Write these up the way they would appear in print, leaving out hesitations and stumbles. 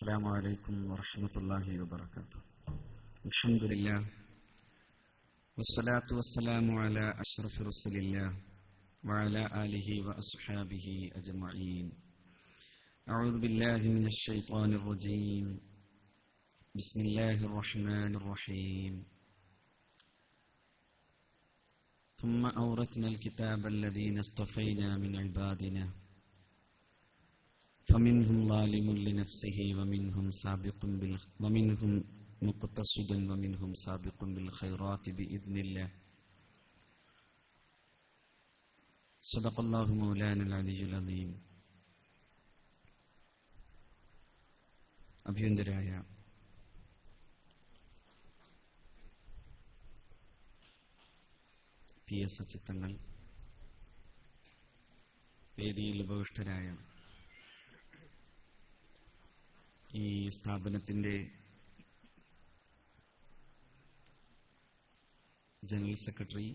السلام عليكم ورحمة الله وبركاته. الحمد لله والصلاة والسلام على أشرف رسول الله وعلى آله وأصحابه أجمعين. أعوذ بالله من الشيطان الرجيم. بسم الله الرحمن الرحيم. ثم أورثنا الكتاب الذين اصطفينا من عبادنا فمنهم ظالم لنفسه ومنهم مقتصد ومنهم سابق بالخيرات بإذن الله. صدق الله مولانا العلي العظيم. അഭിയന്തരായ PS ചിത്തങ്ങൾ, വേദിയിൽ ഉപവിഷ്ടരായ ഈ സ്ഥാപനത്തിന്റെ ജനറൽ സെക്രട്ടറി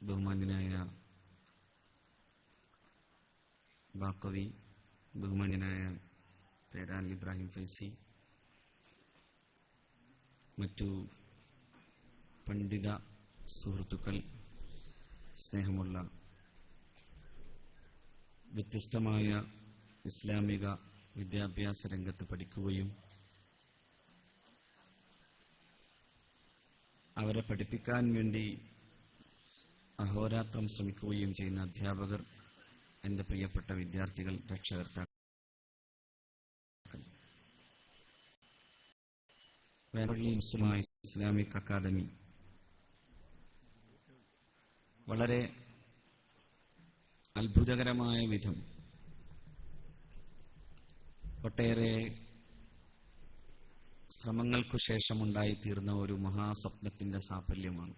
ബഹുമാന്യനായ ബാക്കവി, ബഹുമാന്യനായ പേരാൻ ഇബ്രാഹിം ഫൈസി, മറ്റു പണ്ഡിത സുഹൃത്തുക്കൾ, സ്നേഹമുള്ള വ്യത്യസ്തമായ ഇസ്ലാമിക വിദ്യാഭ്യാസ രംഗത്ത് പഠിക്കുകയും അവരെ പഠിപ്പിക്കാൻ വേണ്ടി അഹോരാത്രം ശ്രമിക്കുകയും ചെയ്യുന്ന അധ്യാപകർ, എന്റെ പ്രിയപ്പെട്ട വിദ്യാർത്ഥികൾ, രക്ഷകർത്താക്കൾ, വേറൊരു മുസ്ലിം ഇസ്ലാമിക് അക്കാദമി വളരെ അത്ഭുതകരമായ വിധം ഒട്ടേറെ ശ്രമങ്ങൾക്കു ശേഷമുണ്ടായിത്തീർന്ന ഒരു മഹാസ്വപ്നത്തിന്റെ സാഫല്യമാണ്.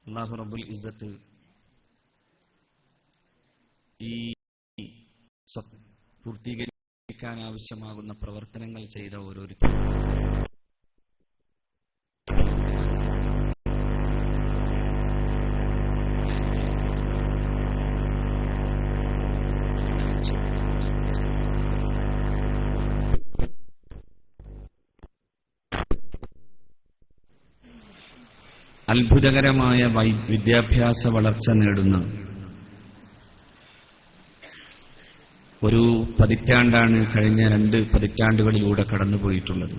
അല്ലാഹു റബ്ബുൽ ഇസ്സത്ത് ഈ സ്വപ്നം പൂർത്തീകരിക്കാൻ ആവശ്യമാകുന്ന പ്രവർത്തനങ്ങൾ ചെയ്ത ഓരോരുത്തരും അത്ഭുതകരമായ വിദ്യാഭ്യാസ വളർച്ച നേടുന്ന ഒരു പതിറ്റാണ്ടാണ് കഴിഞ്ഞ 2 പതിറ്റാണ്ടുകളിലൂടെ കടന്നുപോയിട്ടുള്ളത്.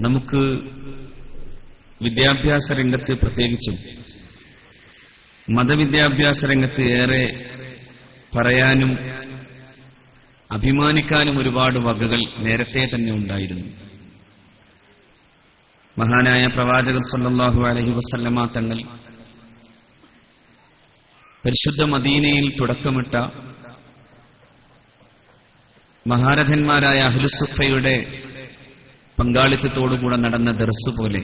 നമുക്ക് വിദ്യാഭ്യാസ രംഗത്ത്, പ്രത്യേകിച്ചും മതവിദ്യാഭ്യാസ രംഗത്ത് ഏറെ പറയാനും അഭിമാനിക്കാനും ഒരുപാട് വകകൾ നേരത്തെ തന്നെ ഉണ്ടായിരുന്നു. മഹാനായ പ്രവാചകർ സല്ലല്ലാഹു അലൈഹി വസല്ലമ തങ്ങൾ പരിശുദ്ധ മദീനയിൽ തുടക്കമിട്ട മഹാരഥന്മാരായ അഹ്ലുസുഫയുടെ പങ്കാളിത്തത്തോടുകൂടെ നടന്ന ദർസ് പോലെ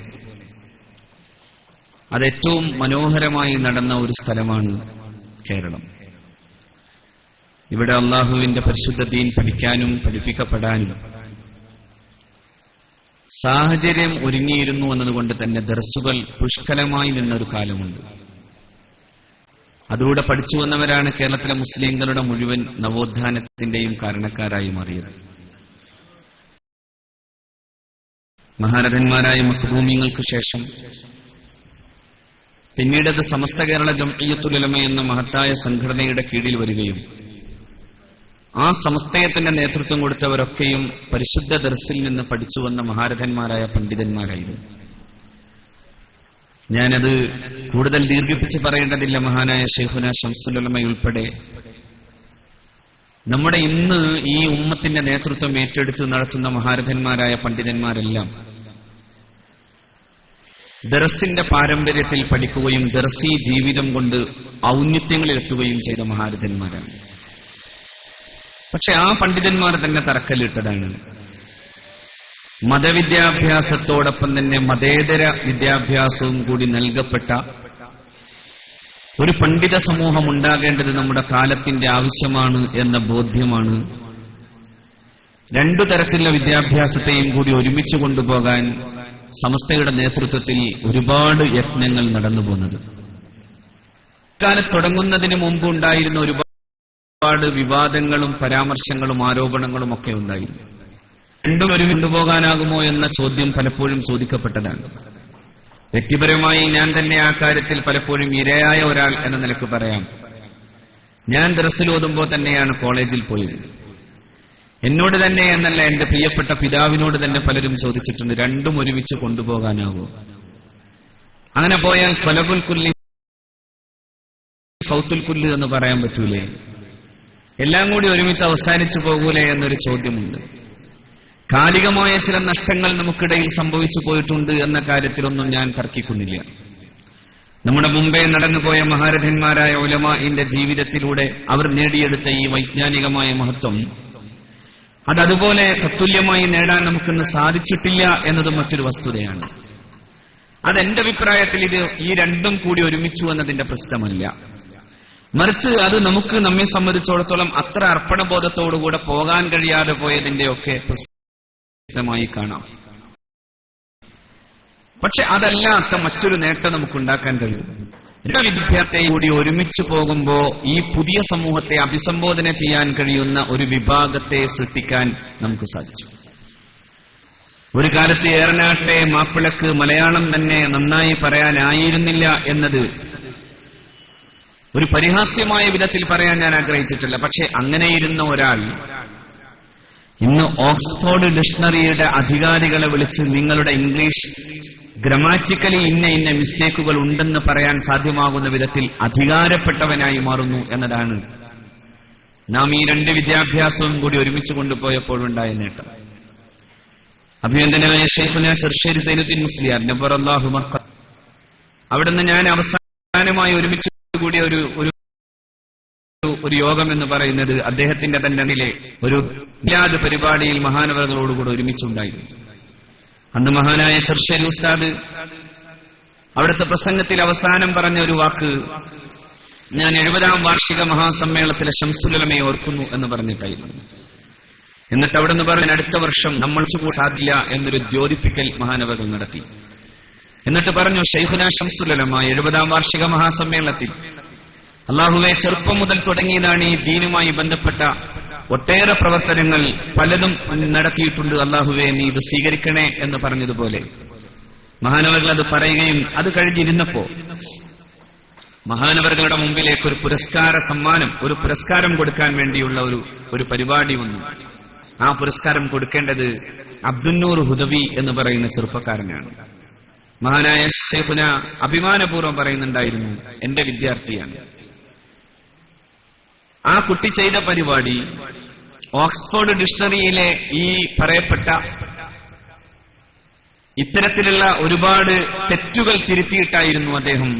അതേറ്റവും മനോഹരമായി നടന്ന ഒരു സ്ഥലമാണ് കേരളം. ഇവിടെ അള്ളാഹുവിന്റെ പരിശുദ്ധ ദീൻ പഠിക്കാനും പഠിപ്പിക്കപ്പെടാനും സാഹചര്യം ഒരുങ്ങിയിരുന്നു എന്നതുകൊണ്ട് തന്നെ ദർസുകൾ പുഷ്കലമായി നിന്നൊരു കാലമുണ്ട്. അതിലൂടെ പഠിച്ചു വന്നവരാണ് കേരളത്തിലെ മുസ്ലിംകളുടെ മുഴുവൻ നവോത്ഥാനത്തിന്റെയും കാരണക്കാരായി മാറിയത്. മഹാരഥന്മാരായ മഖ്ദൂമിങ്ങൾക്ക് ശേഷം പിന്നീടത് സമസ്ത കേരള ജംഇയ്യത്തുൽ ഉലമ എന്ന മഹത്തായ സംഘടനയുടെ കീഴിൽ വരികയും ആ സമസ്തയത്തിന്റെ നേതൃത്വം കൊടുത്തവരൊക്കെയും പരിശുദ്ധ ദർസിൽ നിന്ന് പഠിച്ചു വന്ന മഹാരഥന്മാരായ പണ്ഡിതന്മാരായിരുന്നു. ഞാനത് കൂടുതൽ ദീർഘിപ്പിച്ച് പറയേണ്ടതില്ല. മഹാനായ ശൈഖുന ശംസുൽ ഉലമ ഉൾപ്പെടെ നമ്മുടെ ഇന്ന് ഈ ഉമ്മത്തിന്റെ നേതൃത്വം ഏറ്റെടുത്ത് നടത്തുന്ന മഹാരഥന്മാരായ പണ്ഡിതന്മാരെല്ലാം ദർസിന്റെ പാരമ്പര്യത്തിൽ പഠിക്കുകയും ദർസി ജീവിതം കൊണ്ട് ഔന്നത്യങ്ങളിലെത്തുകയും ചെയ്ത മഹാരഥന്മാരാണ്. പക്ഷെ ആ പണ്ഡിതന്മാർ തന്നെ തറക്കല്ലിട്ടതാണ് മതവിദ്യാഭ്യാസത്തോടൊപ്പം തന്നെ മതേതര വിദ്യാഭ്യാസവും കൂടി നൽകപ്പെട്ട ഒരു പണ്ഡിത സമൂഹം ഉണ്ടാകേണ്ടത് നമ്മുടെ കാലത്തിന്റെ ആവശ്യമാണ് എന്ന ബോധ്യമാണ് 2 തരത്തിലുള്ള വിദ്യാഭ്യാസത്തെയും കൂടി ഒരുമിച്ച് കൊണ്ടുപോകാൻ സമസ്തയുടെ നേതൃത്വത്തിൽ ഒരുപാട് യത്നങ്ങൾ നടന്നു പോകുന്നത്. കാലത്ത് തുടങ്ങുന്നതിന് മുമ്പ് ഉണ്ടായിരുന്ന ഒരുപാട് ഒരുപാട് വിവാദങ്ങളും പരാമർശങ്ങളും ആരോപണങ്ങളും ഒക്കെ ഉണ്ടായിരുന്നു. രണ്ടും ഒരു കൊണ്ടുപോകാനാകുമോ എന്ന ചോദ്യം പലപ്പോഴും ചോദിക്കപ്പെട്ടതാണ്. വ്യക്തിപരമായി ഞാൻ തന്നെ ആ കാര്യത്തിൽ പലപ്പോഴും ഇരയായ ഒരാൾ എന്ന നിലക്ക് പറയാം. ഞാൻ ദർസിൽ ഓതുമ്പോൾ തന്നെയാണ് കോളേജിൽ പോയത്. എന്നോട് തന്നെ എന്നല്ല, എന്റെ പ്രിയപ്പെട്ട പിതാവിനോട് തന്നെ പലരും ചോദിച്ചിട്ടുണ്ട്, രണ്ടും ഒരുമിച്ച് കൊണ്ടുപോകാനാകുമോ? അങ്ങനെ പോയാൽ ത്വലബുൽ കുല്ലി ഫൗത്തുൽ കുല്ല് എന്ന് പറയാൻ പറ്റൂലേ? എല്ലാം കൂടി ഒരുമിച്ച് അവസാനിച്ചു പോകൂലേ എന്നൊരു ചോദ്യമുണ്ട്. കാലികമായ ചില നഷ്ടങ്ങൾ നമുക്കിടയിൽ സംഭവിച്ചു പോയിട്ടുണ്ട് എന്ന കാര്യത്തിലൊന്നും ഞാൻ തർക്കിക്കുന്നില്ല. നമ്മുടെ മുമ്പേ നടന്നുപോയ മഹാരഥന്മാരായ ഉലമാഇന്റെ ജീവിതത്തിലൂടെ അവർ നേടിയെടുത്ത ഈ വൈജ്ഞാനികമായ മഹത്വം അതതുപോലെ തത്തുല്യമായി നേടാൻ നമുക്കിന്ന് സാധിച്ചിട്ടില്ല എന്നത് മറ്റൊരു വസ്തുതയാണ്. അതെന്റെ അഭിപ്രായത്തിൽ ഈ രണ്ടും കൂടി ഒരുമിച്ചു എന്നതിന്റെ പ്രശ്നമല്ല. മറിച്ച് അത് നമുക്ക് നമ്മെ സംബന്ധിച്ചിടത്തോളം അത്ര അർപ്പണബോധത്തോടുകൂടെ പോകാൻ കഴിയാതെ പോയതിന്റെയൊക്കെ പ്രശ്നമായി കാണാം. പക്ഷെ അതല്ലാത്ത മറ്റൊരു നേട്ടം നമുക്കുണ്ടാക്കാൻ കഴിയും. വിദ്യാർത്ഥിയെ കൂടി ഒരുമിച്ച് പോകുമ്പോ ഈ പുതിയ സമൂഹത്തെ അഭിസംബോധന ചെയ്യാൻ കഴിയുന്ന ഒരു വിഭാഗത്തെ സൃഷ്ടിക്കാൻ നമുക്ക് സാധിച്ചു. ഒരു കാലത്ത് ഏറനാട്ടെ മാപ്പിളക്ക് മലയാളം തന്നെ നന്നായി പറയാനായിരുന്നില്ല എന്നത് ഒരു പരിഹാസ്യമായ വിധത്തിൽ പറയാൻ ഞാൻ ആഗ്രഹിച്ചിട്ടില്ല. പക്ഷെ അങ്ങനെയിരുന്ന ഒരാൾ ഇന്ന് ഓക്സ്ഫോർഡ് ഡിക്ഷണറിയുടെ അധികാരികളെ വിളിച്ച് നിങ്ങളുടെ ഇംഗ്ലീഷ് ഗ്രാമാറ്റിക്കലി ഇന്ന മിസ്റ്റേക്കുകൾ ഉണ്ടെന്ന് പറയാൻ സാധ്യമാകുന്ന വിധത്തിൽ അധികാരപ്പെട്ടവനായി മാറുന്നു എന്നതാണ് നാം ഈ രണ്ട് വിദ്യാഭ്യാസവും കൂടി ഒരുമിച്ച് കൊണ്ടുപോയപ്പോഴുണ്ടായ നേട്ടം. അഭിനന്ദനായ ശൈഖുനാ ചെർശ്ശേരി സൈനുദ്ദീൻ മുസ്ലിയാർ നബ്ബറല്ലാഹു മർഖദ, അവിടുന്ന് ഞാൻ അവസാനമായി ഒരുമിച്ച് കൂടിയ ഒരു യോഗം എന്ന് പറയുന്നത് അദ്ദേഹത്തിന്റെ തന്നെ ഒരു മിലാദ് പരിപാടിയിൽ മഹാനവറുകളോടുകൂടെ ഒരുമിച്ചുണ്ടായിരുന്നു. അന്ന് മഹാനായ ചെർശ്ശേരി ഉസ്താദ് അവിടുത്തെ പ്രസംഗത്തിൽ അവസാനം പറഞ്ഞ ഒരു വാക്ക്, ഞാൻ 70-ാം വാർഷിക മഹാസമ്മേളനത്തിലെ ശംസുൽ ഉലമയെ ഓർക്കുന്നു എന്ന് പറഞ്ഞിട്ടായിരുന്നു. എന്നിട്ട് അവിടെ നിന്ന് പറഞ്ഞ അടുത്ത വർഷം നമ്മൾ സാധില്ല എന്നൊരു ദ്യോതിപ്പിക്കൽ മഹാനവറുകൾ നടത്തി. എന്നിട്ട് പറഞ്ഞു, ശൈഖുനാ ശംസുൽ ഉലമ 70-ാം വാർഷിക മഹാസമ്മേളനത്തിൽ അല്ലാഹുവേ, ചെറുപ്പം മുതൽ തുടങ്ങിയതാണ് ഈ ദീനുമായി ബന്ധപ്പെട്ട ഒട്ടേറെ പ്രവർത്തനങ്ങൾ പലതും നടത്തിയിട്ടുണ്ട്. അല്ലാഹുവേ, നീ ഇത് സ്വീകരിക്കണേ എന്ന് പറഞ്ഞതുപോലെ മഹാനവറുകൾ അത് പറയുകയും അത് കഴിഞ്ഞിരുന്നപ്പോ മഹാനവറുകളുടെ മുമ്പിലേക്ക് ഒരു ഒരു പുരസ്കാരം കൊടുക്കാൻ വേണ്ടിയുള്ള ഒരു പരിപാടി വന്നു. ആ പുരസ്കാരം കൊടുക്കേണ്ടത് അബ്ദുന്നൂർ ഹുദവി എന്ന് പറയുന്ന ചെറുപ്പക്കാരനാണ്. മഹാനായ ശൈഖുന അഭിമാനപൂർവ്വം പറയുന്നുണ്ടായിരുന്നു, എന്റെ വിദ്യാർത്ഥിയാണ്. ആ കുട്ടി ചെയ്ത പരിപാടി ഓക്സ്ഫോർഡ് ഡിക്ഷണറിയിലെ ഈ പറയപ്പെട്ട ഇത്തരത്തിലുള്ള ഒരുപാട് തെറ്റുകൾ തിരുത്തിയിട്ടായിരുന്നു അദ്ദേഹം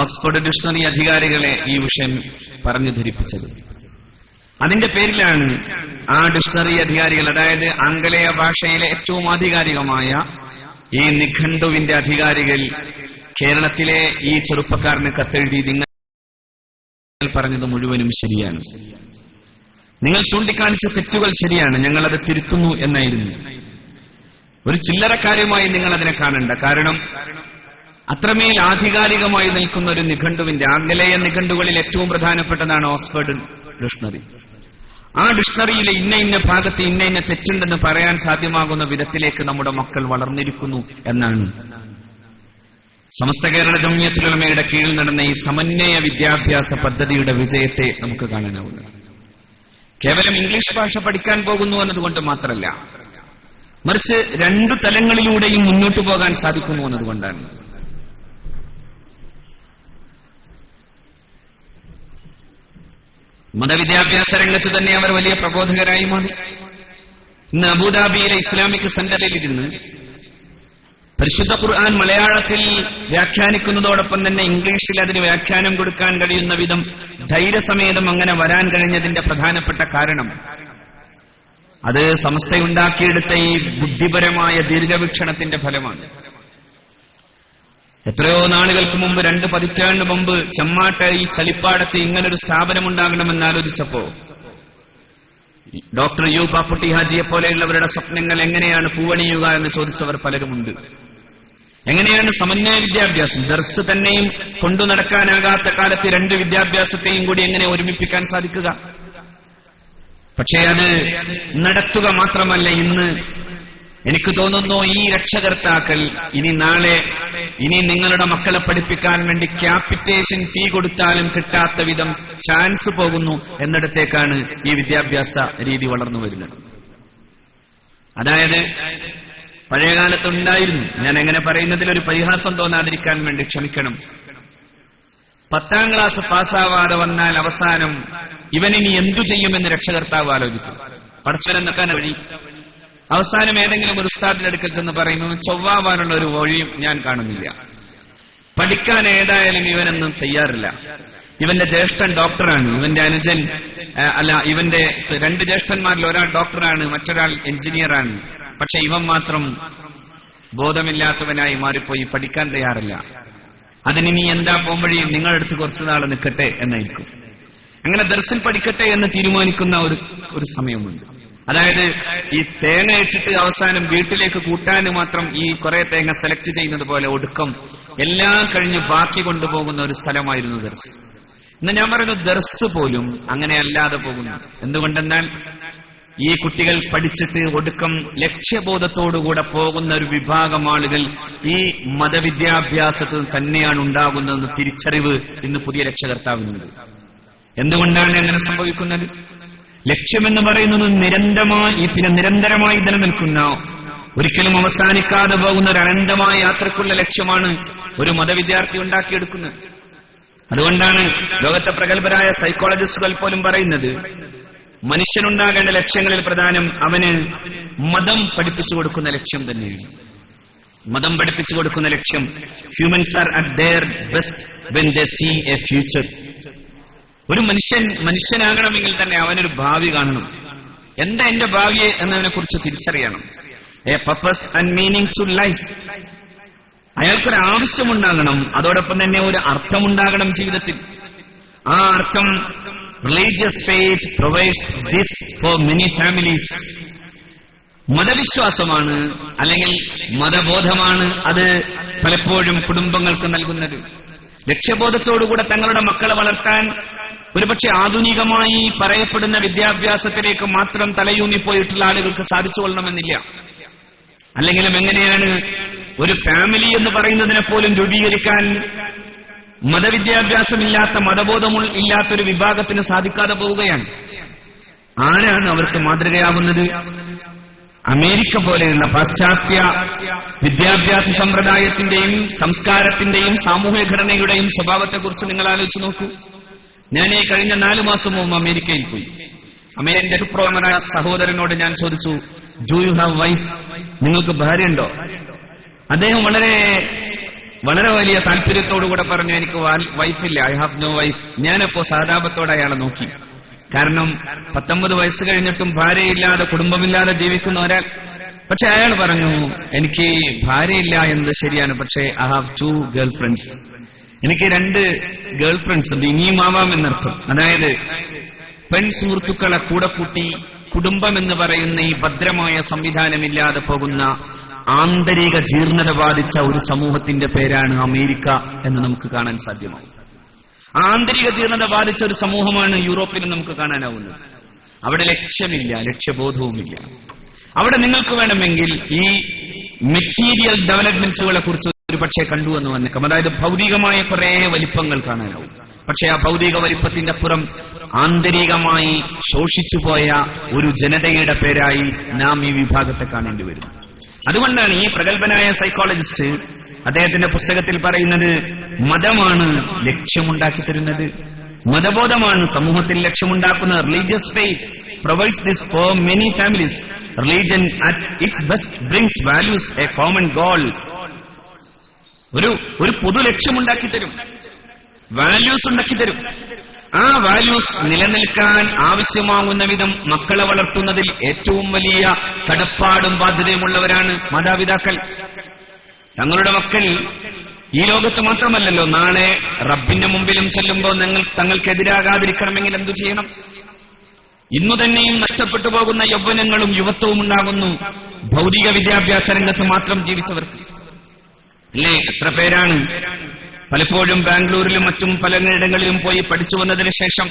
ഓക്സ്ഫോർഡ് ഡിക്ഷണറി അധികാരികളെ ഈ വിഷയം പറഞ്ഞു ധരിപ്പിച്ചത്. അതിന്റെ പേരിലാണ് ആ ഡിക്ഷണറി അധികാരികൾ, അതായത് ആംഗലേയ ഭാഷയിലെ ഏറ്റവും ആധികാരികമായ ഈ നിഘണ്ടുവിന്റെ അധികാരികൾ കേരളത്തിലെ ഈ ചെറുപ്പക്കാരന് കത്തെഴുതി, നിങ്ങൾ പറഞ്ഞത് മുഴുവനും ശരിയാണ്, നിങ്ങൾ ചൂണ്ടിക്കാണിച്ച തെറ്റുകൾ ശരിയാണ്, ഞങ്ങളത് തിരുത്തുന്നു എന്നായിരുന്നു. ഒരു ചില്ലറക്കാര്യമായി നിങ്ങൾ അതിനെ കാണണ്ട. കാരണം അത്രമേൽ ആധികാരികമായി നിൽക്കുന്ന ഒരു നിഘണ്ടുവിന്റെ, ആംഗലേയ നിഘണ്ടുകളിൽ ഏറ്റവും പ്രധാനപ്പെട്ടതാണ് ഓക്സ്ഫോർഡ് ഡിക്ഷണറി. ആ ഡിക്ഷണറിയിലെ ഇന്ന ഭാഗത്ത് ഇന്ന തെറ്റുണ്ടെന്ന് പറയാൻ സാധ്യമാകുന്ന വിധത്തിലേക്ക് നമ്മുടെ മക്കൾ വളർന്നിരിക്കുന്നു എന്നാണ് സമസ്ത കേരള ജംഇയ്യത്തുൽ ഉലമയുടെ കീഴിൽ നടന്ന ഈ സമന്വയ വിദ്യാഭ്യാസ പദ്ധതിയുടെ വിജയത്തെ നമുക്ക് കാണാനാവുന്നത്. കേവലം ഇംഗ്ലീഷ് ഭാഷ പഠിക്കാൻ പോകുന്നു എന്നതുകൊണ്ട് മാത്രമല്ല, മറിച്ച് രണ്ടു തലങ്ങളിലൂടെയും മുന്നോട്ടു പോകാൻ സാധിക്കുന്നു എന്നതുകൊണ്ടാണ്. മതവിദ്യാഭ്യാസ രംഗത്ത് തന്നെ അവർ വലിയ പ്രബോധകരായി മാറി. ഇന്ന് അബുദാബിയിലെ ഇസ്ലാമിക് സെന്ററിൽ ഇരുന്ന് പരിശുദ്ധ ഖുർആൻ മലയാളത്തിൽ വ്യാഖ്യാനിക്കുന്നതോടൊപ്പം തന്നെ ഇംഗ്ലീഷിൽ അതിന് വ്യാഖ്യാനം കൊടുക്കാൻ കഴിയുന്ന വിധം ധൈര്യസമേതം അങ്ങനെ വരാൻ കഴിഞ്ഞതിന്റെ പ്രധാനപ്പെട്ട കാരണം അത് സമസ്തയുണ്ടാക്കിയെടുത്ത ഈ ബുദ്ധിപരമായ ദീർഘവീക്ഷണത്തിന്റെ ഫലമാണ്. എത്രയോ നാളുകൾക്ക് മുമ്പ്, 2 പതിറ്റാണ്ട് മുമ്പ് ചെമ്മാട്ട് ഈ ചളിപ്പാടത്ത് ഇങ്ങനൊരു സ്ഥാപനം ഉണ്ടാകണമെന്ന് ആലോചിച്ചപ്പോ ഡോക്ടർ യു പാപ്പുട്ടി ഹാജിയെ പോലെയുള്ളവരുടെ സ്വപ്നങ്ങൾ എങ്ങനെയാണ് പൂവണിയുക എന്ന് ചോദിച്ചവർ പലരുമുണ്ട്. എങ്ങനെയാണ് സമന്വയ വിദ്യാഭ്യാസം? ദർസ് തന്നെയും കൊണ്ടു നടക്കാനാകാത്ത കാലത്ത് രണ്ട് വിദ്യാഭ്യാസത്തെയും കൂടി എങ്ങനെ ഒരുമിപ്പിക്കാൻ സാധിക്കുക? പക്ഷേ അത് നടത്തുക മാത്രമല്ല, ഇന്ന് എനിക്ക് തോന്നുന്നു ഈ രക്ഷകർത്താക്കൾ ഇനി നിങ്ങളുടെ മക്കളെ പഠിപ്പിക്കാൻ വേണ്ടി ക്യാപിറ്റേഷൻ ഫീ കൊടുത്താലും കിട്ടാത്ത വിധം ചാൻസ് പോകുന്നു എന്നിടത്തേക്കാണ് ഈ വിദ്യാഭ്യാസ രീതി വളർന്നു വരുന്നത്. അതായത് പഴയകാലത്തുണ്ടായിരുന്നു, ഞാൻ എങ്ങനെ പറയുന്നതിലൊരു പരിഹാസം തോന്നാതിരിക്കാൻ വേണ്ടി ക്ഷമിക്കണം, 10ാം ക്ലാസ് പാസ്സാവാതെ വന്നാൽ അവസാനം ഇവനിനി എന്തു ചെയ്യുമെന്ന് രക്ഷകർത്താവ് ആലോചിക്കും. പടച്ചവനെ നിൽക്കാൻ വഴി അവസാനം ഏതെങ്കിലും ഒരു ഉസ്താദിന്റെ അടുക്കൽ ചെന്ന് പറയുന്നു, ചൊവ്വാവാനുള്ള ഒരു വഴിയും ഞാൻ കാണുന്നില്ല. പഠിക്കാൻ ഏതായാലും ഇവനൊന്നും തയ്യാറില്ല. ഇവന്റെ ജ്യേഷ്ഠൻ ഡോക്ടറാണ്, ഇവന്റെ അനുജൻ ഇവന്റെ 2 ജ്യേഷ്ഠന്മാരിൽ ഒരാൾ ഡോക്ടറാണ്, മറ്റൊരാൾ എഞ്ചിനീയറാണ്. പക്ഷെ ഇവൻ മാത്രം ബോധമില്ലാത്തവനായി മാറിപ്പോയി, പഠിക്കാൻ തയ്യാറില്ല. അതിനി എന്താ പോംവഴി? നിങ്ങളെടുത്ത് കുറച്ചു നാൾ നിൽക്കട്ടെ എന്നായിരിക്കും. അങ്ങനെ ദർസിൽ പഠിക്കട്ടെ എന്ന് തീരുമാനിക്കുന്ന ഒരു സമയമുണ്ട്. അതായത് ഈ തേങ്ങ ഇട്ടിട്ട് അവസാനം വീട്ടിലേക്ക് കൂട്ടാൻ മാത്രം ഈ കുറെ തേങ്ങ സെലക്ട് ചെയ്യുന്നത് പോലെ ഒടുക്കം എല്ലാം കഴിഞ്ഞ് ബാക്കി കൊണ്ടുപോകുന്ന ഒരു സ്ഥലമായിരുന്നു ദർസ്. ഇന്ന് ഞാൻ പറയുന്നു, ദർസ് പോലും അങ്ങനെ അല്ലാതെ പോകുന്നു. എന്തുകൊണ്ടെന്നാൽ ഈ കുട്ടികൾ പഠിച്ചിട്ട് ഒടുക്കം ലക്ഷ്യബോധത്തോടുകൂടെ പോകുന്ന ഒരു വിഭാഗം ആളുകൾ ഈ മതവിദ്യാഭ്യാസത്തിൽ തന്നെയാണ് ഉണ്ടാകുന്നതെന്ന് തിരിച്ചറിവ് ഇന്ന് പുതിയ രക്ഷകർത്താവിനുണ്ട്. എന്തുകൊണ്ടാണ് അങ്ങനെ സംഭവിക്കുന്നത്? ലക്ഷ്യമെന്ന് പറയുന്നത് നിരന്തരമായി നിലനിൽക്കുന്ന, ഒരിക്കലും അവസാനിക്കാതെ പോകുന്ന ഒരു അനന്തമായ യാത്രക്കുള്ള ലക്ഷ്യമാണ് ഒരു മതവിദ്യാർത്ഥി ഉണ്ടാക്കിയെടുക്കുന്നത്. അതുകൊണ്ടാണ് ലോകത്തെ പ്രഗത്ഭരായ സൈക്കോളജിസ്റ്റുകൾ പോലും പറയുന്നത്, മനുഷ്യനുണ്ടാകേണ്ട ലക്ഷ്യങ്ങളിൽ പ്രധാനം അവന് മതം പഠിപ്പിച്ചു കൊടുക്കുന്ന ലക്ഷ്യം തന്നെയാണ്. മതം പഠിപ്പിച്ചു കൊടുക്കുന്ന ലക്ഷ്യം, humans are at their best when they see a future. ഒരു മനുഷ്യനാകണമെങ്കിൽ തന്നെ അവനൊരു ഭാവി കാണണം. എന്താ എന്റെ ഭാവി എന്നതിനെ കുറിച്ച് തിരിച്ചറിയണം. A purpose and meaning to life. അയാൾക്കൊരു ആവശ്യമുണ്ടാകണം, അതോടൊപ്പം തന്നെ ഒരു അർത്ഥമുണ്ടാകണം ജീവിതത്തിൽ. ആ അർത്ഥം religious faith provides this for many families. മതവിശ്വാസമാണ് അല്ലെങ്കിൽ മതബോധമാണ് അത് പലപ്പോഴും കുടുംബങ്ങൾക്ക് നൽകുന്നത്. ലക്ഷ്യബോധത്തോടുകൂടെ തങ്ങളുടെ മക്കളെ വളർത്താൻ ഒരുപക്ഷെ ആധുനികമായി പറയപ്പെടുന്ന വിദ്യാഭ്യാസത്തിലേക്ക് മാത്രം തലയൂന്നിപ്പോയിട്ടുള്ള ആളുകൾക്ക് സാധിച്ചു കൊള്ളണമെന്നില്ല. അല്ലെങ്കിലും എങ്ങനെയാണ് ഒരു ഫാമിലി എന്ന് പറയുന്നതിനെ പോലും രൂപീകരിക്കാൻ മതവിദ്യാഭ്യാസമില്ലാത്ത, മതബോധമില്ലാത്തൊരു വിഭാഗത്തിന് സാധിക്കാതെ പോവുകയാണ്. ആരാണ് അവർക്ക് മാതൃകയാവുന്നത്? അമേരിക്ക പോലെയുള്ള പാശ്ചാത്യ വിദ്യാഭ്യാസ സമ്പ്രദായത്തിന്റെയും സംസ്കാരത്തിന്റെയും സാമൂഹ്യ ഘടനയുടെയും സ്വഭാവത്തെക്കുറിച്ച് നിങ്ങൾ ആലോചിച്ച് നോക്കൂ. ഞാൻ ഈ കഴിഞ്ഞ 4 മാസം മുമ്പ് അമേരിക്കയിൽ പോയി. അമേരിക്കന്റെ ഒരു പ്രമുഖനായ സഹോദരനോട് ഞാൻ ചോദിച്ചു, ഡു യു ഹാവ് വൈഫ്? നിങ്ങൾക്ക് ഭാര്യയുണ്ടോ? അദ്ദേഹം വളരെ വളരെ വലിയ താല്പര്യത്തോടുകൂടെ പറഞ്ഞു, എനിക്ക് വൈഫില്ല, ഐ ഹാവ് നോ വൈഫ്. ഞാനപ്പോ സഹതാപത്തോടെ അയാളെ നോക്കി. കാരണം 19 വയസ്സ് കഴിഞ്ഞിട്ടും ഭാര്യയില്ലാതെ കുടുംബമില്ലാതെ ജീവിക്കുന്ന ഒരാൾ. പക്ഷെ അയാൾ പറഞ്ഞു, എനിക്ക് ഭാര്യയില്ല എന്നത് ശരിയാണ്, പക്ഷേ ഐ ഹാവ് 2 ഗേൾ ഫ്രണ്ട്സ്. എനിക്ക് 2 ഗേൾ ഫ്രണ്ട്സ് ഉണ്ട്, ഇനിയും ആവാം എന്നർത്ഥം. അതായത് പെൺ സുഹൃത്തുക്കളെ കൂടെ കൂട്ടി കുടുംബം എന്ന് പറയുന്ന ഈ ഭദ്രമായ സംവിധാനമില്ലാതെ പോകുന്ന ആന്തരിക ജീർണത ബാധിച്ച ഒരു സമൂഹത്തിന്റെ പേരാണ് അമേരിക്ക എന്ന് നമുക്ക് കാണാൻ സാധ്യമാവും. ആന്തരിക ജീർണത ബാധിച്ച ഒരു സമൂഹമാണ് യൂറോപ്പിൽ നമുക്ക് കാണാനാവുന്നത്. അവിടെ ലക്ഷ്യമില്ല, ലക്ഷ്യബോധവുമില്ല. അവിടെ നിങ്ങൾക്ക് വേണമെങ്കിൽ ഈ മെറ്റീരിയൽ ഡെവലപ്മെന്റ്സുകളെ കുറിച്ച് ഒരു പക്ഷേ കണ്ടുവെന്ന് വന്നേക്കാം. അതായത് ഭൗതികമായ കുറെ വലിപ്പങ്ങൾ കാണാനാവും. പക്ഷേ ആ ഭൗതിക വലിപ്പത്തിന്റെ അപ്പുറം ആന്തരികമായി ശോഷിച്ചുപോയ ഒരു ജനതയുടെ പേരായി നാം ഈ വിഭാഗത്തെ കാണേണ്ടി വരും. അതുകൊണ്ടാണ് ഈ പ്രഗത്ഭനായ സൈക്കോളജിസ്റ്റ് അദ്ദേഹത്തിന്റെ പുസ്തകത്തിൽ പറയുന്നത്, മതമാണ് ലക്ഷ്യമുണ്ടാക്കി തരുന്നത്, മതബോധമാണ് സമൂഹത്തിൽ ലക്ഷ്യമുണ്ടാക്കുന്നത്. Religious faith provides this for many families. Religion at its best brings values a common goal. ഒരു പൊതു ലക്ഷ്യമുണ്ടാക്കി തരും, വാല്യൂസ് ഉണ്ടാക്കി തരും. ആ വാല്യൂസ് നിലനിൽക്കാൻ ആവശ്യമാകുന്ന വിധം മക്കളെ വളർത്തുന്നതിൽ ഏറ്റവും വലിയ കടപ്പാടും ബാധ്യതയുമുള്ളവരാണ് മാതാപിതാക്കൾ. തങ്ങളുടെ മക്കൾ ഈ ലോകത്ത് മാത്രമല്ലല്ലോ, നാളെ റബ്ബിന്റെ മുമ്പിലും ചെല്ലുമ്പോൾ തങ്ങൾക്കെതിരാകാതിരിക്കണമെങ്കിൽ എന്തു ചെയ്യണം? ഇന്നു തന്നെയും നഷ്ടപ്പെട്ടു പോകുന്ന യൗവനങ്ങളും യുവത്വവും ഉണ്ടാകുന്നു ഭൗതിക വിദ്യാഭ്യാസ രംഗത്ത് മാത്രം ജീവിച്ചവർക്ക്. അല്ലേ? എത്ര പേരാണ് പലപ്പോഴും ബാംഗ്ലൂരിലും മറ്റും പലയിടങ്ങളിലും പോയി പഠിച്ചു വന്നതിന് ശേഷം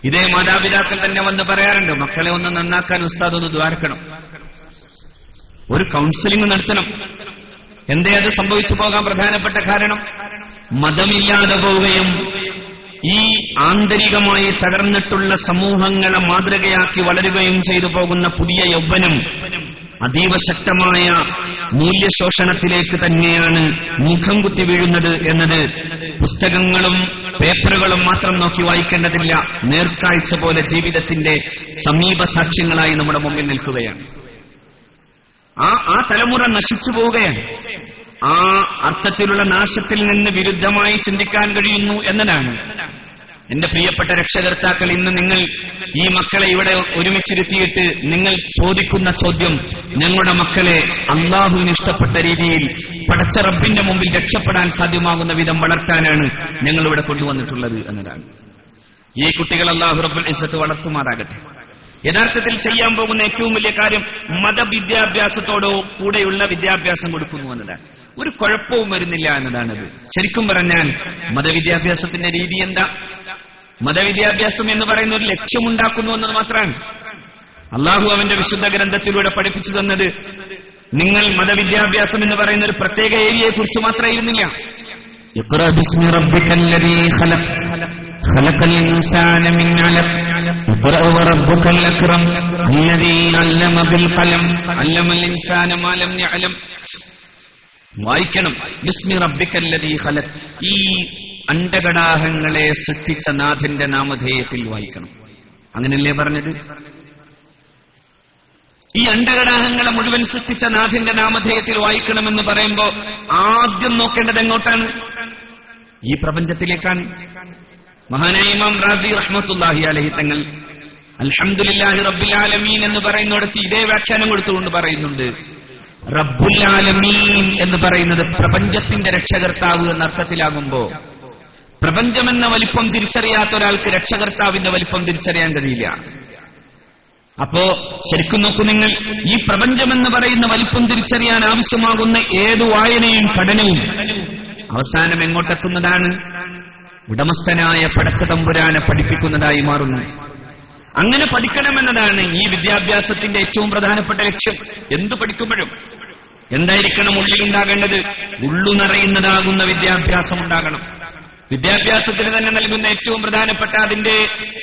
ഇതേ മാതാപിതാക്കൾ തന്നെ വന്ന് പറയാറുണ്ട്, മക്കളെ ഒന്ന് നന്നാക്കാൻ ഉസ്താദ് ഒന്ന് ദ്വാരക്കണം, ഒരു കൗൺസിലിംഗ് നടത്തണം. എന്തേ അത് സംഭവിച്ചു പോകാൻ പ്രധാനപ്പെട്ട കാരണം? മതമില്ലാതെ പോവുകയും ഈ ആന്തരികമായി തകർന്നിട്ടുള്ള സമൂഹങ്ങളെ മാതൃകയാക്കി വളരുകയും ചെയ്തു പോകുന്ന പുതിയ യൗവനം അതീവ ശക്തമായ മൂല്യശോഷണത്തിലേക്ക് തന്നെയാണ് മുഖം കുത്തി വീഴുന്നത് എന്നത് പുസ്തകങ്ങളും പേപ്പറുകളും മാത്രം നോക്കി വായിക്കേണ്ടതില്ല, നേർക്കാഴ്ച പോലെ ജീവിതത്തിന്റെ സമീപ സാക്ഷ്യങ്ങളായി നമ്മുടെ മുമ്പിൽ നിൽക്കുകയാണ്. ആ തലമുറ നശിച്ചു പോവുകയാണ്. ആ അർത്ഥത്തിലുള്ള നാശത്തിൽ നിന്ന് വിരുദ്ധമായി ചിന്തിക്കാൻ കഴിയുന്നു എന്നതാണ്. എന്റെ പ്രിയപ്പെട്ട രക്ഷകർത്താക്കൾ, ഇന്ന് നിങ്ങൾ ഈ മക്കളെ ഇവിടെ ഒരുമിച്ചിരുത്തിയിട്ട് നിങ്ങൾ ചോദിക്കുന്ന ചോദ്യം, ഞങ്ങളുടെ മക്കളെ അള്ളാഹുവിന് ഇഷ്ടപ്പെട്ട രീതിയിൽ പടച്ച റബ്ബിന്റെ മുമ്പിൽ രക്ഷപ്പെടാൻ സാധ്യമാകുന്ന വിധം വളർത്താനാണ് ഞങ്ങളിവിടെ കൊണ്ടുവന്നിട്ടുള്ളത് എന്നതാണ്. ഈ കുട്ടികൾ അള്ളാഹു റബ്ബുൽ ഇസ്സത്ത് വളർത്തുമാറാകട്ടെ. യഥാർത്ഥത്തിൽ ചെയ്യാൻ പോകുന്ന ഏറ്റവും വലിയ കാര്യം മതവിദ്യാഭ്യാസത്തോടോ കൂടെയുള്ള വിദ്യാഭ്യാസം കൊടുക്കുന്നു എന്നതാണ്. ഒരു കുഴപ്പവും വരുന്നില്ല എന്നതാണത്. ശരിക്കും പറഞ്ഞാൽ മതവിദ്യാഭ്യാസത്തിന്റെ രീതി എന്താ? മതവിദ്യാഭ്യാസം എന്ന് പറയുന്ന ഒരു ലക്ഷ്യമുണ്ടാക്കുന്നു എന്നത് മാത്രമാണ്. അള്ളാഹു അവന്റെ വിശുദ്ധ ഗ്രന്ഥത്തിലൂടെ പഠിപ്പിച്ചു തന്നത് നിങ്ങൾ മതവിദ്യാഭ്യാസം എന്ന് പറയുന്ന ഒരു പ്രത്യേക ഏരിയയെ കുറിച്ച് മാത്രമായിരുന്നില്ല. ഇഖ്റ ബിസ്മി റബ്ബിക്കല്ലദീ ഖലഖ് ഖലഖൽ ഇൻസാന മിൻ അലഖ് ഇഖ്റ വറബ്ബുക്കൽ അക്രം അല്ലദീ അല്ലമ ബിൽ ഖലം അല്ലമൽ ഇൻസാന മാ ലം യഅലം. വായിക്കണം, ബിസ്മി റബ്ബിക്കല്ലദീ ഖലഖ്. ഈ അണ്ഡകടാഹങ്ങളെ സൃഷ്ടിച്ച നാഥന്റെ നാമധേയത്തിൽ വായിക്കണം. അങ്ങനെയല്ലേ പറഞ്ഞത്? ഈ അണ്ഡകടാഹങ്ങളെ മുഴുവൻ സൃഷ്ടിച്ച നാഥന്റെ നാമധേയത്തിൽ വായിക്കണമെന്ന് പറയുമ്പോൾ ആദ്യം നോക്കേണ്ടത് എങ്ങോട്ടാണ്? ഈ പ്രപഞ്ചത്തിലേക്കാണ്. മഹാനായ ഇമാം റാസി റഹ്മത്തുള്ളാഹി അലൈഹി തങ്ങൾ അൽഹംദുലില്ലാഹി റബ്ബിൽ ആലമീൻ എന്ന് പറയുന്നിടത്ത് ഇതേ വ്യാഖ്യാനം കൊടുത്തുകൊണ്ട് പറയുന്നുണ്ട്, റബ്ബുൽ ആലമീൻ എന്ന് പറയുന്നത് പ്രപഞ്ചത്തിന്റെ രക്ഷകർത്താവ് എന്ന അർത്ഥത്തിലാകുമ്പോ പ്രപഞ്ചമെന്ന വലിപ്പം തിരിച്ചറിയാത്ത ഒരാൾക്ക് രക്ഷകർത്താവിന്റെ വലിപ്പം തിരിച്ചറിയാൻ കഴിയില്ല. അപ്പോ ശരിക്കും നോക്കൂ നിങ്ങൾ, ഈ പ്രപഞ്ചമെന്ന് പറയുന്ന വലിപ്പം തിരിച്ചറിയാൻ ആവശ്യമാകുന്ന ഏതു വായനയും പഠനവും അവസാനം എങ്ങോട്ടെത്തുന്നതാണ്? ഉടമസ്ഥനായ പടച്ച തമ്പുരാനെ പഠിപ്പിക്കുന്നതായി മാറുന്നു. അങ്ങനെ പഠിക്കണമെന്നതാണ് ഈ വിദ്യാഭ്യാസത്തിന്റെ ഏറ്റവും പ്രധാനപ്പെട്ട ലക്ഷ്യം. എന്തു പഠിക്കുമ്പോഴും എന്തായിരിക്കണം ഉള്ളിലുണ്ടാകേണ്ടത്? ഉള്ളു നിറയുന്നതാകുന്ന വിദ്യാഭ്യാസം ഉണ്ടാകണം. വിദ്യാഭ്യാസത്തിന് തന്നെ നൽകുന്ന ഏറ്റവും പ്രധാനപ്പെട്ട അതിന്റെ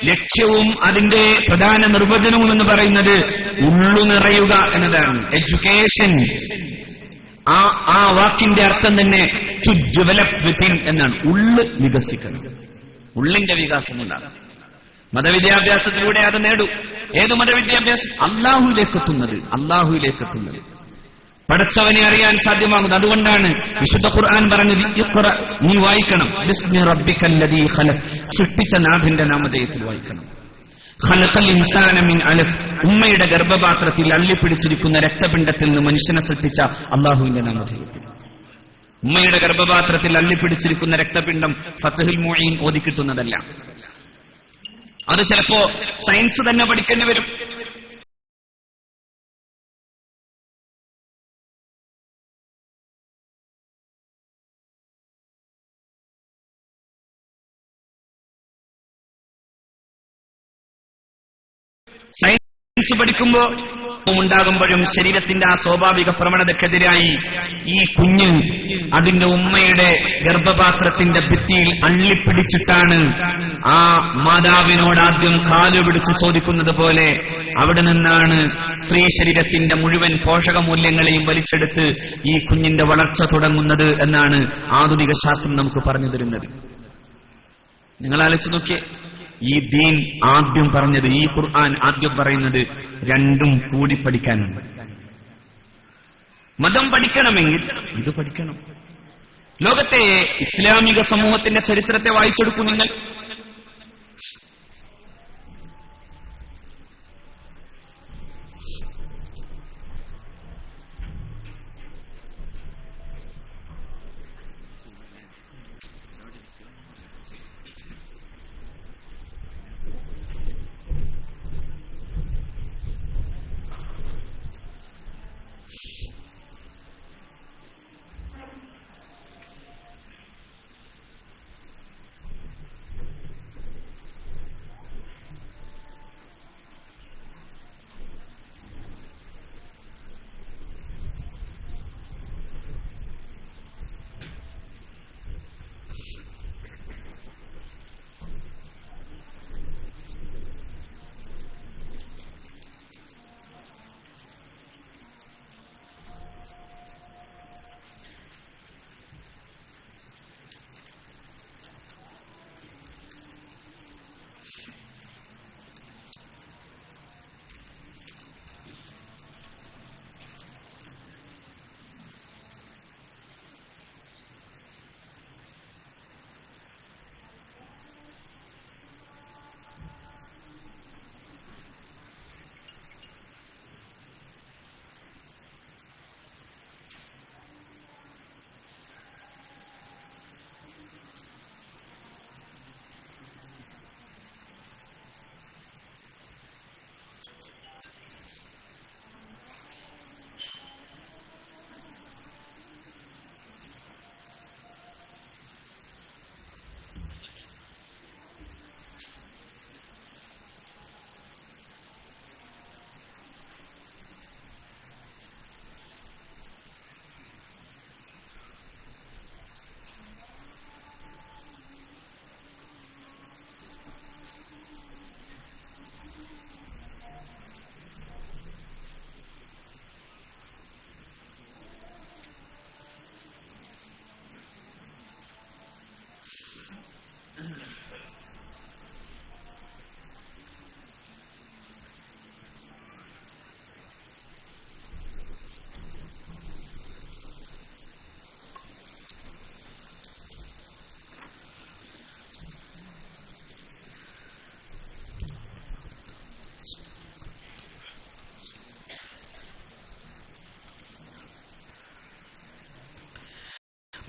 ലക്ഷ്യവും അതിന്റെ പ്രധാന നിർവചനവും എന്ന് പറയുന്നത് ഉള്ളു നിറയുക എന്നതാണ്. എഡ്യൂക്കേഷൻ, ആ വാക്കിന്റെ അർത്ഥം തന്നെ ടു ഡെവലപ്പ് വിത്തിൻ എന്നാണ്. ഉള്ള് വികസിക്കണം, ഉള്ളിന്റെ വികാസം ഉണ്ടാകും. മതവിദ്യാഭ്യാസത്തിലൂടെ അത് നേടൂ. ഏത് മതവിദ്യാഭ്യാസം? അള്ളാഹുവിലേക്കെത്തുന്നത്, പടച്ചവനെ അറിയാൻ സാധ്യമാകുന്നത്. അതുകൊണ്ടാണ് വിശുദ്ധ ഖുർആൻ പറഞ്ഞത്, ഇഖ്റ, നീ വായിക്കണം, ബിസ്മി റബ്ബിക്കല്ലദീ ഖലഖ്, സൃഷ്ടിച്ച നാഥന്റെ നാമധേയത്തിൽ വായിക്കണം. ഖലഖൽ ഇൻസാന മിൻ അലഖ്, ഉമ്മയുടെ ഗർഭപാത്രത്തിൽ അള്ളിപ്പിടിച്ചിരിക്കുന്ന രക്തപിണ്ഡത്തിൽ നിന്ന് മനുഷ്യനെ സൃഷ്ടിച്ച അള്ളാഹുവിന്റെ നാമധേയത്തിൽ. ഉമ്മയുടെ ഗർഭപാത്രത്തിൽ അള്ളിപ്പിടിച്ചിരിക്കുന്ന രക്തപിണ്ഡം ഫത്ഹുൽ മുഈൻ ഓതി കിട്ടുന്നതല്ല. അത് ചിലപ്പോ സയൻസ് തന്നെ പഠിക്കേണ്ടി വരും. സയൻസ് പഠിക്കുമ്പോ ഉണ്ടാകുമ്പോഴും ശരീരത്തിന്റെ ആ സ്വാഭാവിക പ്രവണതക്കെതിരായി ഈ കുഞ്ഞ് അതിന്റെ ഉമ്മയുടെ ഗർഭപാത്രത്തിന്റെ ഭിത്തിയിൽ അള്ളിപ്പിടിച്ചിട്ടാണ് ആ മാതാവിനോട് ആദ്യം കാലുപിടിച്ച് ചോദിക്കുന്നത് പോലെ അവിടെ നിന്നാണ് സ്ത്രീ ശരീരത്തിന്റെ മുഴുവൻ പോഷകമൂല്യങ്ങളെയും വലിച്ചെടുത്ത് ഈ കുഞ്ഞിന്റെ വളർച്ച തുടങ്ങുന്നത് എന്നാണ് ആധുനിക ശാസ്ത്രം നമുക്ക് പറഞ്ഞു തരുന്നത്. നിങ്ങൾ ആലോചിച്ച് നോക്കിയേ, ഈ ദീൻ ആദ്യം പറഞ്ഞത്, ഈ ഖുർആൻ ആദ്യം പറയുന്നത് രണ്ടും കൂടി പഠിക്കാനുണ്ട്. മതം പഠിക്കണമെങ്കിൽ ഇത് പഠിക്കണം. ലോകത്തെ ഇസ്ലാമിക സമൂഹത്തിന്റെ ചരിത്രത്തെ വായിച്ചെടുക്കൂ നിങ്ങൾ.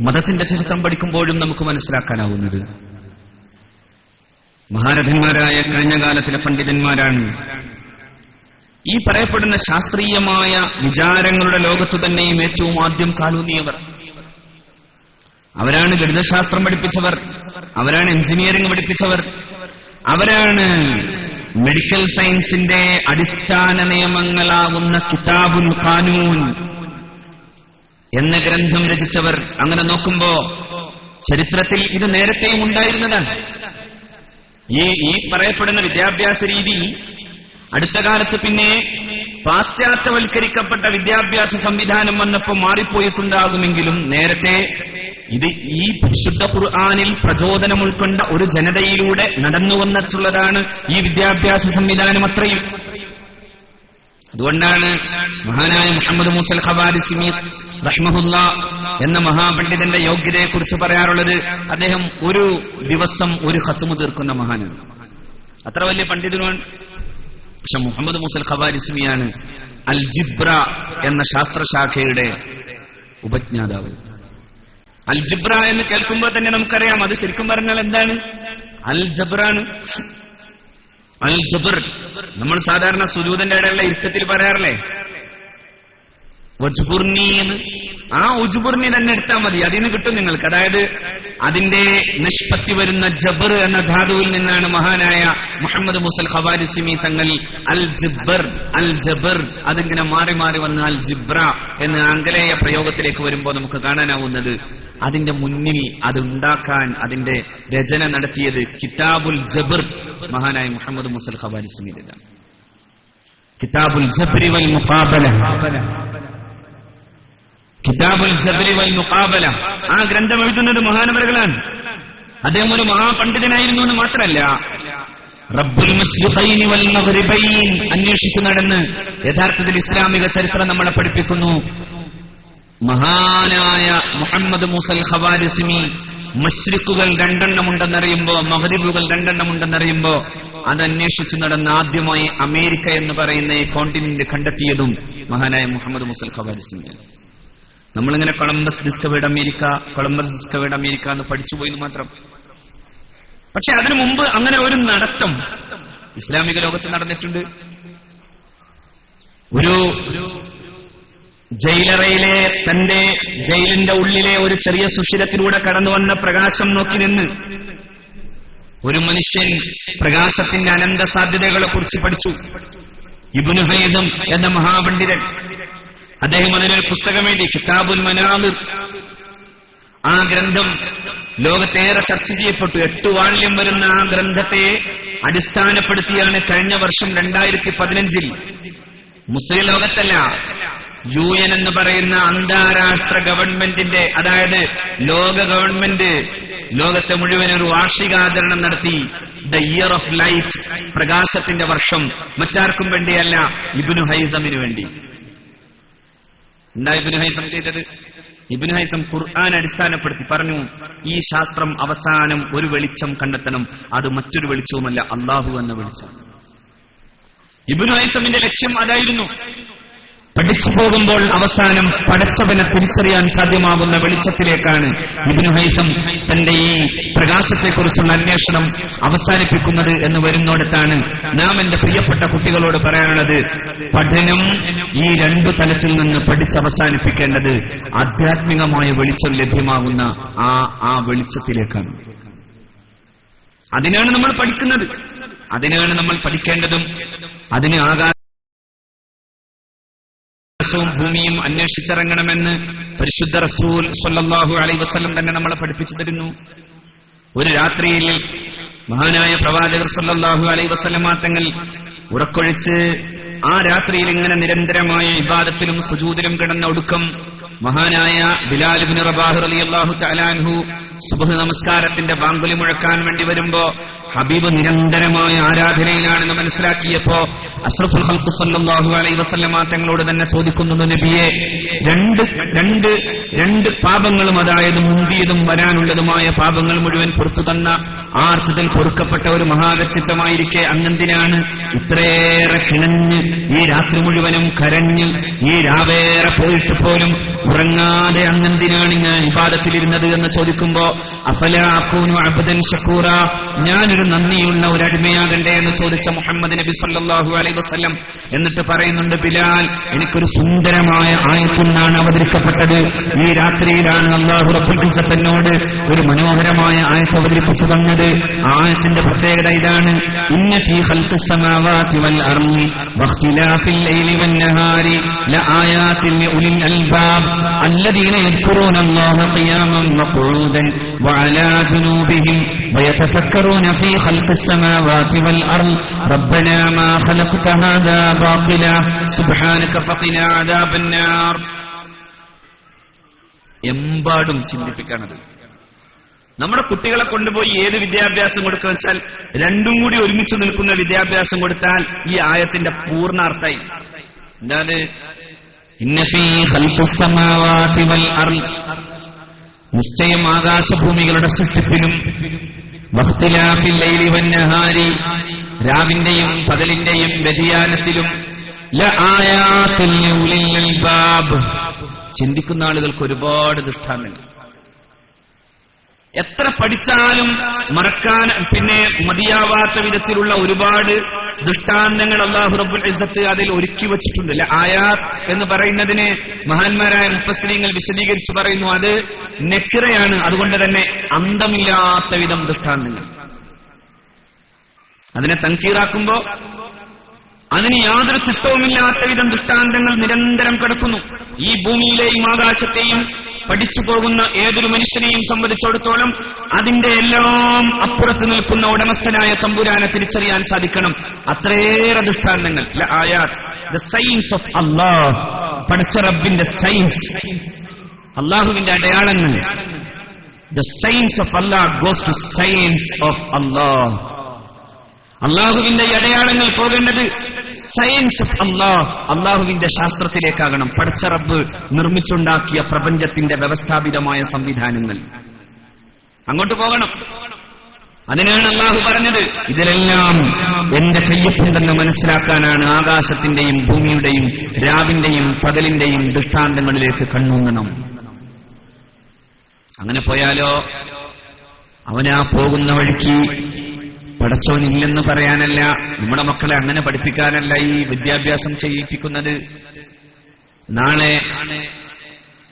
മതത്തിന്റെ ചരിത്രം പഠിക്കുമ്പോഴും നമുക്ക് മനസ്സിലാക്കാനാവുന്നത്. മഹാരഥന്മാരായ കഴിഞ്ഞ കാലത്തിലെ പണ്ഡിതന്മാരാണ്. ഈ പറയപ്പെടുന്ന ശാസ്ത്രീയമായ വിചാരങ്ങളുടെ ലോകത്തു തന്നെയും ഏറ്റവും ആദ്യം കാലൂന്നിയവർ. അവരാണ് ഗണിതശാസ്ത്രം പഠിപ്പിച്ചവർ, അവരാണ് എഞ്ചിനീയറിംഗ് പഠിപ്പിച്ചവർ, അവരാണ് മെഡിക്കൽ സയൻസിന്റെ അടിസ്ഥാന നിയമങ്ങളാവുന്ന കിതാബുൽ ഖാനൂൻ എന്ന ഗ്രന്ഥം രചിച്ചവർ. അങ്ങനെ നോക്കുമ്പോ ചരിത്രത്തിൽ ഇത് നേരത്തെയും ഉണ്ടായിരുന്നതാണ്. ഈ പറയപ്പെടുന്ന വിദ്യാഭ്യാസ രീതി അടുത്ത കാലത്ത് പിന്നെ പാശ്ചാത്യവൽക്കരിക്കപ്പെട്ട വിദ്യാഭ്യാസ സംവിധാനം വന്നപ്പോൾ മാറിപ്പോയിട്ടുണ്ടാകുമെങ്കിലും നേരത്തെ ഇത് ഈ വിശുദ്ധ ഖുർആനിൽ പ്രചോദനം ഉൾക്കൊണ്ട ഒരു ജനതയിലൂടെ നടന്നു വന്നിട്ടുള്ളതാണ് ഈ വിദ്യാഭ്യാസ സംവിധാനം അത്രയും. അതുകൊണ്ടാണ് മഹാനായ മുഹമ്മദ് മൂസൽ ഖവാരിസിമി റഹ്മഹുല്ലാ എന്ന മഹാപണ്ഡിതന്റെ യോഗ്യതയെക്കുറിച്ച് പറയാറുള്ളത്, അദ്ദേഹം ഒരു ദിവസം ഒരു ഖത്മ് തീർക്കുന്ന മഹാനാണ്. അത്ര വലിയ പണ്ഡിതനാണ്. പക്ഷെ മുഹമ്മദ് മൂസൽ ഖവാരിസിമിയാണ് അൽ ജിബ്ര എന്ന ശാസ്ത്രശാഖയുടെ ഉപജ്ഞാതാവ്. അൽ ജിബ്ര എന്ന് കേൾക്കുമ്പോൾ തന്നെ നമുക്കറിയാം അത് ശരിക്കും പറഞ്ഞാൽ എന്താണ്. അൽ ജബ്രാണ്. അൽ ജബർ നമ്മൾ സാധാരണ സുജൂദിന്റെ ഇടയിലുള്ള ഇരുത്തത്തിൽ പറയാറില്ലേ, ഉജ്ബുർനി എന്ന്. ആ ഉജ്ബുർനി തന്നെ എടുത്താൽ മതി, അതിന് കിട്ടും നിങ്ങൾക്ക്. അതായത് അതിന്റെ നിഷ്പത്തി വരുന്ന ജബർ എന്ന ധാതുവിൽ നിന്നാണ് മഹാനായ മുഹമ്മദ് മൂസൽ ഖവാരിസിമി തങ്ങൾ അൽ ജിബ്ബർ അൽ ജബർ അതിങ്ങനെ മാറി മാറി വന്ന് അൽ ജിബ്ര എന്ന ആംഗലേയ പ്രയോഗത്തിലേക്ക് വരുമ്പോൾ നമുക്ക് കാണാനാവുന്നത് അതിന്റെ മുന്നിൽ അത് ഉണ്ടാക്കാൻ അതിന്റെ രചന നടത്തിയത് കിതാബുൽ ജബർ മഹാനായ മുഹമ്മദ് മൂസൽ ഖവാരിസിമിയുടേതാണ്. കിതാബുൽ ജബ്രി വൽ മുഖാബല, കിതാബുൽ ജബ്രി വൽ മുഖാബല, ആ ഗ്രന്ഥം എഴുതുന്നത് മഹാനവറുകളാണ്. അദ്ദേഹം ഒരു മഹാപണ്ഡിതനായിരുന്നു എന്ന് മാത്രമല്ല, റബ്ബുൽ മശ്രിഖൈനി വൽ മഗ്രിബൈൻ അന്വേഷിച്ചു നടന്ന് യഥാർത്ഥത്തിൽ ഇസ്ലാമിക ചരിത്രം നമ്മളെ പഠിപ്പിക്കുന്നു. മഹാനായ മുഹമ്മദ് മൂസൽ ഖവാരിസിമി മശ്രിഖുകൾ രണ്ടെണ്ണമുണ്ടെന്നറിയുമ്പോ, മഗ്രിബുകൾ രണ്ടെണ്ണമുണ്ടെന്നറിയുമ്പോ അതന്വേഷിച്ചു നടന്ന് ആദ്യമായി അമേരിക്ക എന്ന് പറയുന്ന ഈ കോണ്ടിനെന്റ് കണ്ടെത്തിയതും മഹാനായ മുഹമ്മദ് മൂസൽ ഖവാരിസിമിയാണ്. നമ്മളിങ്ങനെ Columbus discovered America, Columbus discovered America എന്ന് പഠിച്ചുപോയിന്ന് മാത്രം. പക്ഷെ അതിനു മുമ്പ് അങ്ങനെ ഒരു നടത്തം ഇസ്ലാമിക ലോകത്ത് നടന്നിട്ടുണ്ട്. ഒരു ജയിലറയിലെ തന്റെ ജയിലിന്റെ ഉള്ളിലെ ഒരു ചെറിയ സുഷിരത്തിലൂടെ കടന്നു വന്ന പ്രകാശം നോക്കി നിന്ന് ഒരു മനുഷ്യൻ പ്രകാശത്തിന്റെ അനന്ത സാധ്യതകളെ കുറിച്ച് പഠിച്ചു. ഇബ്നു ഹൈസം എന്ന മഹാപണ്ഡിതൻ, അദ്ദേഹം അതിനൊരു പുസ്തകം എഴുതി, കിതാബുൽ മനാമിർ. ആ ഗ്രന്ഥം ലോകത്തേറെ ചർച്ച ചെയ്യപ്പെട്ടു. 8 വാള്യം വരുന്ന ആ ഗ്രന്ഥത്തെ അടിസ്ഥാനപ്പെടുത്തിയാണ് കഴിഞ്ഞ വർഷം 2015 മുസ്ലിം ലോകത്തല്ല, UN എന്ന് പറയുന്ന അന്താരാഷ്ട്ര ഗവൺമെന്റിന്റെ, അതായത് ലോക ഗവൺമെന്റ് ലോകത്തെ മുഴുവൻ ഒരു വാർഷികാചരണം നടത്തി. ദ ഇയർ ഓഫ് ലൈറ്റ്, പ്രകാശത്തിന്റെ വർഷം. മറ്റാർക്കും വേണ്ടിയല്ല, ഇബ്നു ഹൈസമിന് വേണ്ടി. എന്താ ഇബ്നു ഹൈസം ചെയ്തത്? ഇബ്നു ഹൈസം ഖുർആൻ അടിസ്ഥാനപ്പെടുത്തി പറഞ്ഞു, ഈ ശാസ്ത്രം അവസാനം ഒരു വെളിച്ചം കണ്ടെത്തണം, അത് മറ്റൊരു വെളിച്ചവുമല്ല, അല്ലാഹു എന്ന വെളിച്ചം. ഇബ്നു ഹൈസമിന്റെ ലക്ഷ്യം അതായിരുന്നു. പഠിച്ചു പോകുമ്പോൾ അവസാനം പടച്ചവനെ തിരിച്ചറിയാൻ സാധ്യമാകുന്ന വെളിച്ചത്തിലേക്കാണ് ഇബ്നു ഹൈസം തന്റെ ഈ പ്രകാശത്തെക്കുറിച്ചുള്ള അന്വേഷണം അവസാനിപ്പിക്കുന്നത് എന്ന് വരുന്നിടത്താണ് നാം എന്റെ പ്രിയപ്പെട്ട കുട്ടികളോട് പറയാനുള്ളത്, പഠനം ഈ 2 തലത്തിൽ നിന്ന് പഠിച്ചവസാനിപ്പിക്കേണ്ടത് ആധ്യാത്മികമായ വെളിച്ചം ലഭ്യമാകുന്ന ആ വെളിച്ചത്തിലേക്കാണ്. അതിനാണ് നമ്മൾ പഠിക്കുന്നത്, അതിനാണ് നമ്മൾ പഠിക്കേണ്ടതും. അതിന് ആകാശവും ഭൂമിയും അന്വേഷിച്ചിറങ്ങണമെന്ന് പരിശുദ്ധ റസൂൽ സ്വല്ലല്ലാഹു അലൈഹി വസല്ലം തന്നെ നമ്മളെ പഠിപ്പിച്ചു തരുന്നു. ഒരു രാത്രിയിൽ മഹാനായ പ്രവാചകർ സ്വല്ലല്ലാഹു അലൈഹി വസല്ലം തങ്ങൾ ഉറക്കൊഴിച്ച് ആ രാത്രിയിൽ ഇങ്ങനെ നിരന്തരമായ ഇബാദത്തിലും സുജൂദിലും കിടന്ന ഒടുക്കം മഹാനായ ബിലാൽ ഇബ്നു റബാഹ് റളിയല്ലാഹു തആല അൻഹു സുബ്ഹ് നമസ്കാരത്തിന്റെ ബാങ്കുലി മുഴക്കാൻ വേണ്ടി വരുമ്പോ ഹബീബ് നിരന്തരമായ ആരാധനയിലാണെന്ന് മനസ്സിലാക്കിയപ്പോ അഷ്റഫുൽ ഖൽഖ് സല്ലല്ലാഹു അലൈഹി വസല്ലം തങ്ങളോട് തന്നെ ചോദിക്കുന്നു, നബിയെ, രണ്ട് പാപങ്ങളും, അതായത് മുന്തിയതും വരാനുള്ളതുമായ പാപങ്ങൾ മുഴുവൻ പുറത്തു തന്ന ആ അർത്ഥത്തിൽ പൊറുക്കപ്പെട്ട ഒരു മഹാവ്യക്തിത്വമായിരിക്കെ അങ്ങെന്തിനാണ് ഇത്രയേറെ കിണഞ്ഞ് ഈ രാത്രി മുഴുവനും കരഞ്ഞ് ഈ രാവേറെ പോയിട്ട് പോലും ഉറങ്ങാതെ അങ്ങെന്തിനാണ് ഞാൻ ഇബാദത്തിലിരുന്നത് എന്ന് ചോദിക്കുമ്പോ അഫലാ അകൂനു അബ്ദൻ ശകൂറ, ഞാനൊരു നന്ദിയുള്ള ഒരു അടിമയാകണ്ടേ എന്ന് ചോദിച്ച മുഹമ്മദ് നബി സല്ലല്ലാഹു അലൈഹി വസല്ലം എന്നിട്ട് പറയുന്നുണ്ട്, ബിലാൽ, എനിക്കൊരു സുന്ദരമായ ആയത്തൊന്നാണ് അവതരിക്കപ്പെട്ടത്. ഈ രാത്രിയിലാണ് അല്ലാഹു റബ്ബുൽ ഇസ്സത്ത് എന്നോട് ഒരു മനോഹരമായ ആയത്ത് അവതരിപ്പിച്ചു തന്നത്. ആയത്തിന്റെ പ്രത്യേകത ഇതാണ്: ഇന്ന ഫീ ഖൽഖിസ് സമാവാതി വൽ അർളി വഖ്തിലാഫിൽ ലൈലി വൻ നഹാരി ലആയാതിൻ ലിഉലിൽ അൽബാബ് അല്ലദീന യദ്കുറൂനല്ലാഹ ഖിയാമൻ വഖുഊദൻ വഅലാ ജുനൂബിഹിം വയതഫക്കറൂന ഫീ ഖൽഖിസ് സമാവാതി വൽ അർളി റബ്ബനാ മാ ഖലഖ്ത ഹാദാ ബാത്തിലാ സുബ്ഹാനക ഫഖിനാ അദാബൻ നാർ. എമ്പാടും ചിന്തിപ്പിക്കാനത്. നമ്മുടെ കുട്ടികളെ കൊണ്ടുപോയി ഏത് വിദ്യാഭ്യാസം കൊടുക്കുക വെച്ചാൽ രണ്ടും കൂടി ഒരുമിച്ച് നിൽക്കുന്ന വിദ്യാഭ്യാസം കൊടുത്താൽ ഈ ആയത്തിന്റെ പൂർണ്ണാർത്ഥമായി. എന്താണ്? ഇന്ന ഫീ ഖൽഖിസ് സമാവാതി വൽ അർള്, നിശ്ചയം ആകാശഭൂമികളുടെ സൃഷ്ടിപ്പിലും വഖ്തിലാഫിൽ ലൈലി വൻ നഹാരി, രാവിന്റെയും പകലിന്റെയും വ്യതിയാനത്തിലും ലആയാതിൻ ലിഉലിൽ അൽബാബ്, ചിന്തിക്കുന്ന ആളുകൾക്ക് ഒരുപാട് ദൃഷ്ടാന്തങ്ങൾ. എത്ര പഠിച്ചാലും മറക്കാൻ മതിയാവാത്ത വിധത്തിലുള്ള ഒരുപാട് ദൃഷ്ടാന്തങ്ങൾ അല്ലാഹു റബ്ബുൽ ഇസ്സത്ത് അതിൽ ഒരുക്കി വച്ചിട്ടുണ്ട്. ആയാത്ത് എന്ന് പറയുന്നതിന് മഹാന്മാരായ മുഫസ്സിരീങ്ങൾ വിശദീകരിച്ച് പറയുന്നു, അത് നെക്കിറയാണ്. അതുകൊണ്ട് തന്നെ അന്തമില്ലാത്ത വിധം ദൃഷ്ടാന്തങ്ങൾ. അതിനെ തൻകീറാക്കുമ്പോ അതിന് യാതൊരു ചിട്ടവുമില്ലാത്ത വിധം ദൃഷ്ടാന്തങ്ങൾ നിരന്തരം കിടക്കുന്നു. ഈ ഭൂമിയിലെയും ആകാശത്തെയും പഠിച്ചു പോകുന്ന ഏതൊരു മനുഷ്യനെയും സംബന്ധിച്ചിടത്തോളം അതിന്റെ എല്ലാം അപ്പുറത്ത് നിൽക്കുന്ന ഉടമസ്ഥനായ തമ്പുരാനെ തിരിച്ചറിയാൻ സാധിക്കണം. അത്രയേറെ ദൃഷ്ടാന്തങ്ങൾ. ആയാത്ത്, ദ സയൻസ് ഓഫ് അല്ലാഹ്, പഠിച്ച റബ്ബിന്റെ സയൻസ്, അള്ളാഹുവിന്റെ അടയാളങ്ങൾ. The science of Allah goes to science of Allah. അള്ളാഹുവിന്റെ അടയാളങ്ങൾ പോകേണ്ടത് സയൻസ് ഓഫ് അല്ലാഹ്, അള്ളാഹുവിന്റെ ശാസ്ത്രത്തിലേക്കാകണം. പടച്ച റബ്ബ് നിർമ്മിച്ചുണ്ടാക്കിയ പ്രപഞ്ചത്തിന്റെ വ്യവസ്ഥാപിതമായ സംവിധാനങ്ങൾ അങ്ങോട്ട് പോകണം. അതിനാണ് അള്ളാഹു പറഞ്ഞത്, ഇതിലെല്ലാം എന്റെ കയ്യൊപ്പുണ്ടെന്ന് മനസ്സിലാക്കാനാണ് ആകാശത്തിന്റെയും ഭൂമിയുടെയും രാവിന്റെയും പകലിന്റെയും ദൃഷ്ടാന്തങ്ങളിലേക്ക് കണ്ണൂന്നണം. അങ്ങനെ പോയാലോ അവനാ പോകുന്ന വഴിക്ക് പടച്ചോനില്ലെന്ന് പറയാനല്ല, നമ്മുടെ മക്കളെ അങ്ങനെ പഠിപ്പിക്കാനല്ല ഈ വിദ്യാഭ്യാസം ചെയ്യിപ്പിക്കുന്നത്. നാളെ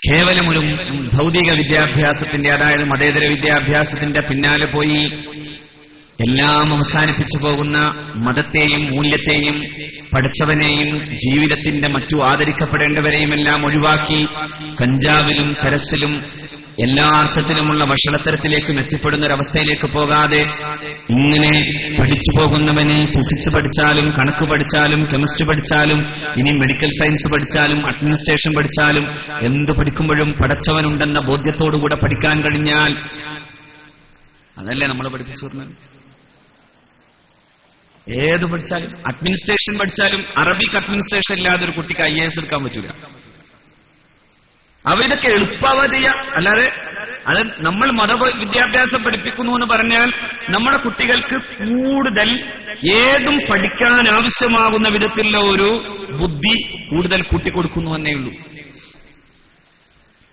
കേവലം ഒരു ഭൗതിക വിദ്യാഭ്യാസത്തിന്റെ, അതായത് മതേതര വിദ്യാഭ്യാസത്തിന്റെ പിന്നാലെ പോയി എല്ലാം അവസാനിപ്പിച്ചു പോകുന്ന മതത്തെയും മൂല്യത്തെയും പഠിച്ചവനെയും ജീവിതത്തിന്റെ മറ്റു ആദരിക്കപ്പെടേണ്ടവരെയും എല്ലാം ഒഴിവാക്കി കഞ്ചാവിലും ചരസിലും എല്ലാ അർത്ഥത്തിലുമുള്ള വഷളത്തരത്തിലേക്കും എത്തിപ്പെടുന്ന ഒരവസ്ഥയിലേക്ക് പോകാതെ ഇങ്ങനെ പഠിച്ചു പോകുന്നവന് ഫിസിക്സ് പഠിച്ചാലും കണക്ക് പഠിച്ചാലും കെമിസ്ട്രി പഠിച്ചാലും ഇനി മെഡിക്കൽ സയൻസ് പഠിച്ചാലും അഡ്മിനിസ്ട്രേഷൻ പഠിച്ചാലും എന്ത് പഠിക്കുമ്പോഴും പടച്ചവനുണ്ടെന്ന ബോധ്യത്തോടുകൂടെ പഠിക്കാൻ കഴിഞ്ഞാൽ അതല്ലേ നമ്മൾ പഠിപ്പിച്ചു വരുന്നത്. ഏത് പഠിച്ചാലും, അഡ്മിനിസ്ട്രേഷൻ പഠിച്ചാലും അറബിക് അഡ്മിനിസ്ട്രേഷൻ ഇല്ലാതെ ഒരു കുട്ടിക്ക് IAS എടുക്കാൻ പറ്റൂല. അവരിതൊക്കെ എളുപ്പമാവുക ചെയ്യാം. അല്ലാതെ അത് നമ്മൾ വിദ്യാഭ്യാസം പഠിപ്പിക്കുന്നു എന്ന് പറഞ്ഞാൽ നമ്മുടെ കുട്ടികൾക്ക് കൂടുതൽ ഏതും പഠിക്കാൻ ആവശ്യമാകുന്ന വിധത്തിലുള്ള ഒരു ബുദ്ധി കൂടുതൽ കൂട്ടിക്കൊടുക്കുന്നു എന്നേ ഉള്ളൂ.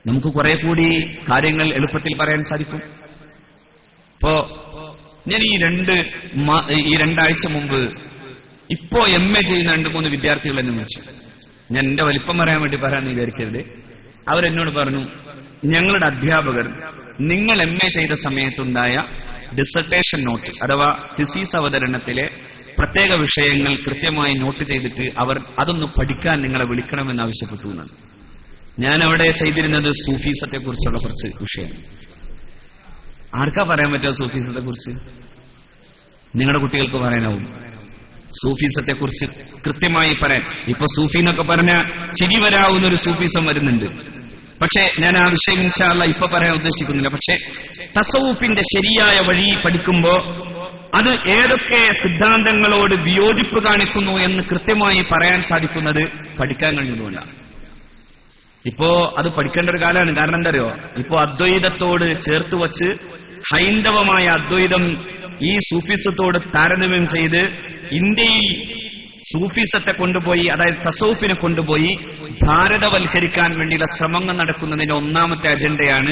നമുക്ക് കുറെ കൂടി കാര്യങ്ങൾ എളുപ്പത്തിൽ പറയാൻ സാധിക്കും. ഇപ്പോ ഞാൻ ഈ രണ്ടാഴ്ച മുമ്പ് ഇപ്പോ MA ചെയ്യുന്ന 2-3 വിദ്യാർത്ഥികൾ എന്നെ വിളിച്ചു. ഞാൻ എന്റെ വലിപ്പം പറയാൻ വേണ്ടി പറയാമെന്ന് വിചാരിക്കരുത്. അവരെന്നോട് പറഞ്ഞു, ഞങ്ങളുടെ അധ്യാപകർ നിങ്ങൾ MA ചെയ്ത സമയത്തുണ്ടായ ഡിസർട്ടേഷൻ നോട്ട് അഥവാ തിസീസ് അവതരണത്തിലെ പ്രത്യേക വിഷയങ്ങൾ കൃത്യമായി നോട്ട് ചെയ്തിട്ട് അവർ അതൊന്ന് പഠിക്കാൻ നിങ്ങളെ വിളിക്കണമെന്ന് ആവശ്യപ്പെട്ടു എന്നാണ്. ഞാൻ അവിടെ ചെയ്തിരുന്നത് സൂഫീസത്തെ കുറിച്ചുള്ള കുറച്ച് വിഷയം. ആർക്കാ പറയാൻ പറ്റുക സൂഫീസത്തെ കുറിച്ച്? നിങ്ങളുടെ കുട്ടികൾക്ക് പറയാനാവും. സൂഫീസത്തെ കുറിച്ച് കൃത്യമായി പറയാൻ. ഇപ്പൊ സൂഫി എന്നൊക്കെ പറഞ്ഞ ചിരി വരാവുന്ന ഒരു സൂഫീസം വരുന്നുണ്ട്. പക്ഷേ ഞാൻ ആ വിഷയം ഇൻഷാ അല്ലാഹ് ഇപ്പൊ പറയാൻ ഉദ്ദേശിക്കുന്നില്ല. പക്ഷേ തസവൂഫിന്റെ ശരിയായ വഴി പഠിക്കുമ്പോ അത് ഏതൊക്കെ സിദ്ധാന്തങ്ങളോട് വിയോജിപ്പ് കാണിക്കുന്നു എന്ന് കൃത്യമായി പറയാൻ സാധിക്കുന്നത് പഠിക്കാൻ കഴിഞ്ഞതുകൊണ്ടാണ്. ഇപ്പോ അത് പഠിക്കേണ്ട ഒരു കാലമാണ്. കാരണം എന്താ അറിയോ, ഇപ്പോ അദ്വൈതത്തോട് ചേർത്ത് വച്ച് ഹൈന്ദവമായ അദ്വൈതം ഈ സൂഫിസത്തോട് താരതമ്യം ചെയ്ത് ഇന്ത്യയിൽ സൂഫിസത്തെ കൊണ്ടുപോയി, അതായത് തസൗഫിനെ കൊണ്ടുപോയി ഭാരതവൽക്കരിക്കാൻ വേണ്ടിയുള്ള ശ്രമങ്ങൾ നടക്കുന്നതിന്റെ ഒന്നാമത്തെ അജണ്ടയാണ്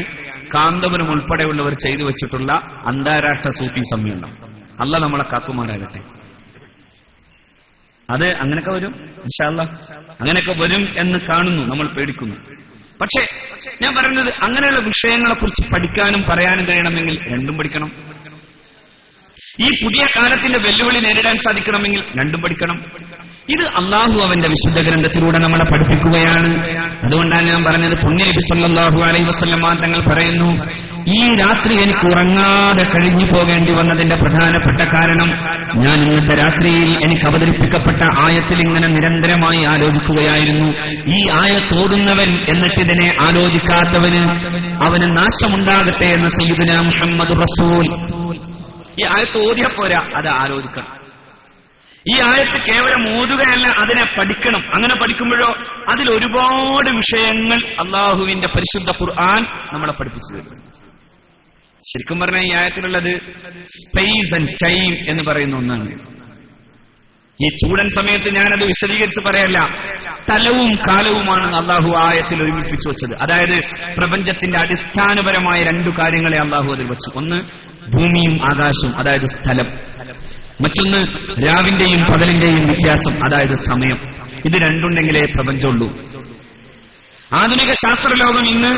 കാന്തപുരം ഉൾപ്പെടെയുള്ളവർ ചെയ്തു വെച്ചിട്ടുള്ള അന്താരാഷ്ട്ര സൂഫി സമ്മേളനം. അല്ലാഹ് നമ്മളെ കാക്കുമാരാകട്ടെ. അത് അങ്ങനെയൊക്കെ വരും, ഇൻഷാ അല്ലാഹ് അങ്ങനെയൊക്കെ വരും എന്ന് കാണുന്നു, നമ്മൾ പേടിക്കുന്നു. പക്ഷേ ഞാൻ പറയുന്നത്, അങ്ങനെയുള്ള വിഷയങ്ങളെ കുറിച്ച് പഠിക്കാനും പറയാനും കഴിയണമെങ്കിൽ രണ്ടും പഠിക്കണം. ഈ പുതിയ കാലത്തിന്റെ വെല്ലുവിളി നേരിടാൻ സാധിക്കണമെങ്കിൽ രണ്ടും പഠിക്കണം. ഇത് അള്ളാഹു അവന്റെ വിശുദ്ധ ഗ്രന്ഥത്തിലൂടെ നമ്മളെ പഠിപ്പിക്കുകയാണ്. അതുകൊണ്ടാണ് ഞാൻ പറഞ്ഞത്, പുണ്യനബി സല്ലല്ലാഹു അലൈഹി വസല്ലം തങ്ങൾ പറയുന്നു, ഈ രാത്രി എനിക്ക് ഉറങ്ങാതെ കഴിഞ്ഞു പോകേണ്ടി വന്നതിന്റെ പ്രധാനപ്പെട്ട കാരണം ഞാൻ ഇന്നത്തെ രാത്രിയിൽ എനിക്ക് അവതരിപ്പിക്കപ്പെട്ട ആയത്തിൽ ഇങ്ങനെ നിരന്തരമായി ആലോചിക്കുകയായിരുന്നു. ഈ ആയത്തോടുന്നവൻ എന്നിട്ടിതിനെ ആലോചിക്കാത്തവന് അവന് നാശമുണ്ടാകട്ടെ എന്ന് സയ്യിദുനാ മുഹമ്മദ് റസൂൽ. ഈ ആയത്ത് ഓതിയ പോരാ, അത് ആലോചിക്കണം. ഈ ആയത്ത് കേവലം ഓതുകയല്ല, അതിനെ പഠിക്കണം. അങ്ങനെ പഠിക്കുമ്പോഴോ അതിൽ ഒരുപാട് വിഷയങ്ങൾ അള്ളാഹുവിന്റെ പരിശുദ്ധ ഖുർആൻ നമ്മളെ പഠിപ്പിച്ചു തരും. ശരിക്കും പറഞ്ഞാൽ ഈ ആയത്തിലുള്ളത് സ്പേസ് ആൻഡ് ടൈം എന്ന് പറയുന്ന ഒന്നാണ്. ഈ ചൂടൻ സമയത്ത് ഞാനത് വിശദീകരിച്ച് പറയല്ല, സ്ഥലവും കാലവുമാണ് അള്ളാഹു ആയത്തിൽ ഒരുമിപ്പിച്ചു വെച്ചത്. അതായത് പ്രപഞ്ചത്തിന്റെ അടിസ്ഥാനപരമായ രണ്ടു കാര്യങ്ങളെ അള്ളാഹു അതിൽ വെച്ചു. ഒന്ന് ഭൂമിയും ആകാശവും, അതായത് സ്ഥലം. മറ്റൊന്ന് രാവിന്റെയും പകലിന്റെയും വ്യത്യാസം, അതായത് സമയം. ഇത് രണ്ടുണ്ടെങ്കിലേ പ്രപഞ്ചമുള്ളൂ. ആധുനിക ശാസ്ത്രലോകം ഇന്ന്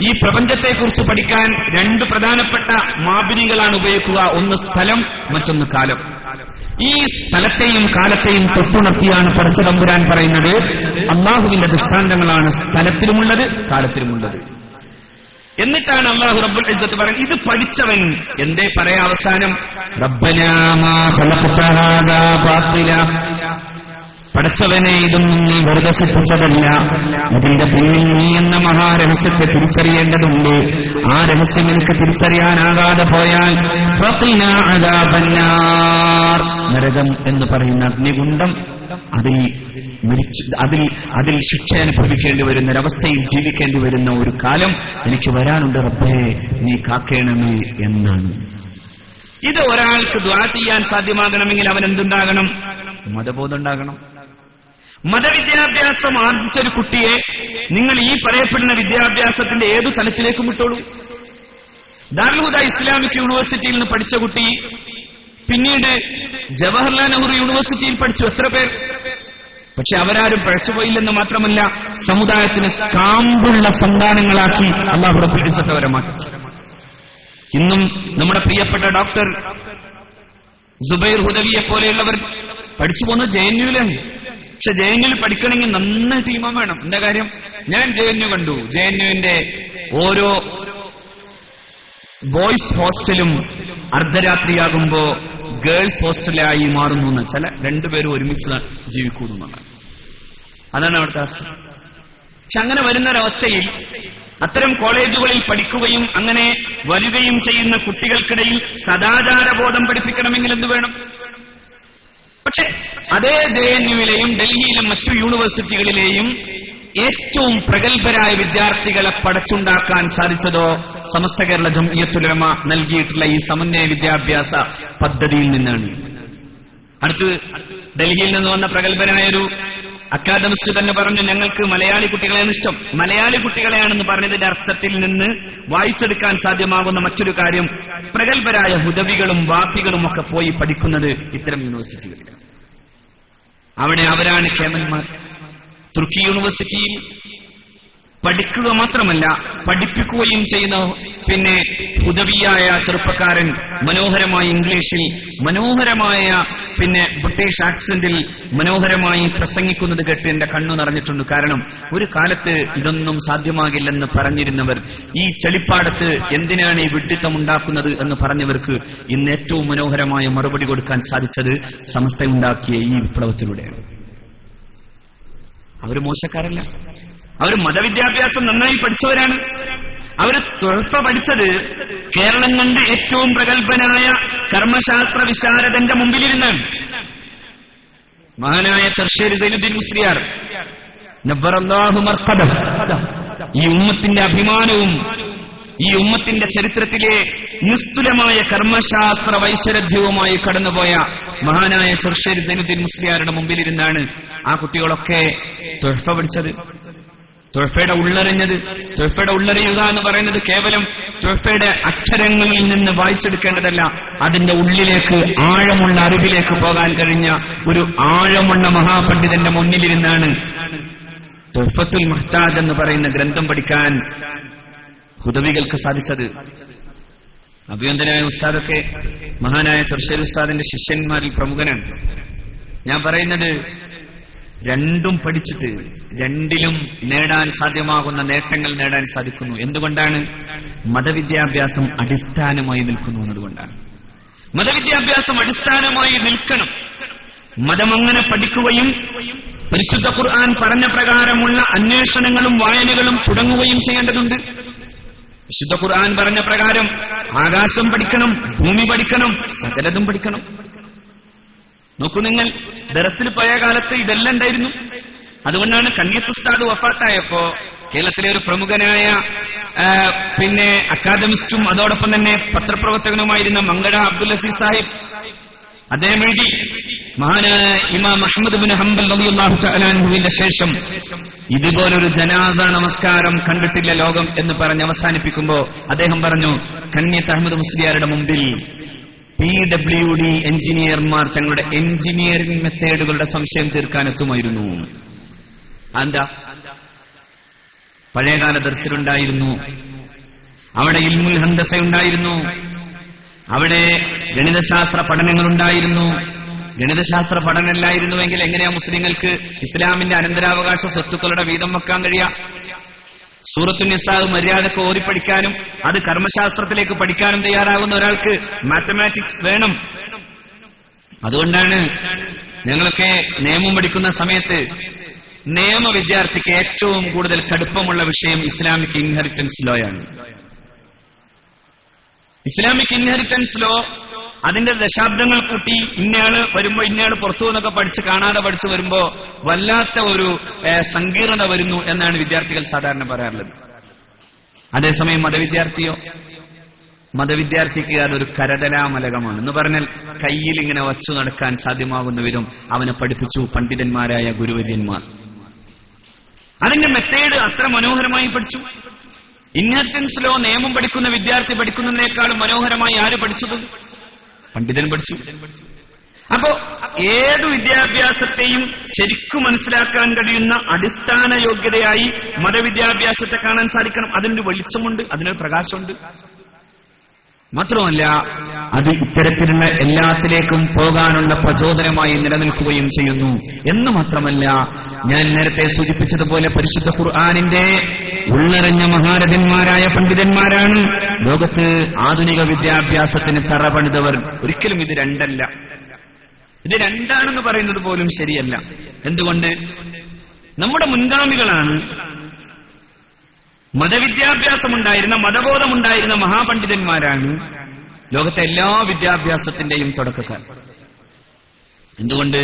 ഈ പ്രപഞ്ചത്തെക്കുറിച്ച് പഠിക്കാൻ രണ്ട് പ്രധാനപ്പെട്ട മാപിനികളാണ് ഉപയോഗിക്കുക. ഒന്ന് സ്ഥലം, മറ്റൊന്ന് കാലം. ഈ സ്ഥലത്തെയും കാലത്തെയും തൊട്ടുണർത്തിയാണ് പടച്ചതമ്പുരാൻ പറയുന്നത്, അള്ളാഹുവിന്റെ ദൃഷ്ടാന്തങ്ങളാണ് സ്ഥലത്തിലുമുള്ളത് കാലത്തിലുമുള്ളത്. എന്നിട്ടാണ് അല്ലാഹു റബ്ബുൽ ഇസ്സത്ത് പറയുന്നത്, ഇത് പഠിച്ചവൻ എന്തേ പറയാ അവസാനം, റബ്ബനാ മാ ഖലഖത ഹാദാ ബാത്തില, പടച്ചവനെ ഇതൊന്നും നീ വെറുതെ സൃഷ്ടിച്ചതല്ല, ഇതിന്റെ പിന്നിൽ നീ എന്ന മഹാരഹസ്യത്തെ തിരിച്ചറിയേണ്ടതുണ്ട്. ആ രഹസ്യം എനിക്ക് തിരിച്ചറിയാനാകാതെ പോയാൽ ഫഖിനാ അദാബന്നാർ, നരകം എന്ന് പറയുന്ന അഗ്നികുണ്ഡം, അതിൽ ശിക്ഷ അനുഭവിക്കേണ്ടി വരുന്ന ഒരവസ്ഥയിൽ ജീവിക്കേണ്ടി വരുന്ന ഒരു കാലം എനിക്ക് വരാനുണ്ട് റബ്ബേ, നീ കാക്കേണമേ എന്നാണ്. ഇത് ഒരാൾക്ക് ദുആ ചെയ്യാൻ സാധ്യമാകണമെങ്കിൽ അവൻ എന്തുണ്ടാകണം? മതബോധം ഉണ്ടാകണം. മതവിദ്യാഭ്യാസം ആർജിച്ചൊരു കുട്ടിയെ നിങ്ങൾ ഈ പറയപ്പെടുന്ന വിദ്യാഭ്യാസത്തിന്റെ ഏതു തലത്തിലേക്കും വിട്ടോളൂ. ദാറുൽ ഹുദ ഇസ്ലാമിക് യൂണിവേഴ്സിറ്റിയിൽ നിന്ന് പഠിച്ച കുട്ടി പിന്നീട് ജവഹർലാൽ നെഹ്റു യൂണിവേഴ്സിറ്റിയിൽ പഠിച്ചു. എത്ര പേർ? പക്ഷെ അവരാരും പഴച്ചുപോയില്ലെന്ന് മാത്രമല്ല, സമുദായത്തിന് കാമ്പുള്ള സന്താനങ്ങളാക്കി അല്ലാഹു റബ്ബുൽ ഇസ്സത്ത് അവരെ മാറ്റി. ഇന്നും നമ്മുടെ പ്രിയപ്പെട്ട ഡോക്ടർ സുബൈർ ഹുദവിയെ പോലെയുള്ളവർ പഠിച്ചു പോകുന്നത് JNUവിലാണ്. പക്ഷെ JNUവിൽ പഠിക്കണമെങ്കിൽ നന്നായിട്ട് ഈമാൻ വേണം. എന്താ കാര്യം? ഞാൻ JNU കണ്ടു. JNUവിന്റെ ഓരോ ബോയ്സ് ഹോസ്റ്റലും അർദ്ധരാത്രിയാകുമ്പോ ഗേൾസ് ഹോസ്റ്റലായി മാറുന്നു എന്ന് വെച്ചാൽ രണ്ടുപേരും ഒരുമിച്ച് ജീവിക്കൂടുന്നതാണ്. അതാണ് അവിടുത്തെ അവസ്ഥ. പക്ഷെ അങ്ങനെ വരുന്നൊരവസ്ഥയിൽ അത്തരം കോളേജുകളിൽ പഠിക്കുകയും അങ്ങനെ വരികയും ചെയ്യുന്ന കുട്ടികൾക്കിടയിൽ സദാചാരബോധം പഠിപ്പിക്കണമെങ്കിൽ എന്ത് വേണം? പക്ഷെ അതേ JNUവിലെയും ഡൽഹിയിലും മറ്റു യൂണിവേഴ്സിറ്റികളിലെയും ഏറ്റവും പ്രഗത്ഭരായ വിദ്യാർത്ഥികളെ പടച്ചുണ്ടാക്കാൻ സാധിച്ചതോ സമസ്ത കേരള ജംഇയ്യത്തുൽ ഉലമ നൽകിയിട്ടുള്ള ഈ സമന്വയ വിദ്യാഭ്യാസ പദ്ധതിയിൽ നിന്നാണ്. അടുത്ത് ഡൽഹിയിൽ നിന്ന് വന്ന പ്രഗത്ഭനായൊരു അക്കാദമിസ്റ്റ് തന്നെ പറഞ്ഞു, ഞങ്ങൾക്ക് മലയാളി കുട്ടികളെയാണ് ഇഷ്ടം. മലയാളി കുട്ടികളെയാണെന്ന് പറഞ്ഞതിന്റെ അർത്ഥത്തിൽ നിന്ന് വായിച്ചെടുക്കാൻ സാധ്യമാകുന്ന മറ്റൊരു കാര്യം, പ്രഗത്ഭരായ ഹുദവികളും വാക്കികളും ഒക്കെ പോയി പഠിക്കുന്നത് ഇത്തരം യൂണിവേഴ്സിറ്റികളിലാണ്. അവിടെ അവരാണ് കേമന്മാർ. തുർക്കി യൂണിവേഴ്സിറ്റിയിൽ പഠിക്കുക മാത്രമല്ല പഠിപ്പിക്കുകയും ചെയ്യുന്ന പിന്നെ ഹുദവിയായ ചെറുപ്പക്കാരൻ മനോഹരമായ ഇംഗ്ലീഷിൽ, മനോഹരമായ പിന്നെ ബ്രിട്ടീഷ് ആക്സന്റിൽ മനോഹരമായി പ്രസംഗിക്കുന്നത് കേട്ട് എന്റെ കണ്ണു നിറഞ്ഞിട്ടുണ്ട്. കാരണം ഒരു കാലത്ത് ഇതൊന്നും സാധ്യമാകില്ലെന്ന് പറഞ്ഞിരുന്നവർ, ഈ ചെളിപ്പാടത്ത് എന്തിനാണ് ഈ വിഡ്ഢിത്തം ഉണ്ടാക്കുന്നത് എന്ന് പറഞ്ഞവർക്ക് ഇന്ന് ഏറ്റവും മനോഹരമായ മറുപടി കൊടുക്കാൻ സാധിച്ചത് സമസ്തയുണ്ടാക്കിയ ഈ വിപ്ലവത്തിലൂടെയാണ്. അവർ മോശക്കാരല്ല, അവർ മതവിദ്യാഭ്യാസം നന്നായി പഠിച്ചവരാണ്. അവർ തുറഫ പഠിച്ചത് കേരളം കണ്ട് ഏറ്റവും പ്രഗത്ഭനായ കർമ്മശാസ്ത്ര വിശാരദന്റെ മുമ്പിലിരുന്നാണ്. മഹാനായ ചെർശ്ശേരി സൈനുദ്ദീൻ മുസ്ലിയാർ നബ്ബറല്ലാഹു മർഖദഹു, ഈ ഉമ്മത്തിന്റെ അഭിമാനവും ഈ ഉമ്മത്തിന്റെ ചരിത്രത്തിലെ നിസ്തുലമായ കർമ്മശാസ്ത്ര വൈശരഥ്യവുമായി കടന്നുപോയ മഹാനായ ചെറുശ്ശേരി സൈനുദ്ദീൻ മുസ്ലിയാരുടെ മുമ്പിലിരുന്നാണ് ആ കുട്ടികളൊക്കെ തുഹ്ഫ പഠിച്ചത്. തുഹ്ഫയുടെ ഉള്ളറിഞ്ഞത്. തുഹ്ഫയുടെ ഉള്ളറിയുക എന്ന് പറയുന്നത് കേവലം തുഹ്ഫയുടെ അക്ഷരങ്ങളിൽ നിന്ന് വായിച്ചെടുക്കേണ്ടതല്ല, അതിന്റെ ഉള്ളിലേക്ക് ആഴമുള്ള അറിവിലേക്ക് പോകാൻ കഴിഞ്ഞ ഒരു ആഴമുള്ള മഹാപണ്ഡിതന്റെ മുന്നിലിരുന്നാണ് തുഹ്ഫത്തുൽ മുഹ്താജ് എന്ന് പറയുന്ന ഗ്രന്ഥം പഠിക്കാൻ ഹുദവികൾക്ക് സാധിച്ചത്. അഭിനന്ദനായ ഉസ്താദൊക്കെ മഹാനായ ചെറുശ്ശേരി ഉസ്താദിന്റെ ശിഷ്യന്മാരിൽ പ്രമുഖനാണ്. ഞാൻ പറയുന്നത് രണ്ടും പഠിച്ചിട്ട് രണ്ടിലും നേടാൻ സാധ്യമാകുന്ന നേട്ടങ്ങൾ നേടാൻ സാധിക്കുന്നു. എന്തുകൊണ്ടാണ്? മതവിദ്യാഭ്യാസം അടിസ്ഥാനമായി നിൽക്കുന്നു എന്നതുകൊണ്ടാണ്. മതവിദ്യാഭ്യാസം അടിസ്ഥാനമായി നിൽക്കണം. മതം അങ്ങനെ പഠിക്കുകയും പരിശുദ്ധ ഖുർആൻ പറഞ്ഞ പ്രകാരമുള്ള അന്വേഷണങ്ങളും വായനകളും തുടങ്ങുകയും ചെയ്യേണ്ടതുണ്ട്. വിശുദ്ധ ഖുർആൻ പറഞ്ഞ പ്രകാരം ആകാശം പഠിക്കണം, ഭൂമി പഠിക്കണം, സകലതും പഠിക്കണം. നോക്കൂ, നിങ്ങൾ ദറസിൽ പോയ കാലത്ത് ഇതെല്ലാം ഉണ്ടായിരുന്നു. അതുകൊണ്ടാണ് കണ്ണിയത്ത് ഉസ്താദ് വഫാത്തായപ്പോ കേരളത്തിലെ ഒരു പ്രമുഖനായ അക്കാദമിസ്റ്റും അതോടൊപ്പം തന്നെ പത്രപ്രവർത്തകനുമായിരുന്ന മങ്കട അബ്ദുൽ അസീസ് സാഹിബ് അദ്ദേഹം എഴുതി, മഹാനായ ഇമാം അഹ്മദ് ബിൻ ഹംബൽ റളിയല്ലാഹു തആല അൻഹുവിന്റെ ശേഷം ഇതുപോലൊരു ജനാസ നമസ്കാരം കണ്ടിട്ടില്ല ലോകം എന്ന് പറഞ്ഞ് അവസാനിപ്പിക്കുമ്പോ അദ്ദേഹം പറഞ്ഞു, കണ്ണിയത്ത് അഹ്മദ് മുസ്ലിയാരുടെ മുമ്പിൽ PWD എഞ്ചിനീയർമാർ തങ്ങളുടെ എഞ്ചിനീയറിംഗ് മെത്തേഡുകളുടെ സംശയം തീർക്കാനെത്തുമായിരുന്നു. എന്താ? പഴയകാല ദർസിലുണ്ടായിരുന്നു, അവിടെ ഇൽമുൽ ഹന്ദസ ഉണ്ടായിരുന്നു, അവിടെ ഗണിതശാസ്ത്ര പഠനങ്ങളുണ്ടായിരുന്നു. ഗണിതശാസ്ത്ര പഠനമല്ലായിരുന്നുവെങ്കിൽ എങ്ങനെയാ മുസ്ലിങ്ങൾക്ക് ഇസ്ലാമിന്റെ അനന്തരാവകാശ സ്വത്തുക്കളുടെ വീതം വെക്കാൻ കഴിയാ? സൂറത്തുൻ നിസാ മര്യാദക്ക് ഓതിപ്പഠിക്കാനും അത് കർമ്മശാസ്ത്രത്തിലേക്ക് പഠിക്കാനും തയ്യാറാകുന്ന ഒരാൾക്ക് മാത്തമാറ്റിക്സ് വേണം. അതുകൊണ്ടാണ് ഞങ്ങളൊക്കെ നിയമം പഠിക്കുന്ന സമയത്ത് നിയമ വിദ്യാർത്ഥിക്ക് ഏറ്റവും കൂടുതൽ കടുപ്പമുള്ള വിഷയം ഇസ്ലാമിക് ഇൻഹെറിറ്റൻസ് ലോ ആണ്. ഇസ്ലാമിക് ഇൻഹെറിറ്റൻസ് ലോ അതിന്റെ ദശാബ്ദങ്ങൾ കൂട്ടി ഇന്നയാള് വരുമ്പോ ഇന്നയാള് പുറത്തു നിന്നൊക്കെ പഠിച്ച് കാണാതെ പഠിച്ചു വരുമ്പോ വല്ലാത്ത ഒരു സങ്കീർണത വരുന്നു എന്നാണ് വിദ്യാർത്ഥികൾ സാധാരണ പറയാറുള്ളത്. അതേസമയം മതവിദ്യാർത്ഥിക്ക് അതൊരു കരതലാമലകമാണ്. എന്ന് പറഞ്ഞാൽ കയ്യിൽ ഇങ്ങനെ വച്ചു നടക്കാൻ സാധ്യമാകുന്ന വിധം അവനെ പഠിപ്പിച്ചു പണ്ഡിതന്മാരായ ഗുരുവര്യന്മാർ. അതിന്റെ മെത്തേഡ് അത്ര മനോഹരമായി പഠിച്ചു. ഇൻഹെറിറ്റൻസ് ലോ നിയമം പഠിക്കുന്ന വിദ്യാർത്ഥി പഠിക്കുന്നതിനേക്കാളും മനോഹരമായി ആര് പഠിച്ചത്? പണ്ഡിതൻ പഠിച്ചു. അപ്പോ ഏത് വിദ്യാഭ്യാസത്തെയും ശരിക്കും മനസ്സിലാക്കാൻ കഴിയുന്ന അടിസ്ഥാന യോഗ്യതയായി മതവിദ്യാഭ്യാസത്തെ കാണാൻ സാധിക്കണം. അതിനൊരു വെളിച്ചമുണ്ട്, അതിനൊരു പ്രകാശമുണ്ട്. മാത്രമല്ല അത് ഇത്തരത്തിലുള്ള എല്ലാത്തിലേക്കും പോകാനുള്ള പ്രചോദനമായി നിലനിൽക്കുകയും ചെയ്യുന്നു എന്ന് മാത്രമല്ല, ഞാൻ നേരത്തെ സൂചിപ്പിച്ചതുപോലെ പരിശുദ്ധ ഖുർആനിന്റെ ഉള്ളറിഞ്ഞ മഹാരഥന്മാരായ പണ്ഡിതന്മാരാണ് ലോകത്ത് ആധുനിക വിദ്യാഭ്യാസത്തിന് തറപണിതവർ. ഒരിക്കലും ഇത് രണ്ടല്ല. ഇത് രണ്ടാണെന്ന് പറയുന്നത് പോലും ശരിയല്ല. എന്തുകൊണ്ട്? നമ്മുടെ മുൻഗാമികളാണ് മതവിദ്യാഭ്യാസമുണ്ടായിരുന്ന മതബോധമുണ്ടായിരുന്ന മഹാപണ്ഡിതന്മാരാണ് ലോകത്തെ എല്ലാ വിദ്യാഭ്യാസത്തിന്റെയും തുടക്കക്കാർ. എന്തുകൊണ്ട്?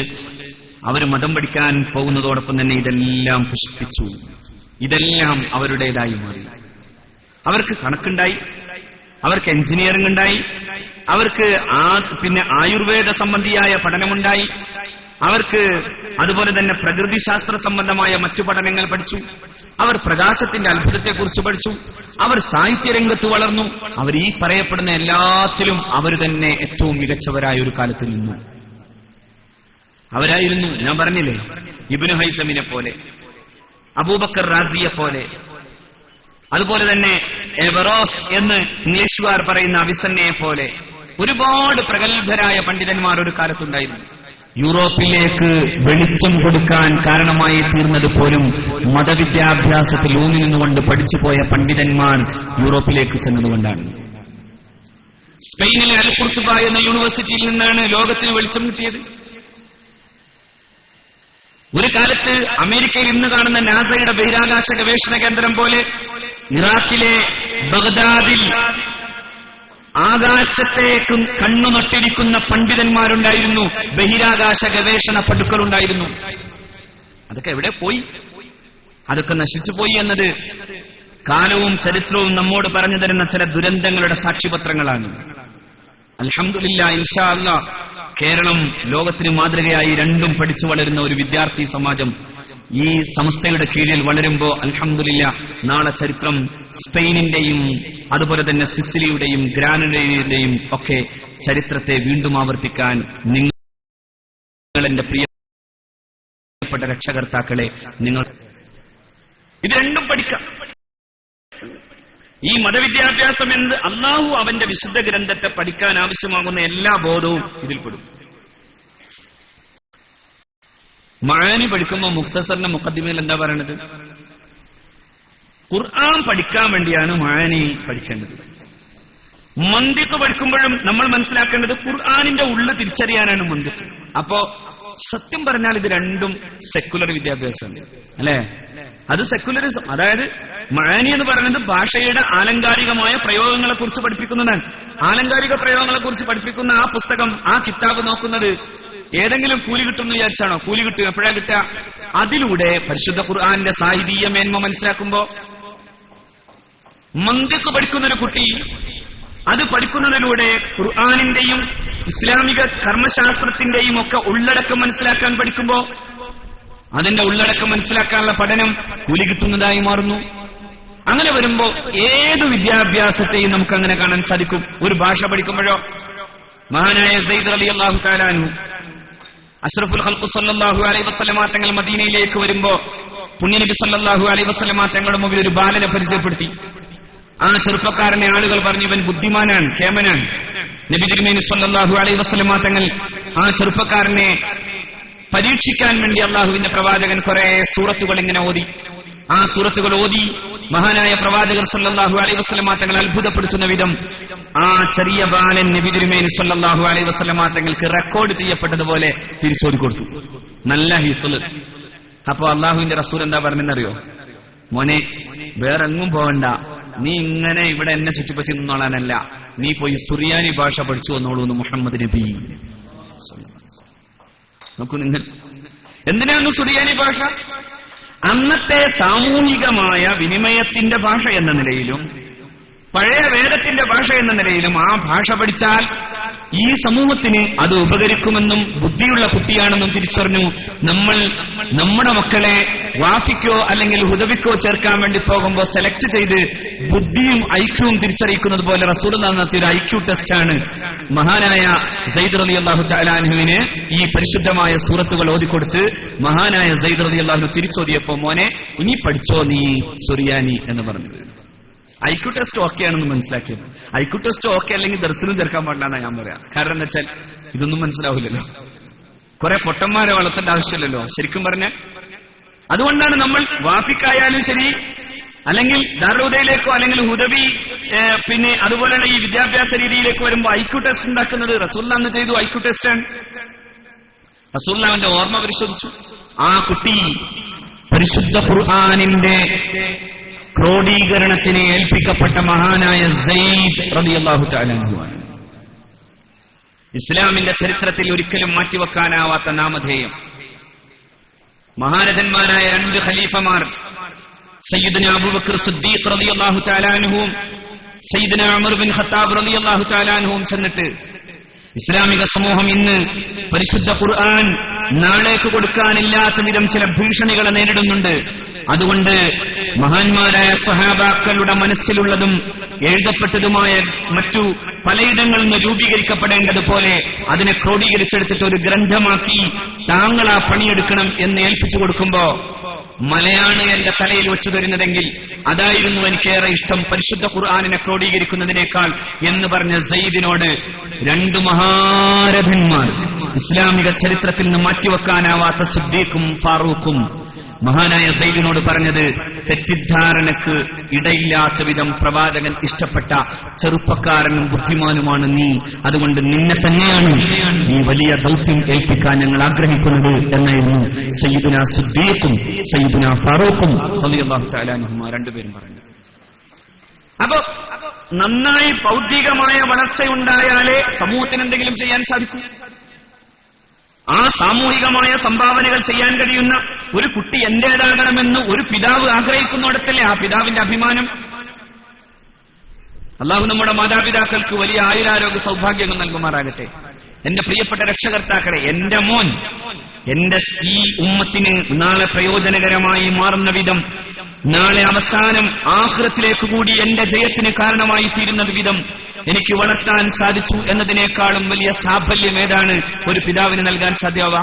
അവർ മതം പഠിക്കാൻ പോകുന്നതോടൊപ്പം തന്നെ ഇതെല്ലാം പുഷ്പിച്ചു, ഇതെല്ലാം അവരുടേതായി മാറി. അവർക്ക് കണക്കുണ്ടായി, അവർക്ക് എഞ്ചിനീയറിംഗ് ഉണ്ടായി, അവർക്ക് ആയുർവേദ സംബന്ധിയായ പഠനമുണ്ടായി, അവർക്ക് അതുപോലെ തന്നെ പ്രകൃതിശാസ്ത്ര സംബന്ധമായ മറ്റു പഠനങ്ങൾ പഠിച്ചു, അവർ പ്രകാശത്തിന്റെ അത്ഭുതത്തെക്കുറിച്ച് പഠിച്ചു, അവർ സാഹിത്യരംഗത്ത് വളർന്നു. അവർ ഈ പറയപ്പെടുന്ന എല്ലാത്തിലും അവർ തന്നെ ഏറ്റവും മികച്ചവരായ ഒരു കാലത്ത് നിന്നു. അവരായിരുന്നു, ഞാൻ പറഞ്ഞില്ലേ, ഇബ്നു ഹൈതമിനെ പോലെ, അബൂബക്കർ റാസിയെ പോലെ, അതുപോലെ തന്നെ എവറോസ് എന്ന് ഇംഗ്ലീഷുകാർ പറയുന്ന അവിസന്നയെ പോലെ ഒരുപാട് പ്രഗത്ഭരായ പണ്ഡിതന്മാർ ഒരു കാലത്തുണ്ടായിരുന്നു. യൂറോപ്പിലേക്ക് വെളിച്ചം കൊടുക്കാൻ കാരണമായി തീർന്നത് പോലും മതവിദ്യാഭ്യാസത്തിൽ ഊന്നി നിന്നുകൊണ്ട് പഠിച്ചുപോയ പണ്ഡിതന്മാർ യൂറോപ്പിലേക്ക് ചെന്നതുകൊണ്ടാണ്. സ്പെയിനിലെ അൽഖുർത്തുബ എന്ന യൂണിവേഴ്സിറ്റിയിൽ നിന്നാണ് ലോകത്തിന് വെളിച്ചം കിട്ടിയത്. ഒരു കാലത്ത് അമേരിക്കയിൽ ഇന്ന് കാണുന്ന നാസയുടെ ബഹിരാകാശ ഗവേഷണ കേന്ദ്രം പോലെ ഇറാഖിലെ ബഗ്ദാദിൽ ആകാശത്തേക്കും കണ്ണുനട്ടിരിക്കുന്ന പണ്ഡിതന്മാരുണ്ടായിരുന്നു, ബഹിരാകാശ ഗവേഷണ പടുക്കളുണ്ടായിരുന്നു. അതൊക്കെ എവിടെ പോയി? അതൊക്കെ നശിച്ചുപോയി എന്നത് കാലവും ചരിത്രവും നമ്മോട് പറഞ്ഞു തരുന്ന ചില ദുരന്തങ്ങളുടെ സാക്ഷ്യപത്രങ്ങളാണ്. അൽഹംദുലില്ലാഹ്, ഇൻഷാ അല്ലാഹ് കേരളം ലോകത്തിന് മാതൃകയായി രണ്ടും പഠിച്ചു വളരുന്ന ഒരു വിദ്യാർത്ഥി സമാജം ഈ സംസ്ഥയുടെ കീഴിൽ വളരുമ്പോ അൽഹംദുലില്ലാഹ് നാളെ ചരിത്രം സ്പെയിനിന്റെയും അതുപോലെ തന്നെ സിസിലിയുടെയും ഗ്രാനഡയുടെയും ഒക്കെ ചരിത്രത്തെ വീണ്ടും ആവർത്തിക്കാൻ നിങ്ങൾ എന്റെ പ്രിയപ്പെട്ട രക്ഷകർത്താക്കളെ, നിങ്ങൾ ഇത് രണ്ടും പഠിക്കാം. ഈ മതവിദ്യാഭ്യാസം എന്ന് അള്ളാഹു അവന്റെ വിശുദ്ധ ഗ്രന്ഥത്തെ പഠിക്കാൻ ആവശ്യമാകുന്ന എല്ലാ ബോധവും ഇതിൽപ്പെടും. മഅനി പഠിക്കുമ്പോൾ മുഖ്തസറിന്റെ മുഖദ്ദിമയിൽ എന്താ പറയണത്? ഖുർആൻ പഠിക്കാൻ വേണ്ടിയാണ് മഅനി പഠിക്കേണ്ടത്. മന്തിഖ് പഠിക്കുമ്പോഴും നമ്മൾ മനസ്സിലാക്കേണ്ടത് ഖുർആനിന്റെ ഉള്ളു തിരിച്ചറിയാനാണ് മന്തിഖ്. അപ്പോ സത്യം പറഞ്ഞാൽ ഇത് രണ്ടും സെക്കുലർ വിദ്യാഭ്യാസമാണ്, അല്ലെ? അത് സെക്കുലറിസം. അതായത് മഅനി എന്ന് പറയുന്നത് ഭാഷയുടെ ആലങ്കാരികമായ പ്രയോഗങ്ങളെ കുറിച്ച് പഠിപ്പിക്കുന്നതാണ്. ആലങ്കാരിക പ്രയോഗങ്ങളെ കുറിച്ച് പഠിപ്പിക്കുന്ന ആ പുസ്തകം, ആ കിതാബ് നോക്കുന്നത് ഏതെങ്കിലും കൂലി കിട്ടുമെന്ന് വിചാരിച്ചാണോ? കൂലി കിട്ടും. എപ്പോഴാ കിട്ടുക? അതിലൂടെ പരിശുദ്ധ ഖുർആന്റെ സാഹിതീയ മേന്മ മനസ്സിലാക്കുമ്പോ. മന്തിഖ് പഠിക്കുന്നൊരു കുട്ടി അത് പഠിക്കുന്നതിലൂടെ ഖുർആനിന്റെയും ഇസ്ലാമിക കർമ്മശാസ്ത്രത്തിന്റെയും ഒക്കെ ഉള്ളടക്കം മനസ്സിലാക്കാൻ പഠിക്കുമ്പോ അതിന്റെ ഉള്ളടക്കം മനസ്സിലാക്കാനുള്ള പഠനം കൂലി കിട്ടുന്നതായി മാറുന്നു. അങ്ങനെ വരുമ്പോ ഏത് വിദ്യാഭ്യാസത്തെയും നമുക്ക് അങ്ങനെ കാണാൻ സാധിക്കും. ഒരു ഭാഷ പഠിക്കുമ്പോഴോ മഹാനായ സയ്യിദ് റളിയല്ലാഹു തആല അൻഹു അഷ്റഫുൽ ഖൽഖ് സല്ലല്ലാഹു അലൈഹി വസല്ലമ തങ്ങൾ മദീനയിലേക്ക് വരുമ്പോ പുണ്യനബി സല്ലല്ലാഹു അലൈഹി വസല്ലമ തങ്ങളുടെ മുമ്പിൽ ഒരു ബാലനെ പരിചയപ്പെടുത്തി. ആ ചെറുപ്പക്കാരനെ ആളുകൾ പറഞ്ഞു ഇവൻ ബുദ്ധിമാനാണ്, കേമനാണ്. നബി തിരുമേനി സല്ലല്ലാഹു അലൈഹി വസല്ലമ തങ്ങൾ ആ ചെറുപ്പക്കാരനെ പരീക്ഷിക്കാൻ വേണ്ടി അള്ളാഹുവിന്റെ പ്രവാചകൻ കുറെ സൂറത്തുകൾ ഇങ്ങനെ ഓതി. ആ സൂറത്തുകൾ ഓതി മഹാനായ പ്രവാചകർ സല്ലല്ലാഹു അലൈഹി വസല്ലമ തങ്ങൾ അത്ഭുതപ്പെടുത്തുന്ന വിധം ആ ചെറിയ ബാലൻ നബി തിരുമേനി സല്ലല്ലാഹു അലൈഹി വസല്ലമ തങ്ങൾക്ക് റെക്കോർഡ് ചെയ്യപ്പെട്ടതുപോലെ തിരിച്ചോതി കൊടുത്തു. നല്ല ഹിഫ്ള്. അപ്പോ അള്ളാഹുവിന്റെ റസൂൽ എന്താ പറഞ്ഞെന്നറിയോ? മോനെ, വേറെങ്ങും പോകണ്ട, നീ ഇങ്ങനെ ഇവിടെ എന്നെ ചുറ്റിപ്പറ്റി നിന്നോളാനല്ല, നീ പോയി സുറിയാനി ഭാഷ പഠിച്ചു വന്നോളൂ എന്ന് മുഹമ്മദ് നബി. നോക്കൂ നിങ്ങൾ, എന്തിനാണ് സുറിയാനി ഭാഷ? അന്നത്തെ സാമൂഹികമായ വിനിമയത്തിന്റെ ഭാഷ എന്ന നിലയിലും പഴയ വേദത്തിന്റെ ഭാഷ എന്ന നിലയിലും ആ ഭാഷ പഠിച്ചാൽ ഈ സമൂഹത്തിന് അത് ഉപകരിക്കുമെന്നും ബുദ്ധിയുള്ള കുട്ടിയാണെന്നും തിരിച്ചറിഞ്ഞു നമ്മൾ നമ്മുടെ മക്കളെ വാഫിക്കോ അല്ലെങ്കിൽ ഹുദവിക്കോ ചേർക്കാൻ വേണ്ടി പോകുമ്പോൾ സെലക്ട് ചെയ്ത് ബുദ്ധിയും ഐക്യവും തിരിച്ചറിയിക്കുന്നത് പോലെ റസൂലുള്ളാഹി നടത്തിയ ഒരു ഐക്യു ടെസ്റ്റാണ് മഹാനായ സയ്യിദ് റളിയല്ലാഹു തആല അൻഹുവിന് ഈ പരിശുദ്ധമായ സൂറത്തുകൾ ഓതിക്കൊടുത്ത് മഹാനായ സയ്യിദ് റളിയല്ലാഹു അൻഹു തിരിച്ചോതിയപ്പോ മോനെ ഇനി പഠിച്ചോ നീ സുറിയാനി എന്ന് പറഞ്ഞത്. ഐക്യു ടെസ്റ്റ് ഓക്കെ ആണെന്ന് മനസ്സിലാക്കിയത്. ഐക്യു ടെസ്റ്റ് ഓക്കെ അല്ലെങ്കിൽ ദർശനം ചേർക്കാൻ പാടില്ലാന്നാ ഞാൻ പറയാം. കാരണം എന്താ വെച്ചാൽ ഇതൊന്നും മനസ്സിലാവില്ലല്ലോ, കുറെ പൊട്ടന്മാരെ വളർത്തേണ്ട ആവശ്യമില്ലല്ലോ ശരിക്കും പറഞ്ഞാൽ. അതുകൊണ്ടാണ് നമ്മൾ വാഫിക്കായാലും ശരി അല്ലെങ്കിൽ ദാറുദയിലേക്കോ അല്ലെങ്കിൽ ഹുദവി പിന്നെ അതുപോലെയുള്ള ഈ വിദ്യാഭ്യാസ രീതിയിലേക്ക് വരുമ്പോൾ ഐക്യു ടെസ്റ്റ് ഉണ്ടാക്കുന്നത്. റസൂലുള്ളാഹി അന്ന് ചെയ്തു ഐക്യു ടെസ്റ്റാണ്. റസൂലുള്ളാഹിന്റെ ഓർമ്മ പരിശോധിച്ചു. ആ കുട്ടി പരിശുദ്ധ ഖുർആനിന്റെ ക്രോഡീകരണത്തിന് ഏൽപ്പിക്കപ്പെട്ട മഹാനായ സയ്യിദ് റളിയല്ലാഹു തആല അൻഹു. ഇസ്ലാമിന്റെ ചരിത്രത്തിൽ ഒരിക്കലും മാറ്റിവെക്കാനാവാത്ത നാമധേയം. മഹാരഥന്മാരായ രണ്ട് ഖലീഫമാർ സയ്യിദുന അബൂബക്കർ സിദ്ദീഖ് റളിയല്ലാഹു തആല അൻഹുവും സയ്യിദുന ഉമർ ബിൻ ഖത്താബ് റളിയല്ലാഹു തആല അൻഹുവും ചെന്നിട്ട് ഇസ്ലാമിക സമൂഹം ഇന്ന് പരിശുദ്ധ ഖുർആൻ നാളേക്ക് കൊടുക്കാനില്ലാത്ത വിധം ചില ഭീഷണികളെ നേരിടുന്നുണ്ട്. അതുകൊണ്ട് മഹാന്മാരായ സഹാബാക്കളുടെ മനസ്സിലുള്ളതും എഴുതപ്പെട്ടതുമായ മറ്റു പലയിടങ്ങളിൽ നിന്ന് രൂപീകരിക്കപ്പെടേണ്ടതുപോലെ അതിനെ ക്രോഡീകരിച്ചെടുത്തിട്ട് ഒരു ഗ്രന്ഥമാക്കി താങ്കൾ ആ പണിയെടുക്കണം എന്ന് ഏൽപ്പിച്ചു കൊടുക്കുമ്പോ മലയാണ് എന്റെ തലയിൽ വെച്ചു തരുന്നതെങ്കിൽ അതായിരുന്നു എനിക്കേറെ ഇഷ്ടം പരിശുദ്ധ ഖുർആനിനെ ക്രോഡീകരിക്കുന്നതിനേക്കാൾ എന്ന് പറഞ്ഞ സയ്യിദിനോട് രണ്ടു മഹാരഥന്മാർ ഇസ്ലാമിക ചരിത്രത്തിൽ നിന്ന് മാറ്റിവെക്കാനാവാത്ത സിദ്ദീഖും ഫാറൂഖും മഹാനായ സയ്യിദിനോട് പറഞ്ഞത് തെറ്റിദ്ധാരണക്ക് ഇടയില്ലാത്ത വിധം പ്രവാചകൻ ഇഷ്ടപ്പെട്ട ചെറുപ്പക്കാരനും ബുദ്ധിമാനുമാണ് നീ. അതുകൊണ്ട് നിന്നെ തന്നെയാണ് ഈ വലിയ ദൗത്യം ഏൽപ്പിക്കാൻ ഞങ്ങൾ ആഗ്രഹിക്കുന്നത് എന്നായിരുന്നു സയ്യിദുന സിദ്ദീഖും സയ്യിദുന ഫാറൂഖും റളിയല്ലാഹു തആല അൻഹുമാ രണ്ടുപേരും പറഞ്ഞത്. അപ്പോ നന്നായി ബൗദ്ധികമായ വളർച്ചയുണ്ടായാലേ സമൂഹത്തിന് എന്തെങ്കിലും ചെയ്യാൻ സാധിക്കൂ. ആ സാമൂഹികമായ സംഭാവനകൾ ചെയ്യാൻ കഴിയുന്ന ഒരു കുട്ടി എന്റേതാകണമെന്ന് ഒരു പിതാവ് ആഗ്രഹിക്കുന്നിടത്തല്ലേ ആ പിതാവിന്റെ അഭിമാനം. അള്ളാഹു നമ്മുടെ മാതാപിതാക്കൾക്ക് വലിയ ആയുരാരോഗ്യ സൗഭാഗ്യങ്ങൾ നൽകുമാറാകട്ടെ. എന്റെ പ്രിയപ്പെട്ട രക്ഷകർത്താക്കളെ, എന്റെ മോൻ എന്റെ ഈ ഉമ്മത്തിന് നാളെ പ്രയോജനകരമായി മാറുന്ന വിധം, നാളെ അവസാനം ആഖിറത്തിലേക്ക് കൂടി എന്റെ ജയത്തിന് കാരണമായി തീരുന്നത് വിധം എനിക്ക് വളർത്താൻ സാധിച്ചു എന്നതിനേക്കാളും വലിയ സാഫല്യം ഏതാണ് ഒരു പിതാവിന് നൽകാൻ സാധ്യമാവുക?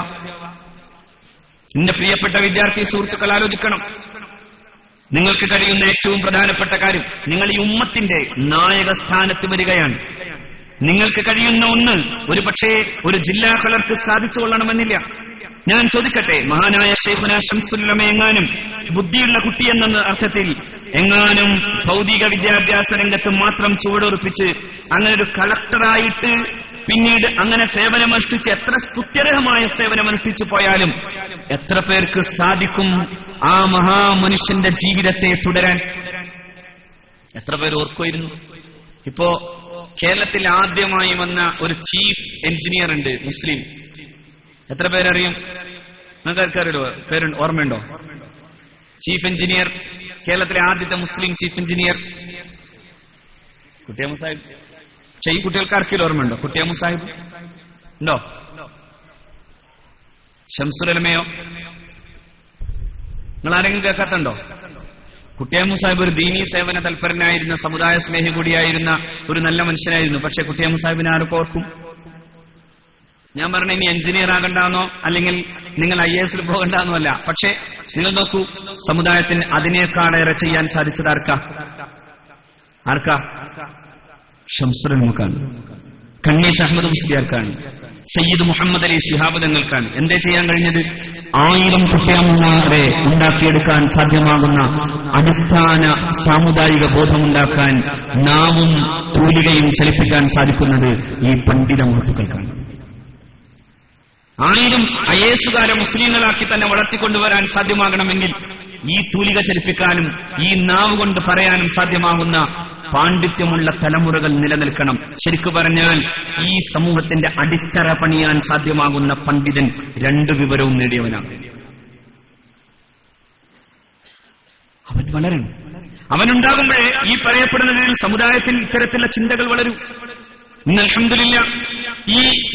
എന്റെ പ്രിയപ്പെട്ട വിദ്യാർത്ഥി സുഹൃത്തുക്കൾ ആലോചിക്കണം. നിങ്ങൾക്ക് കഴിയുന്ന ഏറ്റവും പ്രധാനപ്പെട്ട കാര്യം, നിങ്ങൾ ഈ ഉമ്മത്തിന്റെ നായകസ്ഥാനത്ത് വരികയാണ്. നിങ്ങൾക്ക് കഴിയുന്ന ഒന്ന് ഒരു പക്ഷേ ഒരു ജില്ലാ കളർക്ക് സാധിച്ചു കൊള്ളണമെന്നില്ല. ഞാൻ ചോദിക്കട്ടെ, മഹാനായ ശൈഖുനാ ശംസുൽ ഉലമ എങ്ങാനും ബുദ്ധിയുള്ള കുട്ടി എന്ന അർത്ഥത്തിൽ എങ്ങാനും ഭൗതിക വിദ്യാഭ്യാസ രംഗത്ത് മാത്രം ചുവടുറപ്പിച്ച് അങ്ങനെ ഒരു കളക്ടറായിട്ട് പിന്നീട് അങ്ങനെ സേവനമനുഷ്ഠിച്ച് എത്ര സ്തുത്യർഹമായ സേവനമനുഷ്ഠിച്ചു പോയാലും എത്ര പേർക്ക് സാധിക്കും ആ മഹാമനുഷ്യന്റെ ജീവിതത്തെ തുടരാൻ? എത്ര പേർ ഓർക്കുമായിരുന്നു? ഇപ്പോ കേരളത്തിൽ ആദ്യമായി വന്ന ഒരു ചീഫ് എഞ്ചിനീയർ ഉണ്ട്, മുസ്ലിം. എത്ര പേരറിയും? നിങ്ങൾക്കറിയോ? പേരുണ്ട്, ഓർമ്മയുണ്ടോ? ചീഫ് എഞ്ചിനീയർ, കേരളത്തിലെ ആദ്യത്തെ മുസ്ലിം ചീഫ് എഞ്ചിനീയർ കുട്ടിയാമു സാഹിബ്. പക്ഷെ ഈ കുട്ടികൾക്ക് ആർക്കെങ്കിലും ഓർമ്മയുണ്ടോ? കുട്ടിയാമു സാഹിബ് ഉണ്ടോ? ശംസുൽ ഉലമയോ? നിങ്ങൾ ആരെങ്കിലും കേൾക്കാത്തുണ്ടോ? കുട്ടിയാമു സാഹിബ് ഒരു ദീനീ സേവന തൽപരനായിരുന്ന, സമുദായ സ്നേഹി കൂടിയായിരുന്ന ഒരു നല്ല മനുഷ്യനായിരുന്നു. പക്ഷെ കുട്ടിയാമു സാഹിബിനെ ആരൊക്കെ ഓർക്കും? ഞാൻ പറഞ്ഞ ഇനി എഞ്ചിനീയർ ആകണ്ടെന്നോ അല്ലെങ്കിൽ നിങ്ങൾ IAS പോകണ്ടെന്നോ അല്ല. പക്ഷെ നിങ്ങൾ നോക്കൂ, സമുദായത്തിന് അതിനേക്കാളേറെ ചെയ്യാൻ സാധിച്ചത് ആർക്കാ? ശംസുൽ ഉലമക്കാണ്, കണ്ണീത്ത് അഹമ്മദ് മുസ്ലിയാർക്കാണ്, സയ്യിദ് മുഹമ്മദ് അലി ശിഹാബ് തങ്ങൾക്കാണ്. എന്തേ ചെയ്യാൻ കഴിഞ്ഞത്? 1000 കുട്ടിയമ്മമാരെ ഉണ്ടാക്കിയെടുക്കാൻ സാധ്യമാകുന്ന അടിസ്ഥാന സാമുദായിക ബോധമുണ്ടാക്കാൻ നാവും തൂലികയും ചലിപ്പിക്കാൻ സാധിക്കുന്നത് ഈ പണ്ഡിത മുഹത്തുക്കൾക്കാണ്. 1000 IASകാരെ മുസ്ലിങ്ങളാക്കി തന്നെ വളർത്തിക്കൊണ്ടുവരാൻ സാധ്യമാകണമെങ്കിൽ ഈ തൂലിക ചലിപ്പിക്കാനും ഈ നാവ് കൊണ്ട് പറയാനും സാധ്യമാകുന്ന പാണ്ഡിത്യമുള്ള തലമുറകൾ നിലനിൽക്കണം. ശരിക്കു പറഞ്ഞാൽ ഈ സമൂഹത്തിന്റെ അടിത്തറ പണിയാൻ സാധ്യമാകുന്ന പണ്ഡിതൻ 2 വിവരവും നേടിയവനാണ്. അവൻ വളരണം. അവനുണ്ടാകുമ്പോഴേ ഈ പറയപ്പെടുന്നതിൽ സമുദായത്തിൽ ഇത്തരത്തിലുള്ള ചിന്തകൾ വളരും. ഇന്ന് അൽഹംദുലില്ലാ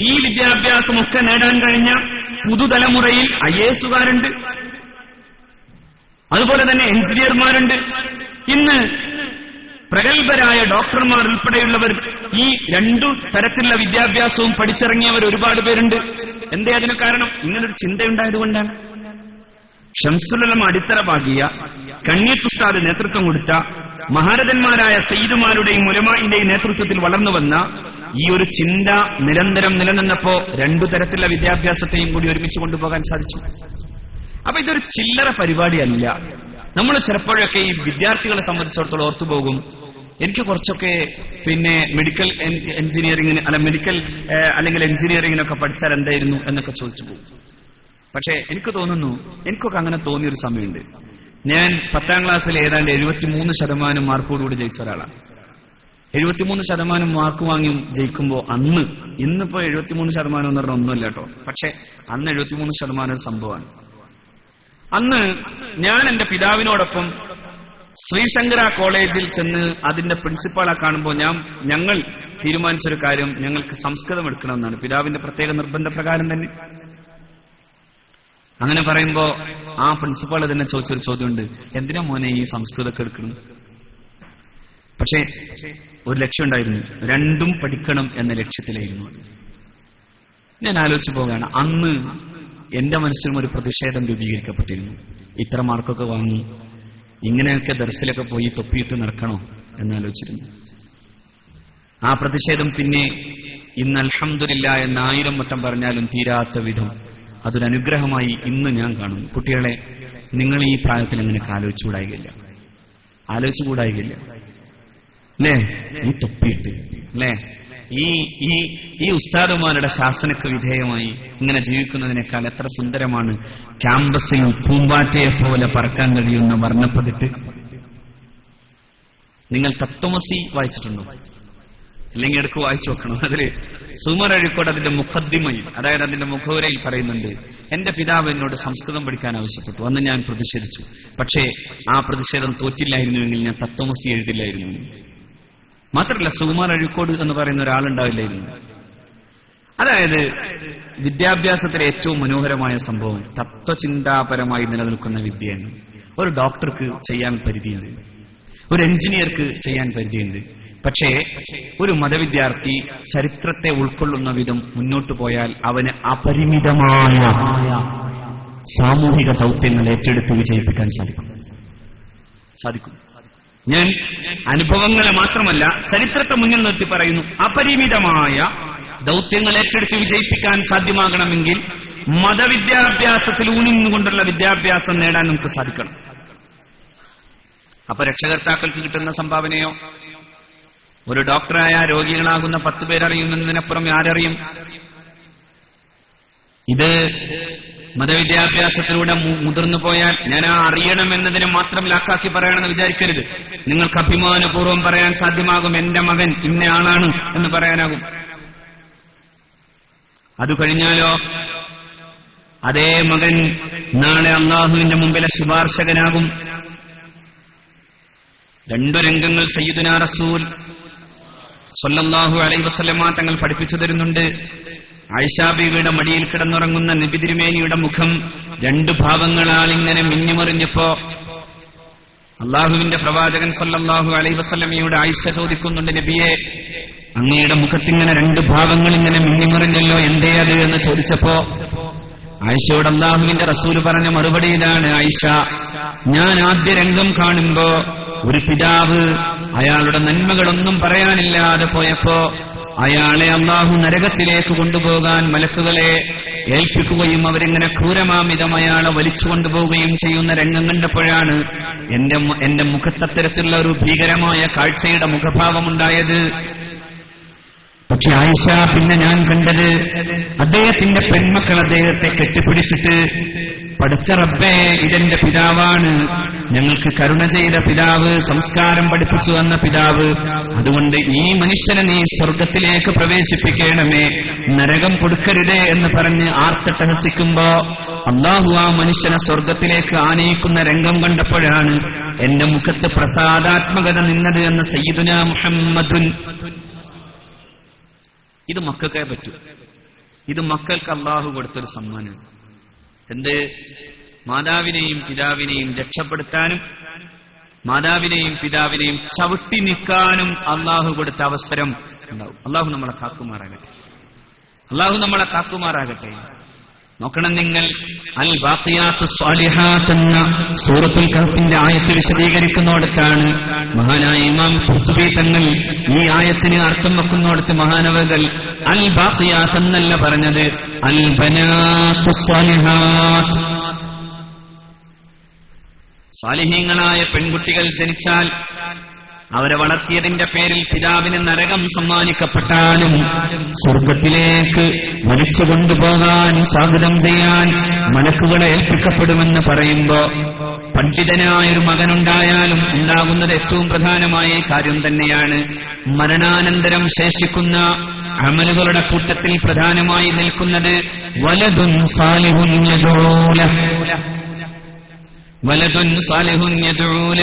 ഈ വിദ്യാഭ്യാസമൊക്കെ നേടാൻ കഴിഞ്ഞ പുതുതലമുറയിൽ IASകാരുണ്ട്, അതുപോലെ തന്നെ എഞ്ചിനീയർമാരുണ്ട്. ഇന്ന് പ്രഗത്ഭരായ ഡോക്ടർമാർ ഉൾപ്പെടെയുള്ളവർ ഈ 2 തരത്തിലുള്ള വിദ്യാഭ്യാസവും പഠിച്ചിറങ്ങിയവർ ഒരുപാട് പേരുണ്ട്. എന്തേ അതിന് കാരണം? ഇങ്ങനൊരു ചിന്തയുണ്ടായതുകൊണ്ടാണ്. ശംസുൽ ഉലമ അടിത്തറ പാകിയ, കണ്ണീത്ത് ഉസ്താദ് നേതൃത്വം കൊടുത്ത, മഹാരഥന്മാരായ സയ്യിദുമാരുടെയും ഉലമാഇന്റെയും നേതൃത്വത്തിൽ വളർന്നു വന്ന ഈ ഒരു ചിന്ത നിരന്തരം നിലനിന്നപ്പോ 2 തരത്തിലുള്ള വിദ്യാഭ്യാസത്തെയും കൂടി ഒരുമിച്ച് കൊണ്ടുപോകാൻ സാധിച്ചു. അപ്പൊ ഇതൊരു ചില്ലറ പരിപാടിയല്ല. നമ്മൾ ചിലപ്പോഴൊക്കെ ഈ വിദ്യാർത്ഥികളെ സംബന്ധിച്ചിടത്തോളം ഓർത്തുപോകും, എനിക്ക് കുറച്ചൊക്കെ മെഡിക്കൽ എഞ്ചിനീയറിംഗിന് മെഡിക്കൽ അല്ലെങ്കിൽ എഞ്ചിനീയറിംഗിനൊക്കെ പഠിച്ചാൽ എന്തായിരുന്നു എന്നൊക്കെ ചോദിച്ചു പോകും. പക്ഷെ എനിക്ക് തോന്നുന്നു, എനിക്കൊക്കെ അങ്ങനെ തോന്നിയൊരു സമയമുണ്ട്. ഞാൻ 10ാം ക്ലാസ്സിൽ ഏതാണ്ട് 73% മാർക്കോടുകൂടി ജയിച്ച ഒരാളാണ്. 73% മാർക്ക് വാങ്ങി ജയിക്കുമ്പോൾ ഇന്നിപ്പോ 73% എന്ന് പറഞ്ഞാൽ ഒന്നുമില്ല കേട്ടോ. പക്ഷെ അന്ന് 73% ഒരു സംഭവമാണ്. അന്ന് ഞാൻ എന്റെ പിതാവിനോടൊപ്പം ശ്രീശങ്കര കോളേജിൽ ചെന്ന് അതിന്റെ പ്രിൻസിപ്പാളെ കാണുമ്പോൾ ഞങ്ങൾ തീരുമാനിച്ചൊരു കാര്യം, ഞങ്ങൾക്ക് സംസ്കൃതം എടുക്കണമെന്നാണ്. പിതാവിന്റെ പ്രത്യേക നിർബന്ധപ്രകാരം തന്നെ. അങ്ങനെ പറയുമ്പോ ആ പ്രിൻസിപ്പാൾ തന്നെ ചോദിച്ചൊരു ചോദ്യമുണ്ട്, എന്തിനാ മോനെ ഈ സംസ്കൃതമൊക്കെ എടുക്കണം? പക്ഷേ ഒരു ലക്ഷ്യമുണ്ടായിരുന്നു, 2ഉം പഠിക്കണം എന്ന ലക്ഷ്യത്തിലായിരുന്നു. ഞാൻ ആലോചിച്ചു പോകാണ്, അന്ന് എന്റെ മനസ്സിലും ഒരു പ്രതിഷേധം രൂപീകരിക്കപ്പെട്ടിരുന്നു. ഇത്ര മാർക്കൊക്കെ വാങ്ങി ഇങ്ങനെയൊക്കെ ദർസിലൊക്കെ പോയി തൊപ്പിയിട്ട് നടക്കണോ എന്നാലോചിച്ചിരുന്നു. ആ പ്രതിഷേധം പിന്നെ ഇന്ന് അൽഹംദുലില്ലാ എന്ന് 1000 വട്ടം പറഞ്ഞാലും തീരാത്ത വിധം അതൊരു അനുഗ്രഹമായി ഇന്ന് ഞാൻ കാണുന്നു. കുട്ടികളെ, നിങ്ങൾ ഈ പ്രായത്തിൽ അങ്ങനെ ആലോചിച്ചുകൂടായില്ല അല്ലേ? ഈ തൊപ്പിയിട്ട് അല്ലേ ഈ ഉസ്താദുമാരുടെ ശാസനക്ക് വിധേയമായി ഇങ്ങനെ ജീവിക്കുന്നതിനേക്കാൾ എത്ര സുന്ദരമാണ് ക്യാമ്പസിൽ പൂമ്പാറ്റയെ പോലെ പറക്കാൻ കഴിയുന്ന വർണ്ണപ്പതിട്ട്. നിങ്ങൾ തത്വമസി വായിച്ചിട്ടുണ്ടോ? അല്ലെങ്കിൽ എടുക്ക് വായിച്ചു നോക്കണം. അതില് സുമർ അഴീക്കോട് അതിന്റെ മുഖദ്ദിമയിൽ, അതായത് അതിന്റെ മുഖവുരയിൽ പറയുന്നുണ്ട്, എന്റെ പിതാവ് എന്നോട് സംസ്കൃതം പഠിക്കാൻ ആവശ്യപ്പെട്ടു. അന്ന് ഞാൻ പ്രതിഷേധിച്ചു. പക്ഷേ ആ പ്രതിഷേധം തോറ്റില്ലായിരുന്നുവെങ്കിൽ ഞാൻ തത്വമസി എഴുതില്ലായിരുന്നു. മാത്രമല്ല സുകുമാർ അഴീക്കോട് എന്ന് പറയുന്ന ഒരാളുണ്ടാവില്ലായിരുന്നു. അതായത് വിദ്യാഭ്യാസത്തിലെ ഏറ്റവും മനോഹരമായ സംഭവം തത്വചിന്താപരമായി നിലനിൽക്കുന്ന വിദ്യയാണ്. ഒരു ഡോക്ടർക്ക് ചെയ്യാൻ പരിധിയുണ്ട്, ഒരു എഞ്ചിനീയർക്ക് ചെയ്യാൻ പരിധിയുണ്ട്. പക്ഷേ ഒരു മതവിദ്യാർത്ഥി ചരിത്രത്തെ ഉൾക്കൊള്ളുന്ന വിധം മുന്നോട്ടു പോയാൽ അവന് അപരിമിതമായ സാമൂഹിക ദൗത്യങ്ങൾ ഏറ്റെടുത്ത് വിജയിപ്പിക്കാൻ സാധിക്കും. ഞാൻ അനുഭവങ്ങളെ മാത്രമല്ല ചരിത്രത്തെ മുന്നിൽ നിർത്തി പറയുന്നു. അപരിമിതമായ ദൗത്യങ്ങൾ ഏറ്റെടുത്ത് വിജയിപ്പിക്കാൻ സാധ്യമാകണമെങ്കിൽ മതവിദ്യാഭ്യാസത്തിൽ ഊന്നിന്നുകൊണ്ടുള്ള വിദ്യാഭ്യാസം നേടാൻ നമുക്ക് സാധിക്കണം. അപ്പൊ രക്ഷകർത്താക്കൾക്ക് കിട്ടുന്ന സംഭാവനയോ ഒരു ഡോക്ടറായ രോഗികളാകുന്ന 10 പേരറിയുന്നതിനപ്പുറം ആരറിയും? ഇത് മതവിദ്യാഭ്യാസത്തിലൂടെ മുതിർന്നു പോയാൽ ഞാൻ ആ അറിയണമെന്നതിനെ മാത്രം ലാക്കാക്കി പറയണമെന്ന് വിചാരിക്കരുത്. നിങ്ങൾക്ക് അഭിമാനപൂർവ്വം പറയാൻ സാധ്യമാകും, എന്റെ മകൻ ഇന്ന ആളാണ് എന്ന് പറയാനാകും. അത് കഴിഞ്ഞാലോ അതേ മകൻ നാളെ അള്ളാഹുവിന്റെ മുമ്പിലെ ശുപാർശകനാകും. 2 രംഗങ്ങൾ സയ്യിദുനാ റസൂൽ സ്വല്ലല്ലാഹു അലൈഹി വസല്ലമ തങ്ങൾ പഠിപ്പിച്ചു തരുന്നുണ്ട്. ആയിഷാ ബീവിയുടെ മടിയിൽ കിടന്നുറങ്ങുന്ന നബി തിരുമേനിയുടെ മുഖം 2 ഭാവങ്ങളാൽ ഇങ്ങനെ മിന്നിമറിഞ്ഞപ്പോ അള്ളാഹുവിന്റെ പ്രവാചകൻ സ്വല്ലല്ലാഹു അലൈഹി വസല്ലമയോട് ആയിഷ ചോദിക്കുന്നുണ്ട്, നബിയെ, അങ്ങയുടെ മുഖത്തിങ്ങനെ 2 ഭാവങ്ങൾ ഇങ്ങനെ മിന്നിമറിഞ്ഞല്ലോ, എന്തേ അത് എന്ന് ചോദിച്ചപ്പോ ആയിഷയോട് അള്ളാഹുവിന്റെ റസൂൽ പറഞ്ഞ മറുപടി ഇതാണ്: ആയിഷ, ഞാൻ ആദ്യ രംഗം കാണുമ്പോ ഒരു പിതാവ് അയാളുടെ നന്മകളൊന്നും പറയാനില്ലാതെ പോയപ്പോ അയാളെ അള്ളാഹു നരകത്തിലേക്ക് കൊണ്ടുപോകാൻ മലക്കുകളെ ഏൽപ്പിക്കുകയും അവരിങ്ങനെ ക്രൂരമാമിതം അയാളെ വലിച്ചു കൊണ്ടുപോവുകയും ചെയ്യുന്ന രംഗം കണ്ടപ്പോഴാണ് എന്റെ മുഖത്തത്തരത്തിലുള്ള ഒരു ഭീകരമായ കാഴ്ചയുടെ മുഖഭാവമുണ്ടായത്. പക്ഷെ ആയിഷ, പിന്നെ ഞാൻ കണ്ടത് അദ്ദേഹത്തിന്റെ പെൺമക്കൾ അദ്ദേഹത്തെ കെട്ടിപ്പിടിച്ചിട്ട്, പഠിച്ച റബ്ബേ, ഇതെന്റെ പിതാവാണ്, ഞങ്ങൾക്ക് കരുണ ചെയ്ത പിതാവ്, സംസ്കാരം പഠിപ്പിച്ചു തന്ന പിതാവ്, അതുകൊണ്ട് ഈ മനുഷ്യനെ നീ സ്വർഗത്തിലേക്ക് പ്രവേശിപ്പിക്കണമേ, നരകം കൊടുക്കരുതേ എന്ന് പറഞ്ഞ് ആർത്തട്ടഹസിക്കുമ്പോ അള്ളാഹു ആ മനുഷ്യനെ സ്വർഗത്തിലേക്ക് ആനയിക്കുന്ന രംഗം കണ്ടപ്പോഴാണ് എന്റെ മുഖത്ത് പ്രസാദാത്മകത നിന്നത് എന്ന് സയ്യിദുനാ മുഹമ്മദുൻ. ഇത് മക്കൾക്കേ പറ്റൂ. ഇത് മക്കൾക്ക് അള്ളാഹു കൊടുത്തൊരു സമ്മാനം. എന്ത്? മാതാവിനെയും പിതാവിനെയും രക്ഷപ്പെടുത്താനും മാതാവിനെയും പിതാവിനെയും ചവിട്ടി നിൽക്കാനും അള്ളാഹു കൊടുത്ത അവസരം ഉണ്ടാവും. അള്ളാഹു നമ്മളെ കാക്കുമാറാകട്ടെ. നോക്കണം നിങ്ങൾ, അൽ ബാഖിയാത്തു സ്വാലിഹാത്ത് എന്ന സൂറത്തുൽ കഹ്ഫിന്റെ ആയത്ത് വിശദീകരിക്കുന്നിടത്താണ് മഹാനായ ഇമാം ഖുർത്തുബി തങ്ങൾ ഈ ആയത്തിന് അർത്ഥം വെക്കുന്നിടത്ത് മഹാനവകൾ അൽ ബാഖിയാത്ത് എന്നല്ല പറഞ്ഞത്, അൽ ബനാത്തു സ്വാലിഹാത്ത്. സാലിഹീങ്ങളായ പെൺകുട്ടികൾ ജനിച്ചാൽ അവരെ വളർത്തിയതിന്റെ പേരിൽ പിതാവിന് നരകം സമ്മാനിക്കപ്പെട്ടാലും സ്വർഗത്തിലേക്ക് വലിച്ചു കൊണ്ടുപോകാൻ സ്വാഗതം ചെയ്യാൻ മലക്കുകളെ ഏൽപ്പിക്കപ്പെടുമെന്ന് പറയുമ്പോ പണ്ഡിതനായൊരു മകനുണ്ടായാലും ഉണ്ടാകുന്നത് ഏറ്റവും പ്രധാനമായ കാര്യം തന്നെയാണ്. മരണാനന്തരം ശേഷിക്കുന്ന അമലുകളുടെ കൂട്ടത്തിൽ പ്രധാനമായി നിൽക്കുന്നത് വലദുൻ സാലിഹുൻ യദൂല.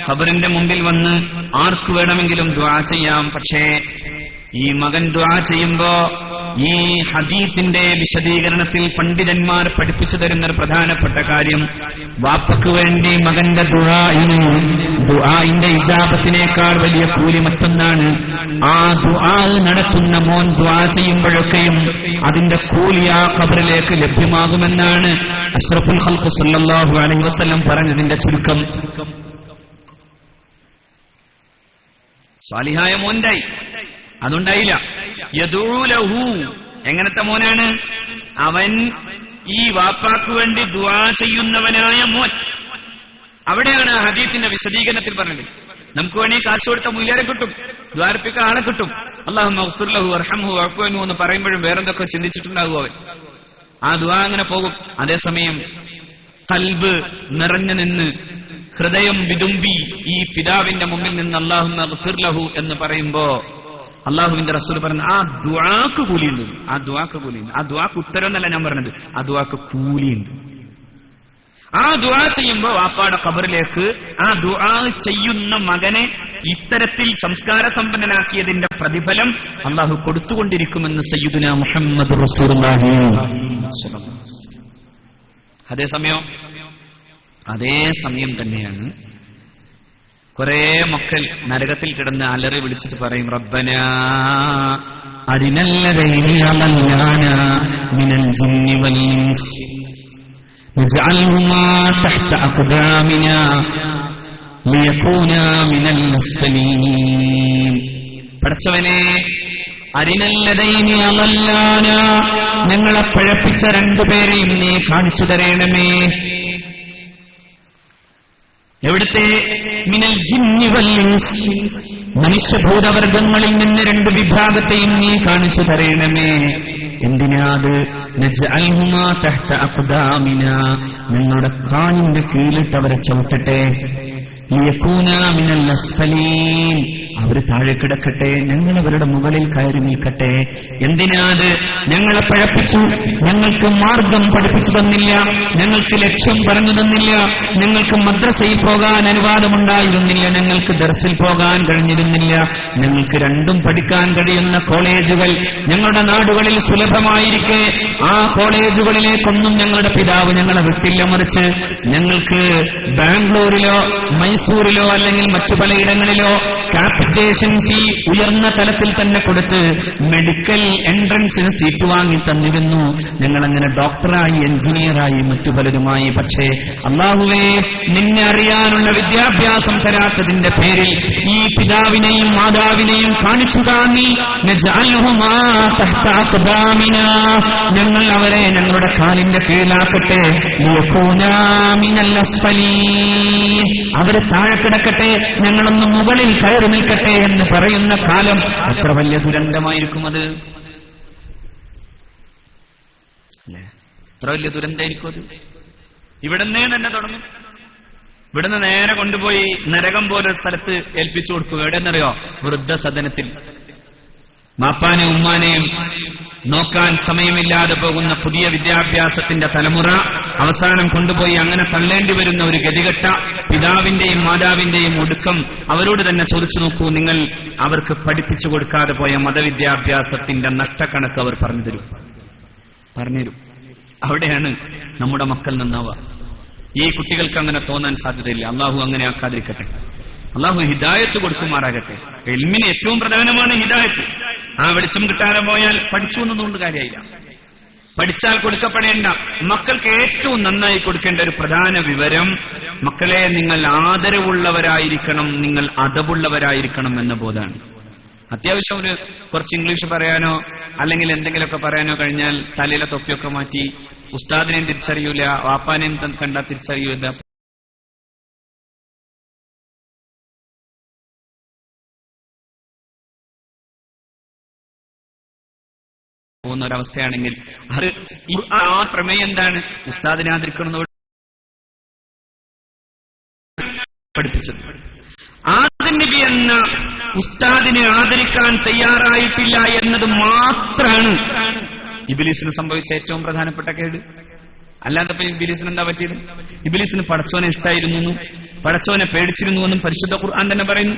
ഖബറിന്റെ മുമ്പിൽ വന്ന് ആർക്ക് വേണമെങ്കിലും ദുആ ചെയ്യാം. പക്ഷേ ഈ മകൻ ദുആ ചെയ്യുമ്പോ ഈ ഹദീത്തിന്റെ വിശദീകരണത്തിൽ പണ്ഡിതന്മാർ പഠിപ്പിച്ചു തരുന്നൊരു പ്രധാനപ്പെട്ട കാര്യം, വാപ്പക്ക് വേണ്ടി മകന്റെ ദുആഇന്റെ ഇജാബത്തിനേക്കാൾ വലിയ കൂലി മറ്റൊന്നാണ്. ആ ദുആ നടത്തുന്ന മോൻ ദുആ ചെയ്യുമ്പോഴൊക്കെയും അതിന്റെ കൂലി ആ ഖബറിലേക്ക് ലഭ്യമാകുമെന്നാണ് അഷ്റഫുൽ ഖൽഖ് സല്ലല്ലാഹു അലൈഹി വസല്ലം പറഞ്ഞതിന്റെ ചുരുക്കം. സാലിഹായ മോൻണ്ടായി, അതുണ്ടായില്ല. യദൂലഹു, എങ്ങനത്തെ മോനാണ് അവൻ? ഈ വാപ്പാക്ക് വേണ്ടി ദുആ ചെയ്യുന്നവനായ മോൻ. അവിടെയാണ് ഹദീസിന്റെ വിശദീകരണത്തിൽ പറഞ്ഞത്. നമുക്ക് വേണ്ടി കാശ് കൊടുത്ത മൂല്യരെ കിട്ടും, ദ്വാരപ്പിക്കാൻ ആളെ കിട്ടും. അല്ലാഹുമ്മ ഗ്ഫിർ ലഹു വർഹംഹു വഅഫു അൻഹു എന്ന് പറയുമ്പോഴും വേറെന്തൊക്കെ ചിന്തിച്ചിട്ടുണ്ടാകും അവൻ. ആ ദുആ അങ്ങനെ പോകും. അതേസമയം ഖൽബ് നിറഞ്ഞു നിന്ന്, ഹൃദയം വിതുമ്പി ഈ പിതാവിന്റെ മുമ്പിൽ നിന്ന് അല്ലാഹുമ്മ ഗ്ഫിർ ലഹു എന്ന് പറയുമ്പോ അള്ളാഹുവിന്റെ റസൂൽ പറഞ്ഞു ആ ദുആക്ക് കൂലിയുണ്ട്. ആ ദുആക്ക് കൂലിയുണ്ട്. ആ ദുആക്ക് ഉത്തരം എന്നല്ല ഞാൻ പറഞ്ഞത്, ആ ദുആക്ക് കൂലിയുണ്ട്. ആ ദുആ ചെയ്യുമ്പോ വാപ്പാടെ ഖബറിലേക്ക് ആ ദുആ ചെയ്യുന്ന മകനെ ഇത്തരത്തിൽ സംസ്കാര സമ്പന്നനാക്കിയതിന്റെ പ്രതിഫലം അള്ളാഹു കൊടുത്തുകൊണ്ടിരിക്കുമെന്ന് സയ്യിദുനാ മുഹമ്മദ് റസൂലുള്ളാഹി. അതേ സമയം തന്നെയാണ് കുറെ മക്കൾ നരകത്തിൽ കിടന്ന് അലറി വിളിച്ചിട്ട് പറയും, റബ്ബനാ അരിനല്ലദൈനി അമല്ലാനാ മിനൽ ജിന്നി വൽ ഇൻസ് നജഅൽഹുമാ തഹ്ത അഖ്ദാമിനാ ലിയകൂനാ മിനൽ മുസ്ലിമീൻ. പടച്ചവനെ, അരിനല്ലദൈനി അമല്ലാനാ, ഞങ്ങളെ പഴപ്പിച്ച രണ്ടുപേരെയും നീ കാണിച്ചു തരണമേ. എവിടുത്തെ? മിനൽ ജിന്നി വൽ ഇൻസ്, മനുഷ്യഭൂതവർഗങ്ങളിൽ നിന്ന് രണ്ട് വിഭാഗത്തെയും നീ കാണിച്ചു തരണമേ. എന്തിനാത്? നജ്അൽഹുമാ തഹ്ത അഖ്ദാമിനാ, ഞങ്ങളുടെ കാലിന്റെ കീഴിലിട്ട് അവരെ ചവിട്ടട്ടെ. ലിയകൂനാ മിനൽ അസ്ഫലീൻ, അവർ താഴെ കിടക്കട്ടെ, ഞങ്ങൾ അവരുടെ മുകളിൽ കയറി നിൽക്കട്ടെ. എന്തിനാത്? ഞങ്ങളെ പഴപ്പിച്ചു, ഞങ്ങൾക്ക് മാർഗം പഠിപ്പിച്ചു തന്നില്ല, ഞങ്ങൾക്ക് ലക്ഷ്യം പറഞ്ഞു തന്നില്ല, ഞങ്ങൾക്ക് മദ്രസയിൽ പോകാൻ അനുവാദമുണ്ടായിരുന്നില്ല, ഞങ്ങൾക്ക് ദർസിൽ പോകാൻ കഴിഞ്ഞിരുന്നില്ല. ഞങ്ങൾക്ക് രണ്ടും പഠിക്കാൻ കഴിയുന്ന കോളേജുകൾ ഞങ്ങളുടെ നാടുകളിൽ സുലഭമായിരിക്കെ ആ കോളേജുകളിലേക്കൊന്നും ഞങ്ങളുടെ പിതാവ് ഞങ്ങളെ വിട്ടില്ല. മറിച്ച് ഞങ്ങൾക്ക് ബാംഗ്ലൂരിലോ മൈസൂരിലോ അല്ലെങ്കിൽ മറ്റു പലയിടങ്ങളിലോ ക്യാപിറ്റേഷൻ ഫീ ഉയർന്ന തലത്തിൽ തന്നെ കൊടുത്ത് മെഡിക്കൽ എൻട്രൻസിന് സീറ്റ് വാങ്ങി തന്നിരുന്നു. ഞങ്ങളങ്ങനെ ഡോക്ടറായി, എഞ്ചിനീയറായി, മറ്റു പലരുമായി. പക്ഷേ അല്ലാഹുവേ, നിന്നെ അറിയാനുള്ള വിദ്യാഭ്യാസം തരാത്തതിന്റെ പേരിൽ ഈ പിതാവിനെയും മാതാവിനെയും കാണിച്ചു കാണി. നജ്അൽഹുമാ തഹ്ത അഖ്ദാമിനാ, ഞങ്ങൾ അവരെ ഞങ്ങളുടെ കാലിന്റെ കീഴിലാക്കട്ടെ. ലിയകൂനാ മിനൽ അസ്ഫലീൻ, അവരെ താഴെ കിടക്കട്ടെ, ഞങ്ങളൊന്ന് മുകളിൽ കയറി നിൽക്കട്ടെ എന്ന് പറയുന്ന കാലം എത്ര വലിയ ദുരന്തമായിരിക്കും അത്. എത്ര വലിയ ദുരന്തമായിരിക്കും അത്. ഇവിടുന്നേ തന്നെ തുടങ്ങും. ഇവിടുന്ന് നേരെ കൊണ്ടുപോയി നരകം പോലൊരു സ്ഥലത്ത് ഏൽപ്പിച്ചു കൊടുക്കുക. എവിടെയെന്നറിയോ? വൃദ്ധസദനത്തിൽ. മാപ്പാനെയും ഉമ്മാനെയും നോക്കാൻ സമയമില്ലാതെ പോകുന്ന പുതിയ വിദ്യാഭ്യാസത്തിന്റെ തലമുറ അവസാനം കൊണ്ടുപോയി അങ്ങനെ തള്ളേണ്ടി വരുന്ന ഒരു ഗതികെട്ട പിതാവിന്റെയും മാതാവിന്റെയും ഒടുക്കം അവരോട് തന്നെ ചോദിച്ചു നോക്കൂ. നിങ്ങൾ അവർക്ക് പഠിപ്പിച്ചു കൊടുക്കാതെ പോയ മതവിദ്യാഭ്യാസത്തിന്റെ നഷ്ടക്കണക്ക് അവർ പറഞ്ഞുതരും. അവിടെയാണ് നമ്മുടെ മക്കൾ നന്നാവുക. ഈ കുട്ടികൾക്ക് അങ്ങനെ തോന്നാൻ സാധ്യതയില്ല. അള്ളാഹു അങ്ങനെ ആക്കാതിരിക്കട്ടെ. അള്ളാഹു ഹിദായത്ത് കൊടുക്കുമാറാകട്ടെ. ഇൽമിന് ഏറ്റവും പ്രധാനമാണ് ഹിദായത്ത്. ആ വെളിച്ചം കിട്ടാതെ പോയാൽ പഠിച്ചു എന്നതുകൊണ്ട് കാര്യമില്ല. പഠിച്ചാൽ കൊടുക്കപ്പെടേണ്ട മക്കൾക്ക് ഏറ്റവും നന്നായി കൊടുക്കേണ്ട ഒരു പ്രധാന വിവരം, മക്കളെ നിങ്ങൾ ആദരവുള്ളവരായിരിക്കണം, നിങ്ങൾ അദബുള്ളവരായിരിക്കണം എന്ന ബോധമാണ്. അത്യാവശ്യം ഒരു കുറച്ച് ഇംഗ്ലീഷ് പറയാനോ അല്ലെങ്കിൽ എന്തെങ്കിലുമൊക്കെ പറയാനോ കഴിഞ്ഞാൽ തലയിലെ തൊപ്പിയൊക്കെ മാറ്റി ഉസ്താദിനെയും തിരിച്ചറിയൂല, വാപ്പാനെയും കണ്ടാൽ തിരിച്ചറിയൂല, പോകുന്ന ഒരവസ്ഥയാണെങ്കിൽ അത് ആ പ്രമേയം എന്താണ്? ഉസ്താദിനെ ആദരിക്കണമെന്ന് പഠിപ്പിച്ചത്. ആദം നബി എന്ന ഉസ്താദിനെ ആദരിക്കാൻ തയ്യാറായിട്ടില്ല എന്നത് മാത്രമാണ് ഇബ്ലീസിന് സംഭവിച്ച ഏറ്റവും പ്രധാനപ്പെട്ട കേട്. അല്ലാത്തപ്പോൾ ഇബ്ലീസിന് എന്താ പറ്റിയത്? ഇബ്ലീസിന് പടച്ചോനെ ഇഷ്ടായിരുന്നു, പടച്ചോനെ പേടിച്ചിരുന്നുവെന്നും പരിശുദ്ധ ഖുർആൻ തന്നെ പറയുന്നു.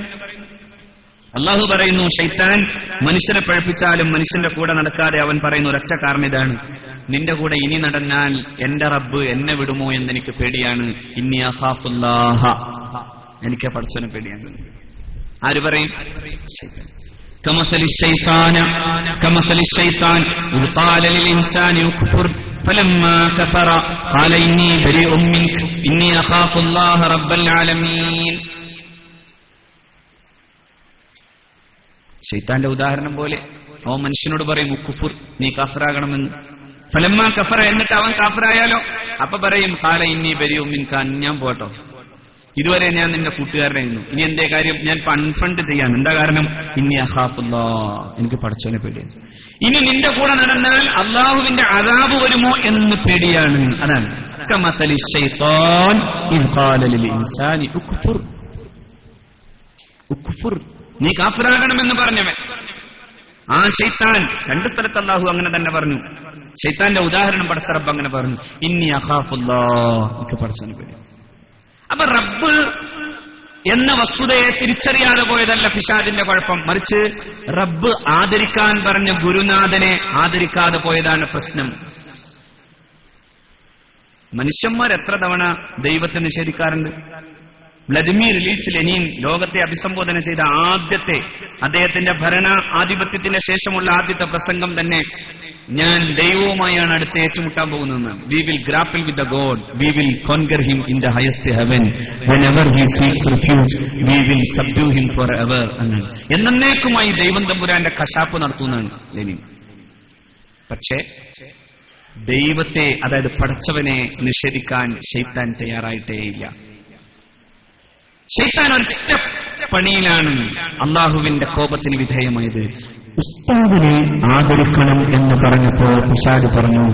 അള്ളാഹു പറയുന്നു, ശൈത്താൻ മനുഷ്യനെ പഴപ്പിച്ചാലും മനുഷ്യന്റെ കൂടെ നടക്കാതെ അവൻ പറയുന്ന ഒരൊറ്റ കാരണം ഇതാണ്: നിന്റെ കൂടെ ഇനി നടന്നാൽ എന്റെ റബ്ബ് എന്നെ വിടുമോ എന്നെനിക്ക് പേടിയാണ്. ഇന്നി അഖാഫുല്ലാഹ, എനിക്ക് പടച്ചോനെ പേടിയാണ്. ആര് പറയും? ശൈത്താൻ. കമസലി ശൈത്താൻ ഇദ് ഖാല ലിൽ ഇൻസാനി ഉക്ഫുർ ഫലമ്മാ കഫറ ഖാല ഇന്നി ബരീഉം മിൻക ഇന്നി അഖാഫുല്ലാഹ റബ്ബൽ ആലമീൻ. ശൈത്താന്റെ ഉദാഹരണം പോലെ അവൻ മനുഷ്യനോട് പറയും കുഫുർ, നീ കാഫിറാകണമെന്ന്. ഫലമ്മാ കഫറ, എന്നിട്ട് അവൻ കാഫിറായാലോ അപ്പൊ പറയും ഖാല ഇന്നി ബരീഉം മിൻക, ഞാൻ പോട്ടോ, ഇതുവരെ ഞാൻ നിന്റെ കൂട്ടുകാരനായിരുന്നു, ഇനി എന്തേ കാര്യം, ഞാൻ അൺഫണ്ട് ചെയ്യാൻ. എന്താ കാരണം? ഇന്നി അഖാഫുല്ലാഹ്, എനിക്ക് പടച്ചോനെ പേടിയാണ്. ഇനി നിന്റെ കൂടെ നടന്നാൽ അള്ളാഹുവിന്റെ അദാബ് വരുമോ എന്ന് പേടിയാണ്. അതാണ് കമസലി ശൈത്താൻ ഇദ് ഖാല ലിൽ ഇൻസാനി ഉക്ഫുർ, നീ കാഫിറാകണമെന്ന് പറഞ്ഞവൻ ആ ശൈത്താൻ 2 സ്ഥലത്ത് അല്ലാഹു അങ്ങനെ തന്നെ പറഞ്ഞു. ശൈത്താന്റെ ഉദാഹരണം പടച്ച റബ്ബ് അങ്ങനെ പറഞ്ഞു, ഇന്നി അഖാഫുല്ലാഹ്, എനിക്ക് പടച്ചവനെ പേടി. അപ്പൊ റബ്ബ് എന്ന വസ്തുതയെ തിരിച്ചറിയാതെ പോയതല്ല പിശാചിന്റെ കുഴപ്പം, മറിച്ച് റബ്ബ് ആദരിക്കാൻ പറഞ്ഞ ഗുരുനാഥനെ ആദരിക്കാതെ പോയതാണ് പ്രശ്നം. മനുഷ്യന്മാർ എത്ര തവണ ദൈവത്തെ നിഷേധിക്കാറുണ്ട്? വ്ളാദിമീർ ഇലീച്ച് ലെനിൻ ലോകത്തെ അഭിസംബോധന ചെയ്ത ആദ്യത്തെ, അദ്ദേഹത്തിന്റെ ഭരണ ആധിപത്യത്തിന് ശേഷമുള്ള ആദ്യത്തെ പ്രസംഗം തന്നെ, ഞാൻ ദൈവവുമായാണ് അടുത്ത് ഏറ്റുമുട്ടാൻ പോകുന്നതെന്ന്. We will grapple with the God, we will conquer him in the highest heaven, whenever he seeks refuge we will subdue him forever എന്നാണ്. എന്നേക്കുമായി ദൈവം തമ്പുരാന്റെ കശാപ്പ് നടത്തുന്നതാണ് ലെനിൻ. പക്ഷേ ദൈവത്തെ, അതായത് പടച്ചവനെ നിഷേധിക്കാൻ ശൈത്താൻ തയ്യാറായിട്ടേയില്ല. ശൈത്താൻ ഒരൊറ്റ പണിയിലാണ് അള്ളാഹുവിന്റെ കോപത്തിന് വിധേയമായത്. ഉസ്താദിനെ ആദരിക്കണം എന്ന് പറഞ്ഞപ്പോ പിശാച് പറഞ്ഞു,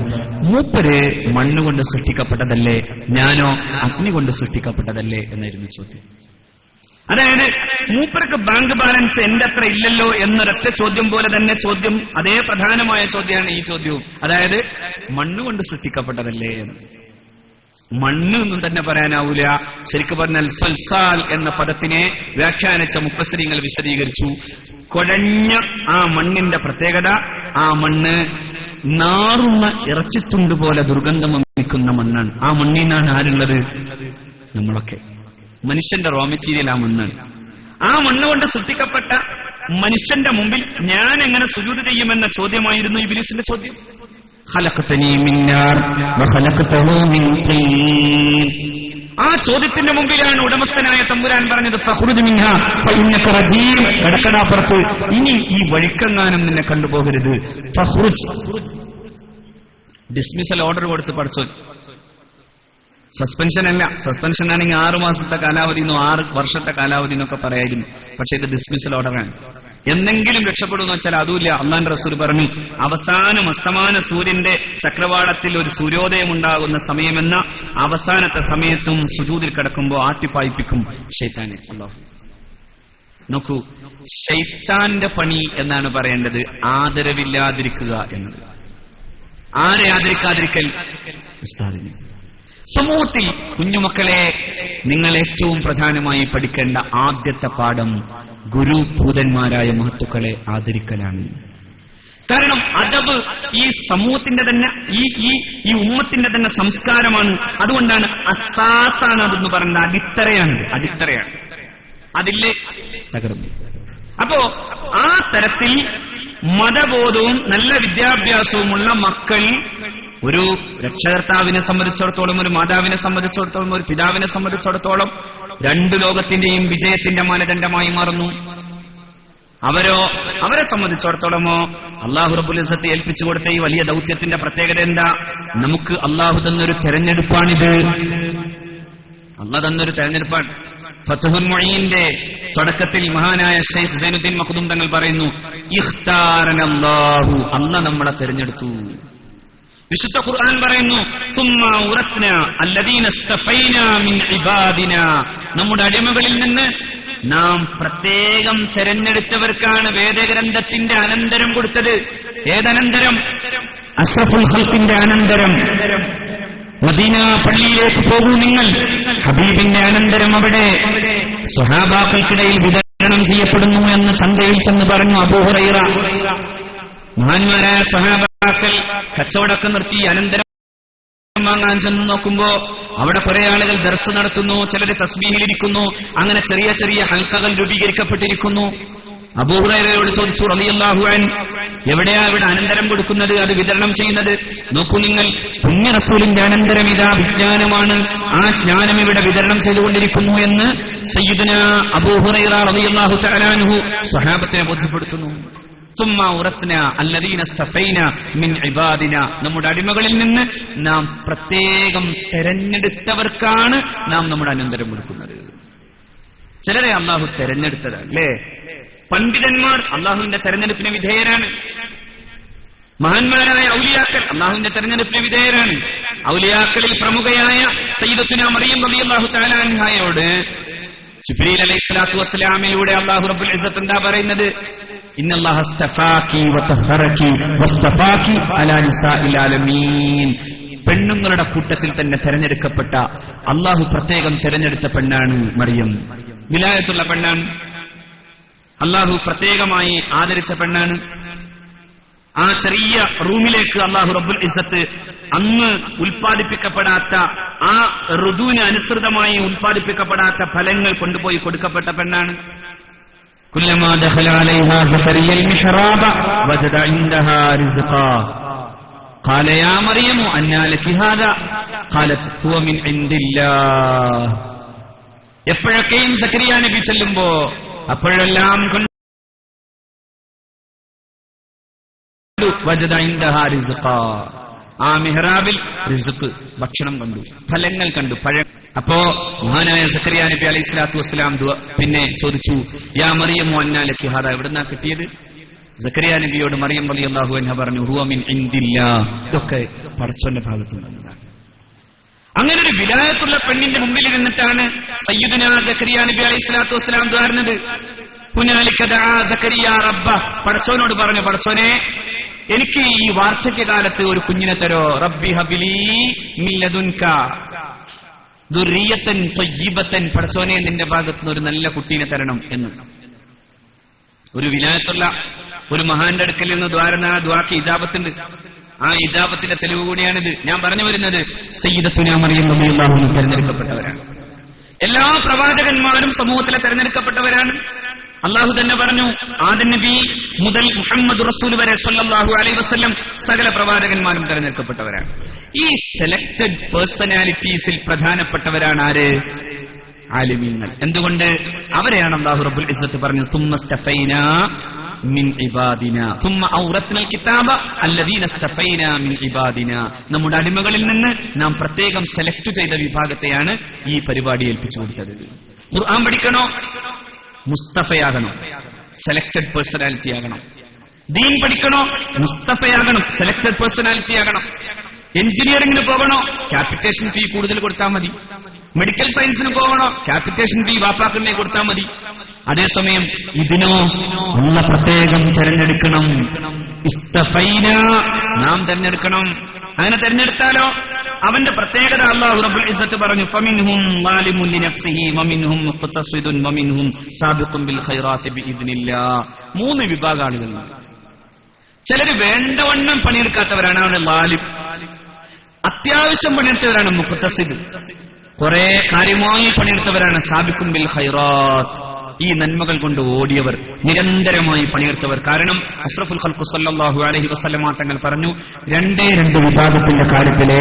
മൂപ്പര് മണ്ണുകൊണ്ട് സൃഷ്ടിക്കപ്പെട്ടതല്ലേ, ഞാനോ അഗ്നി കൊണ്ട് സൃഷ്ടിക്കപ്പെട്ടതല്ലേ എന്നായിരുന്നു ചോദ്യം. അതായത് മൂപ്പർക്ക് ബാങ്ക് ബാലൻസ് എന്റെ അത്ര ഇല്ലല്ലോ എന്നൊരൊറ്റ ചോദ്യം പോലെ തന്നെ ചോദ്യം, അതേ പ്രധാനമായ ചോദ്യമാണ് ഈ ചോദ്യവും. അതായത് മണ്ണുകൊണ്ട് സൃഷ്ടിക്കപ്പെട്ടതല്ലേ എന്ന്. മണ്ണ് എന്നും തന്നെ പറയാനാവൂല. ശരിക്കും പറഞ്ഞാൽ സൽസാൽ എന്ന പദത്തിനെ വ്യാഖ്യാനിച്ച മുഫസ്സിരീങ്ങൾ വിശദീകരിച്ചു. കുഴഞ്ഞ ആ മണ്ണിന്റെ പ്രത്യേകത, ആ മണ്ണ് നാറുന്ന ഇറച്ചിത്തുണ്ട് പോലെ ദുർഗന്ധം വമിക്കുന്ന മണ്ണാണ്. ആ മണ്ണിൽ നിന്നാണ് ആരുള്ളത്? നമ്മളൊക്കെ. മനുഷ്യന്റെ റോ മെറ്റീരിയൽ ആ മണ്ണാണ്. ആ മണ്ണ് കൊണ്ട് സൃഷ്ടിക്കപ്പെട്ട മനുഷ്യന്റെ മുമ്പിൽ ഞാൻ എങ്ങനെ സുജൂദ് ചെയ്യുമെന്ന ചോദ്യമായിരുന്നു ഇബ്ലീസിന്റെ ചോദ്യം. ഖലഖതനി മിൻ നാർ വഖലഖതഹു മിൻ തീൻ. ആ ചോദ്യത്തിന്റെ മുമ്പിലാണ് ഉടമസ്ഥനായ തമ്പുരാൻ പറഞ്ഞത്, ഫഖ്റുജ് മിൻഹാ ഫഇന്നക റജീം, കടക്കടാപ്പുറത്ത് ഇനി ഈ വഴിക്കെങ്ങാനും നിന്നെ കണ്ടുപോകരുത്. ഫഖ്റുജ്, ഡിസ്മിസൽ ഓർഡർ കൊടുത്ത് പഠിച്ചോ. സസ്പെൻഷൻ അല്ല. സസ്പെൻഷൻ ആണെങ്കിൽ 6 മാസത്തെ കാലാവധി എന്നോ 6 വർഷത്തെ കാലാവധി എന്നൊക്കെ പറയായിരുന്നു. പക്ഷെ ഇത് ഡിസ്മിസൽ ഓർഡറാണ്. എന്തെങ്കിലും രക്ഷപ്പെടുമെന്ന് വെച്ചാൽ അതുമില്ല. അള്ളാന്റെ റസൂൽ പറഞ്ഞു, അവസാനം അസ്തമാന സൂര്യന്റെ ചക്രവാളത്തിൽ ഒരു സൂര്യോദയം ഉണ്ടാകുന്ന സമയമെന്ന അവസാനത്തെ സമയത്തും സുജൂദിൽ കിടക്കുമ്പോൾ ആട്ടിപ്പായിപ്പിക്കും ശൈത്താനെ. അല്ലാഹു നോക്കൂ, ശൈത്താന്റെ പണി എന്നാണ് പറയേണ്ടത് ആദരവില്ലാതിരിക്കുക എന്നത്. ആരെ ആദരിക്കാതിരിക്കൽ? ഉസ്താദിനെ. സമൂഹത്തിൽ കുഞ്ഞുമക്കളെ, നിങ്ങൾ ഏറ്റവും പ്രധാനമായി പഠിക്കേണ്ട ആദ്യത്തെ പാഠം ഗുരുഭൂതന്മാരായ മഹത്തുക്കളെ ആദരിക്കലാണ്. കാരണം അദബ് ഈ സമൂഹത്തിന്റെ തന്നെ, ഈ ഉമ്മത്തിന്റെ തന്നെ സംസ്കാരമാണ്. അതുകൊണ്ടാണ് അസാസാണ് അതെന്ന് പറയുന്നത്. അടിത്തറയാണ്. അതില്ലേ തകർന്നു. അപ്പോ ആ തരത്തിൽ മതബോധവും നല്ല വിദ്യാഭ്യാസവുമുള്ള മക്കൾ ഒരു രക്ഷകർത്താവിനെ സംബന്ധിച്ചിടത്തോളം, ഒരു മാതാവിനെ സംബന്ധിച്ചിടത്തോളം, ഒരു പിതാവിനെ സംബന്ധിച്ചിടത്തോളം 2 ലോകത്തിന്റെയും വിജയത്തിന്റെ മാനദണ്ഡമായി മാറുന്നു. അവരെ സംബന്ധിച്ചിടത്തോളമോ അല്ലാഹു റബ്ബുൽ ഇസ്സത്ത് ഏൽപ്പിച്ചു കൊടുത്ത ഈ വലിയ ദൗത്യത്തിന്റെ പ്രത്യേകത എന്താ? നമുക്ക് അല്ലാഹു തന്നൊരു തെരഞ്ഞെടുപ്പാണിത്. അല്ലാഹു തന്നൊരു തെരഞ്ഞെടുപ്പാണ്. ഫത്ഹുൽ മുഈന്റെ തുടക്കത്തിൽ മഹാനായ ശൈഖ് സൈനുദ്ദീൻ മഖ്ദൂം തങ്ങൾ പറയുന്നു, ഇഖ്താറനല്ലാഹു, അല്ലാഹു നമ്മളെ തെരഞ്ഞെടുത്തു. വിശുദ്ധ ഖുർആൻ പറയുന്നു, തുമ്മ ഉറത്ന അല്ലദീന ഇസ്തഫൈനാ മിൻ ഇബാദിനാ, നമ്മുടെ അടിമകളിൽ നിന്ന് നാം പ്രത്യേകം തെരഞ്ഞെടുത്തവർക്കാണ് വേദഗ്രന്ഥത്തിന്റെ അനന്തരം കൊടുത്തത്. ഏതനന്തരം? അഷ്റഫുൽ ഖൽഖിന്റെ അനന്തരം. മദീന പള്ളിയിലേക്ക് പോകൂ നിങ്ങൾ, ഹബീബിന്റെ അനന്തരം അവിടെ സ്വഹാബാക്കൾക്കിടയിൽ വിതരണം ചെയ്യപ്പെടുന്നു എന്ന് ചന്തയിൽ ചെന്ന് പറഞ്ഞു അബൂ ഹുറൈറ. മഹാന്മാരായ സ്വഹാബാക്കൾ കച്ചവടമൊക്കെ നിർത്തി അനന്തരം വാങ്ങാൻ ചെന്ന് നോക്കുമ്പോ അവിടെ കുറെ ആളുകൾ ദർസ് നടത്തുന്നു, ചിലർ തസ്ബീഹിലിരിക്കുന്നു. അങ്ങനെ ചെറിയ ചെറിയ ഹൽക്കകൾ രൂപീകരിക്കപ്പെട്ടിരിക്കുന്നു. അബൂ ഹുറൈറയോട് ചോദിച്ചു റളിയല്ലാഹു അൻഹു, എവിടെയാ ഇവിടെ അനന്തരം കൊടുക്കുന്നത്, അത് വിതരണം ചെയ്യുന്നത്? നോക്കൂ നിങ്ങൾ, പുണ്യ റസൂലിന്റെ അനന്തരം ഇതാ വിജ്ഞാനമാണ്, ആ ജ്ഞാനം ഇവിടെ വിതരണം ചെയ്തുകൊണ്ടിരിക്കുന്നു എന്ന് സയ്യിദുനാ അബൂ ഹുറൈറ റളിയല്ലാഹു തആല അൻഹു സ്വഹാബത്തിനെ ബോധ്യപ്പെടുത്തുന്നു. തുമ്മ ഉറത്ന അല്ലദീന ഇസ്തഫൈന മിൻ ഇബാദിന, നമ്മുടെ അടിമകളിൽ നിന്ന് നാം പ്രത്യേകം തെരഞ്ഞെടുത്തവർക്കാണ് നാം നമ്മുടെ അനന്തരം കൊടുക്കുന്നത്. ചിലരെ അല്ലാഹു തെരഞ്ഞെടുത്തതാണ് അല്ലേ? പണ്ഡിതന്മാർ അല്ലാഹുവിന്റെ തെരഞ്ഞെടുപ്പിന് വിധേയരാണ്. മഹാന്മാരായ ഔലിയാക്കൾ അല്ലാഹുവിന്റെ തെരഞ്ഞെടുപ്പിന് വിധേയരാണ്. ഔലിയാക്കളിൽ പ്രമുഖയായ സയ്യിദത്തുനാ മറിയം റളിയല്ലാഹു തആല അൻഹയോട് ജിബ്രീൽ അലൈഹിസ്സലാത്തു വസ്സലാമിലൂടെ അല്ലാഹു റബ്ബുൽ ഇസ്സത്ത് എന്താ പറയുന്നത്? ഇന്നല്ലാഹ അസ്തഫാകി വതഹറകി വസ്തഫാകി അലാ നിസാഇൽ ആലമീൻ. പെണ്ണുങ്ങളുടെ കൂട്ടത്തിൽ തന്നെ തെരഞ്ഞെടുക്കപ്പെട്ട അള്ളാഹു പ്രത്യേകം തെരഞ്ഞെടുത്ത പെണ്ണാണ് മറിയം. വിലായത്തുള്ള പെണ്ണാണ്, അള്ളാഹു പ്രത്യേകമായി ആദരിച്ച പെണ്ണാണ്. ആ ചെറിയ റൂമിലേക്ക് അള്ളാഹു റബ്ബുൽ ഇസ്സത്ത് അന്ന് ഉൽപ്പാദിപ്പിക്കപ്പെടാത്ത, ആ ഋതുവിന് അനുസൃതമായി ഉൽപ്പാദിപ്പിക്കപ്പെടാത്ത ഫലങ്ങൾ കൊണ്ടുപോയി കൊടുക്കപ്പെട്ട പെണ്ണാണ്. കുല്ലമാ ദഖല അലൈഹാ സഖറിയൽ മിഹ്റാബ വജദ ഇൻദഹാ റിസ്ഖാ ഖാല യാ മറിയമു അന്നാ ലകി ഹാദാ ഖാലത് ഹുവ മിൻ ഇൻദില്ലാഹ്. എപ്പോഴൊക്കെയും സക്കരിയ നബി ചെല്ലുമ്പോ അപ്പോഴെല്ലാം വജദ ഇൻദഹാ റിസ്ഖാ, ആ മിഹ്റാബിൽ റിസ്ഖ്, ഭക്ഷണം കണ്ടു, ഫലങ്ങൾ കണ്ടു, പഴം. അപ്പോ മഹാനായ സക്കരിയ നബി അലൈഹി സ്വലാത്തു വസ്സലാം പിന്നെ ചോദിച്ചു, യാ മറിയമു അന്നാ ലകി ഹാദാ, എവിടുന്നാ കിട്ടിയത്? സക്കരിയ നബിയോട് മറിയം റളിയല്ലാഹു അൻഹ പറഞ്ഞു, ഹുവ മിൻ ഇൻദില്ലാഹ്, ഇതൊക്കെ പടച്ചവന്റെ ഭാഗത്തുനിന്നാണ്. അങ്ങനെ ഒരു വിലായത്തുള്ള പെണ്ണിന്റെ മുമ്പിൽ ഇരുന്നിട്ടാണ് സയ്യിദുനാ സക്കരിയ നബി അലൈഹി സ്വലാത്തു വസ്സലാം ദ്വാരുന്നത്. ഹുനാലിക ദഅ സക്കരിയ റബ്ബ, പടച്ചവനോട് പറഞ്ഞു, പടച്ചവനെ എനിക്ക് ഈ വാർദ്ധക്യകാലത്ത് ഒരു കുഞ്ഞിനെ തരോ. റബ്ബി ഹബിലി മിൻ ലദുൻക ദുർരിയത്തൻ ത്വയ്യിബത്തൻ, പടച്ചവനെ നിന്റെ ഭാഗത്തുനിന്ന് ഒരു നല്ല കുട്ടീനെ തരണം എന്ന്. ഒരു വിലായത്തുള്ള ഒരു മഹാന്റെ അടുക്കൽ നിന്ന് ദ്വാരന ദ്വാക്ക് ഇജാബത്തുണ്ട്. ആ ഇജാബത്തിന്റെ തെളിവ് കൂടിയാണിത്. ഞാൻ പറഞ്ഞു വരുന്നത് സയ്യിദത്തുനാ മറിയം റളിയല്ലാഹു അൻഹ തെരഞ്ഞെടുക്കപ്പെട്ടവരാണ്. എല്ലാ പ്രവാചകന്മാരും സമൂഹത്തിലെ തെരഞ്ഞെടുക്കപ്പെട്ടവരാണ്. അള്ളാഹു തന്നെ പറഞ്ഞു, ആദം നബി മുതൽ മുഹമ്മദ് റസൂൽ വരെ സല്ലല്ലാഹു അലൈഹി വസല്ലം സകല പ്രവാചകന്മാരും തെരഞ്ഞെടുക്കപ്പെട്ടവരാണ്. ഈ സെലക്ടഡ് പേഴ്സണാലിറ്റീസിൽ പ്രധാനപ്പെട്ടവരാണ് ആര്? ആലിമീങ്ങൾ. എന്തുകൊണ്ട്? അവരെയാണ് അല്ലാഹു റബ്ബുൽ ഇസ്സത്ത് പറഞ്ഞു, തുമ്മ സ്തഫൈനാ മിൻ ഇബാദിനാ തുമ്മ ഔറത്നൽ കിതാബ അല്ലദീന സ്തഫൈനാ മിൻ ഇബാദിനാ. നമ്മുടെ അടിമകളിൽ നിന്ന് നാം പ്രത്യേകം സെലക്ട് ചെയ്ത വിഭാഗത്തെയാണ് ഈ പരിപാടി ഏൽപ്പിച്ചു കൊടുത്തത്. ഖുർആൻ പഠിക്കണോ? മുസ്തഫയാകണം, സെലക്ടഡ് പേഴ്സണാലിറ്റി ആകണം. ദീൻ പഠിക്കണോ? മുസ്തഫയാകണം, സെലക്ടഡ് പേഴ്സണാലിറ്റി ആകണം. എഞ്ചിനീയറിംഗിന് പോകണോ? ക്യാപിറ്റേഷൻ ഫീ കൂടുതൽ കൊടുത്താൽ മതി. മെഡിക്കൽ സയൻസിന് പോകണോ? ക്യാപിറ്റേഷൻ ഫീ വാപ്പാക്കിനെ കൊടുത്താൽ മതി. അതേസമയം ഇതിനോ ഉള്ള പ്രത്യേകം തെരഞ്ഞെടുക്കണം. ഇസ്തഫൈന, നാം തെരഞ്ഞെടുക്കണം. അങ്ങനെ തെരഞ്ഞെടുത്താലോ അവന്റെ പ്രത്യേകത അല്ലാഹു റബ്ബുൽ ഇസ്സത്ത് പറഞ്ഞു, ഫമിൻഹും ളാലിമുൻ ലിനഫ്സിഹി വമിൻഹും മുഖ്തസിദുൻ വമിൻഹും സാബിഖുൻ ബിൽ ഖൈറാത്തി ബിഇദ്നില്ലാഹ്. മൂന്ന് വിഭാഗ ആളുകളുണ്ട്. ചിലര് വേണ്ടവണ്ണം പണിയെടുക്കാത്തവരാണ്, അവരുടെ ലാലിം. അത്യാവശ്യം പണിയെടുത്തവരാണ് മുഖ്തസിദ്, കുറെ കാര്യമായി പണിയെടുത്തവരാണ് സാബിഖുൻ ബിൽ ഖൈറാത്ത്. ഈ നന്മകൾ കൊണ്ട് ഓടിയവർ, നിരന്തരമായി പണിയെടുത്തവർ. കാരണം അഷ്റഫുൽ ഖൽഖ് സല്ലല്ലാഹു അലൈഹി വസല്ലമ തങ്ങൾ പറഞ്ഞു, രണ്ടേ രണ്ട് വിഭാഗത്തിന്റെ കാര്യത്തിലെ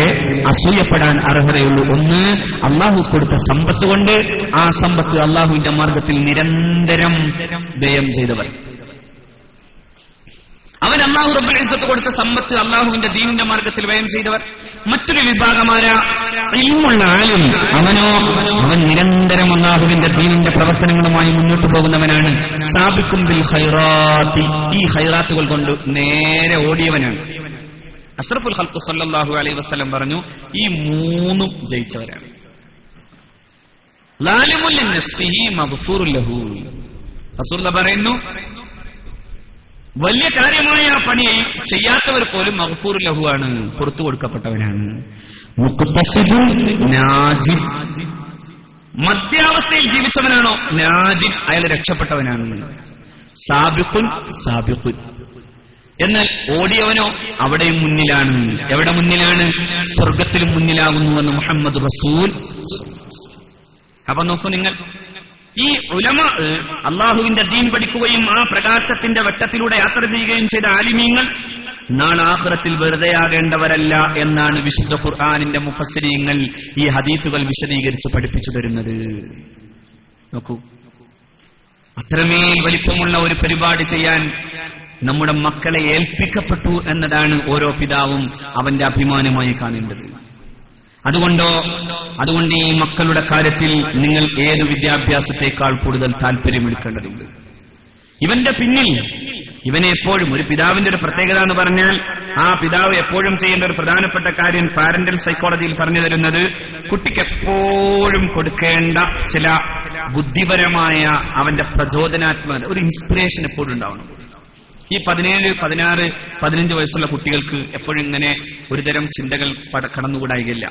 അസൂയപ്പെടാൻ അർഹതയുള്ളൂ. ഒന്ന്, അള്ളാഹു കൊടുത്ത സമ്പത്ത് കൊണ്ട് ആ സമ്പത്ത് അള്ളാഹുവിന്റെ മാർഗത്തിൽ നിരന്തരം വ്യയം ചെയ്തവർ. അവൻ അല്ലാഹു റബ്ബുൽ ഇസ്സത്ത് കൊടുത്ത സമ്പത്ത് അള്ളാഹുവിന്റെ ദീനിന്റെ മാർഗത്തിൽ വ്യയം ചെയ്തവർ. മറ്റൊരു വിഭാഗമാരാ ഇൽമുള്ള ആലിം, അവൻ നിരന്തരം അല്ലാഹുവിന്റെ ദീനിന്റെ പ്രവർത്തനങ്ങളുമായി മുന്നോട്ട് പോകുന്നവനാണ്. സാബിഖുൻ ബിൽ ഖൈറാത്തി, ഈ ഖൈറാത്തുകൾ കൊണ്ട് നേരെ ഓടിയവനാണ്. അഷ്റഫുൽ ഖൽഖ് സല്ലല്ലാഹു അലൈഹി വസല്ലം പറഞ്ഞു, ഈ മൂന്നും ജയിച്ചവരാണ്. ലാലിമുൻ ലിനഫ്സിഹി മഗ്ഫൂറുൻ ലഹു. റസൂലുള്ളാഹി പറയുന്നു, വലിയ കാര്യമായ ആ പണി ചെയ്യാത്തവർ പോലും മഗ്ഫൂർ ലഹു ആണ്, പുറത്തു കൊടുക്കപ്പെട്ടവനാണ്. മധ്യാവസ്ഥയിൽ ജീവിച്ചവനാണോ നാജിൻ, അയാൾ രക്ഷപ്പെട്ടവനാണ്. സാബിഖുൻ സാബിഖുൻ. എന്നാൽ ഓടിയവനോ അവിടെയും മുന്നിലാണ്. എവിടെ മുന്നിലാണ്? സ്വർഗത്തിലും മുന്നിലാകുന്നുവെന്ന് മുഹമ്മദ് റസൂൽ. അപ്പൊ നോക്കൂ നിങ്ങൾ, ഈ ഉലമ അള്ളാഹുവിന്റെ ദീൻ പഠിക്കുകയും ആ പ്രകാശത്തിന്റെ വെട്ടത്തിലൂടെ യാത്ര ചെയ്യുകയും ചെയ്ത ആലിമീങ്ങൾ നാളെ ആഖിറത്തിൽ വെറുതെയാകേണ്ടവരല്ല എന്നാണ് വിശുദ്ധ ഖുർആനിന്റെ മുഫസ്സിരീങ്ങൾ ഈ ഹദീസുകൾ വിശദീകരിച്ച് പഠിപ്പിച്ചു തരുന്നത്. നോക്കൂ, അത്രമേൽ വലിപ്പമുള്ള ഒരു പരിപാടി ചെയ്യാൻ നമ്മുടെ മക്കളെ ഏൽപ്പിക്കപ്പെട്ടു എന്നതാണ് ഓരോ പിതാവും അവന്റെ അഭിമാനമായി കാണേണ്ടത്. അതുകൊണ്ട് ഈ മക്കളുടെ കാര്യത്തിൽ നിങ്ങൾ ഏത് വിദ്യാഭ്യാസത്തെക്കാൾ കൂടുതൽ താല്പര്യമെടുക്കേണ്ടതുണ്ട്. ഇവന്റെ പിന്നിൽ ഇവനെ എപ്പോഴും, ഒരു പിതാവിന്റെ ഒരു പ്രത്യേകത എന്ന് പറഞ്ഞാൽ, ആ പിതാവ് എപ്പോഴും ചെയ്യേണ്ട ഒരു പ്രധാനപ്പെട്ട കാര്യം പാരന്റൽ സൈക്കോളജിയിൽ പറഞ്ഞു തരുന്നത്, കുട്ടിക്ക് എപ്പോഴും കൊടുക്കേണ്ട ചില ബുദ്ധിപരമായ അവന്റെ പ്രചോദനാത്മക ഒരു ഇൻസ്പിറേഷൻ എപ്പോഴും ഉണ്ടാവണം. ഈ 17, 16, 15 വയസ്സുള്ള കുട്ടികൾക്ക് എപ്പോഴും ഇങ്ങനെ ഒരുതരം ചിന്തകൾ കടന്നുകൂടായികയില്ല.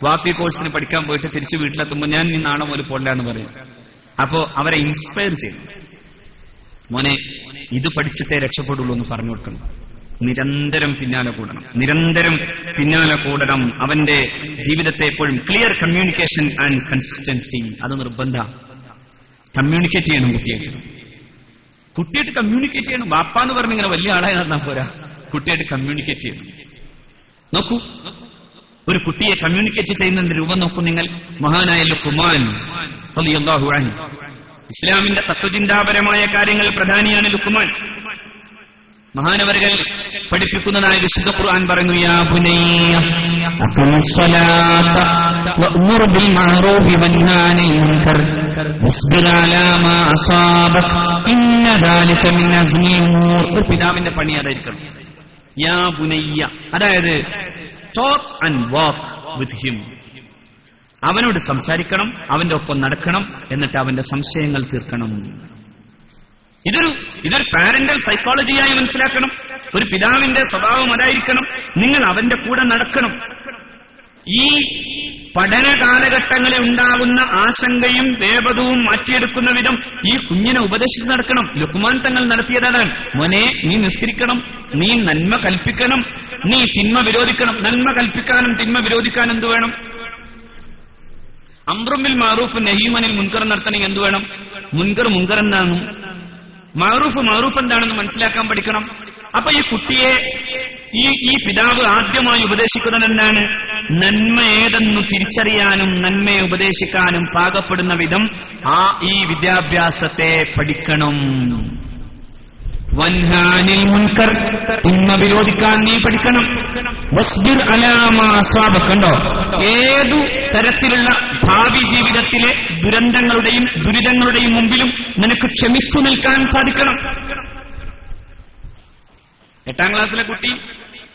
വാഫി കോഴ്സിന് പഠിക്കാൻ പോയിട്ട് തിരിച്ച് വീട്ടിലെത്തുമ്പോൾ ഞാൻ ഈ നാളെ മുതൽ പോകില്ല എന്ന് പറയും. അപ്പോ അവരെ ഇൻസ്പയർ ചെയ്യും. മോനെ, ഇത് പഠിച്ചിട്ടേ രക്ഷപ്പെടുള്ളൂ എന്ന് പറഞ്ഞു കൊടുക്കണം. നിരന്തരം പിന്നാലെ കൂടണം. അവന്റെ ജീവിതത്തെ എപ്പോഴും ക്ലിയർ കമ്മ്യൂണിക്കേഷൻ ആൻഡ് കൺസിസ്റ്റൻസി, അത് നിർബന്ധ. കമ്മ്യൂണിക്കേറ്റ് ചെയ്യണം കുട്ടിയായിട്ട് കമ്മ്യൂണിക്കേറ്റ് ചെയ്യണം. ബാപ്പാന്ന് പറഞ്ഞ് ഇങ്ങനെ വലിയ ആളായി നടന്നാൽ പോരാ, കുട്ടിയായിട്ട് കമ്മ്യൂണിക്കേറ്റ് ചെയ്യണം. നോക്കൂ, ഒരു കുട്ടിയെ കമ്മ്യൂണിക്കേറ്റ് ചെയ്യുന്നതിന്റെ രൂപം നോക്കൂ നിങ്ങൾ. മഹാനായ ലുഖ്മാൻ റളിയല്ലാഹു അൻഹു, ഇസ്ലാമിന്റെ തത്വചിന്താപരമായ കാര്യങ്ങൾ പ്രധാനിയാണ് ലുഖ്മാൻ. മഹാനവറുകൾ പഠിപ്പിക്കുന്നതായ വിശുദ്ധ ഖുർആൻ പറയുന്നു, യാ ബുനയ്യ അഖിമിസ് സ്വലാത്ത വഅ്മുർ ബിൽ മഅറൂഫി വൻഹാ അനിൽ മുൻകർ വസ്ബിർ അലാ മാ അസാബക ഇന്ന ദാലിക മിൻ അസ്മിൽ ഉമൂർ. ഒരു പിതാവിന്റെ പണി അതായിരിക്കണം. യാ ബുനയ്യ, അതായത് talk and walk with him. അവനോട് സംസാരിക്കണം, അവന്റെ ഒപ്പം നടക്കണം, എന്നിട്ട് അവന്റെ സംശയങ്ങൾ തീർക്കണം. ഇതൊരു പാരന്റൽ സൈക്കോളജിയായി മനസ്സിലാക്കണം. ഒരു പിതാവിന്റെ സ്വഭാവം അതായിരിക്കണം. നിങ്ങൾ അവന്റെ കൂടെ നടക്കണം. ഈ പഠന കാലഘട്ടങ്ങളിൽ ഉണ്ടാകുന്ന ആശങ്കയും വേപതവും മാറ്റിയെടുക്കുന്ന വിധം ഈ കുഞ്ഞിനെ ഉപദേശിച്ച് നടക്കണം. ലുഖ്മാൻ തങ്ങൾ നടത്തിയതാണ്. മോനെ, നീ നിസ്കരിക്കണം, നീ നന്മ കൽപ്പിക്കണം, നീ തിന്മ വിരോധിക്കണം. നന്മ കൽപ്പിക്കാനും തിന്മ വിരോധിക്കാനും എന്തു വേണം? അംറും ബിൽ മഅറൂഫ് നഹ്യും അനിൽ മുൻകർ നടത്തണമെങ്കിൽ എന്തു വേണം? മുൻകർ എന്താണെന്നും മഅറൂഫ് എന്താണെന്ന് മനസ്സിലാക്കാൻ പഠിക്കണം. അപ്പൊ ഈ കുട്ടിയെ ഈ പിതാവ് ആദ്യമായി ഉപദേശിക്കുന്നത് എന്താണ്? നന്മ ഏതെന്നു തിരിച്ചറിയാനും നന്മയെ ഉപദേശിക്കാനും പാകപ്പെടുന്ന വിധം ഈ വിദ്യാഭ്യാസത്തെ പഠിക്കണം. വൻഹാനിൽ മുൻകർ, തിന്മ വിരോധിക്കാൻ നീ പഠിക്കണം. വസ്ബിർ അലാ മാ അസാബക. കണ്ടോ, ഏതു തരത്തിലുള്ള ഭാവി ജീവിതത്തിലെ ദുരന്തങ്ങളുടെയും ദുരിതങ്ങളുടെയും മുമ്പിലും നിനക്ക് ക്ഷമിച്ചു നിൽക്കാൻ സാധിക്കണം. 8ാം ക്ലാസ്സിലെ കുട്ടി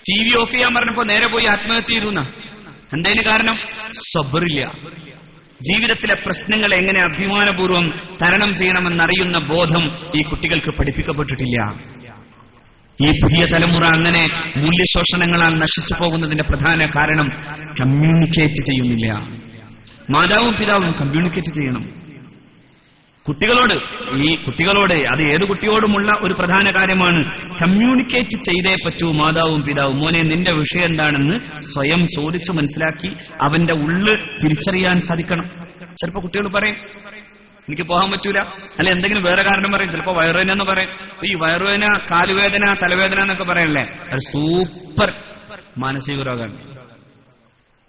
TV ഓഫ് ചെയ്യാൻ പറഞ്ഞപ്പോ നേരെ പോയി ആത്മഹത്യ ചെയ്തു. എന്തതിന് കാരണം? സബ്റില്ല. ജീവിതത്തിലെ പ്രശ്നങ്ങൾ എങ്ങനെ അഭിമാനപൂർവ്വം തരണം ചെയ്യണമെന്നറിയുന്ന ബോധം ഈ കുട്ടികൾക്ക് പഠിപ്പിക്കപ്പെട്ടിട്ടില്ല. ഈ പുതിയ തലമുറ അങ്ങനെ മൂല്യശോഷണങ്ങളാൽ നശിച്ചു പോകുന്നതിന്റെ പ്രധാന കാരണം കമ്മ്യൂണിക്കേറ്റ് ചെയ്യുന്നില്ല. മാതാവും പിതാവും കമ്മ്യൂണിക്കേറ്റ് ചെയ്യണം. കുട്ടികളോട് അത് ഏത് കുട്ടിയോടുമുള്ള ഒരു പ്രധാന കാര്യമാണ്. കമ്മ്യൂണിക്കേറ്റ് ചെയ്തേ പറ്റൂ മാതാവും പിതാവും. മോനെ, നിന്റെ വിഷയം എന്താണെന്ന് സ്വയം ചോദിച്ചു മനസ്സിലാക്കി അവന്റെ ഉള്ള് തിരിച്ചറിയാൻ സാധിക്കണം. ചിലപ്പോ കുട്ടികൾ പറയും എനിക്ക് പോകാൻ പറ്റൂല, അല്ലെ എന്തെങ്കിലും വേറെ കാരണം പറയും. ചിലപ്പോ വയറുവേദന എന്ന് പറയും. ഈ വയറുവേദന, കാലുവേദന, തലവേദന എന്നൊക്കെ പറയല്ലേ, ഒരു സൂപ്പർ മാനസിക രോഗമാണ്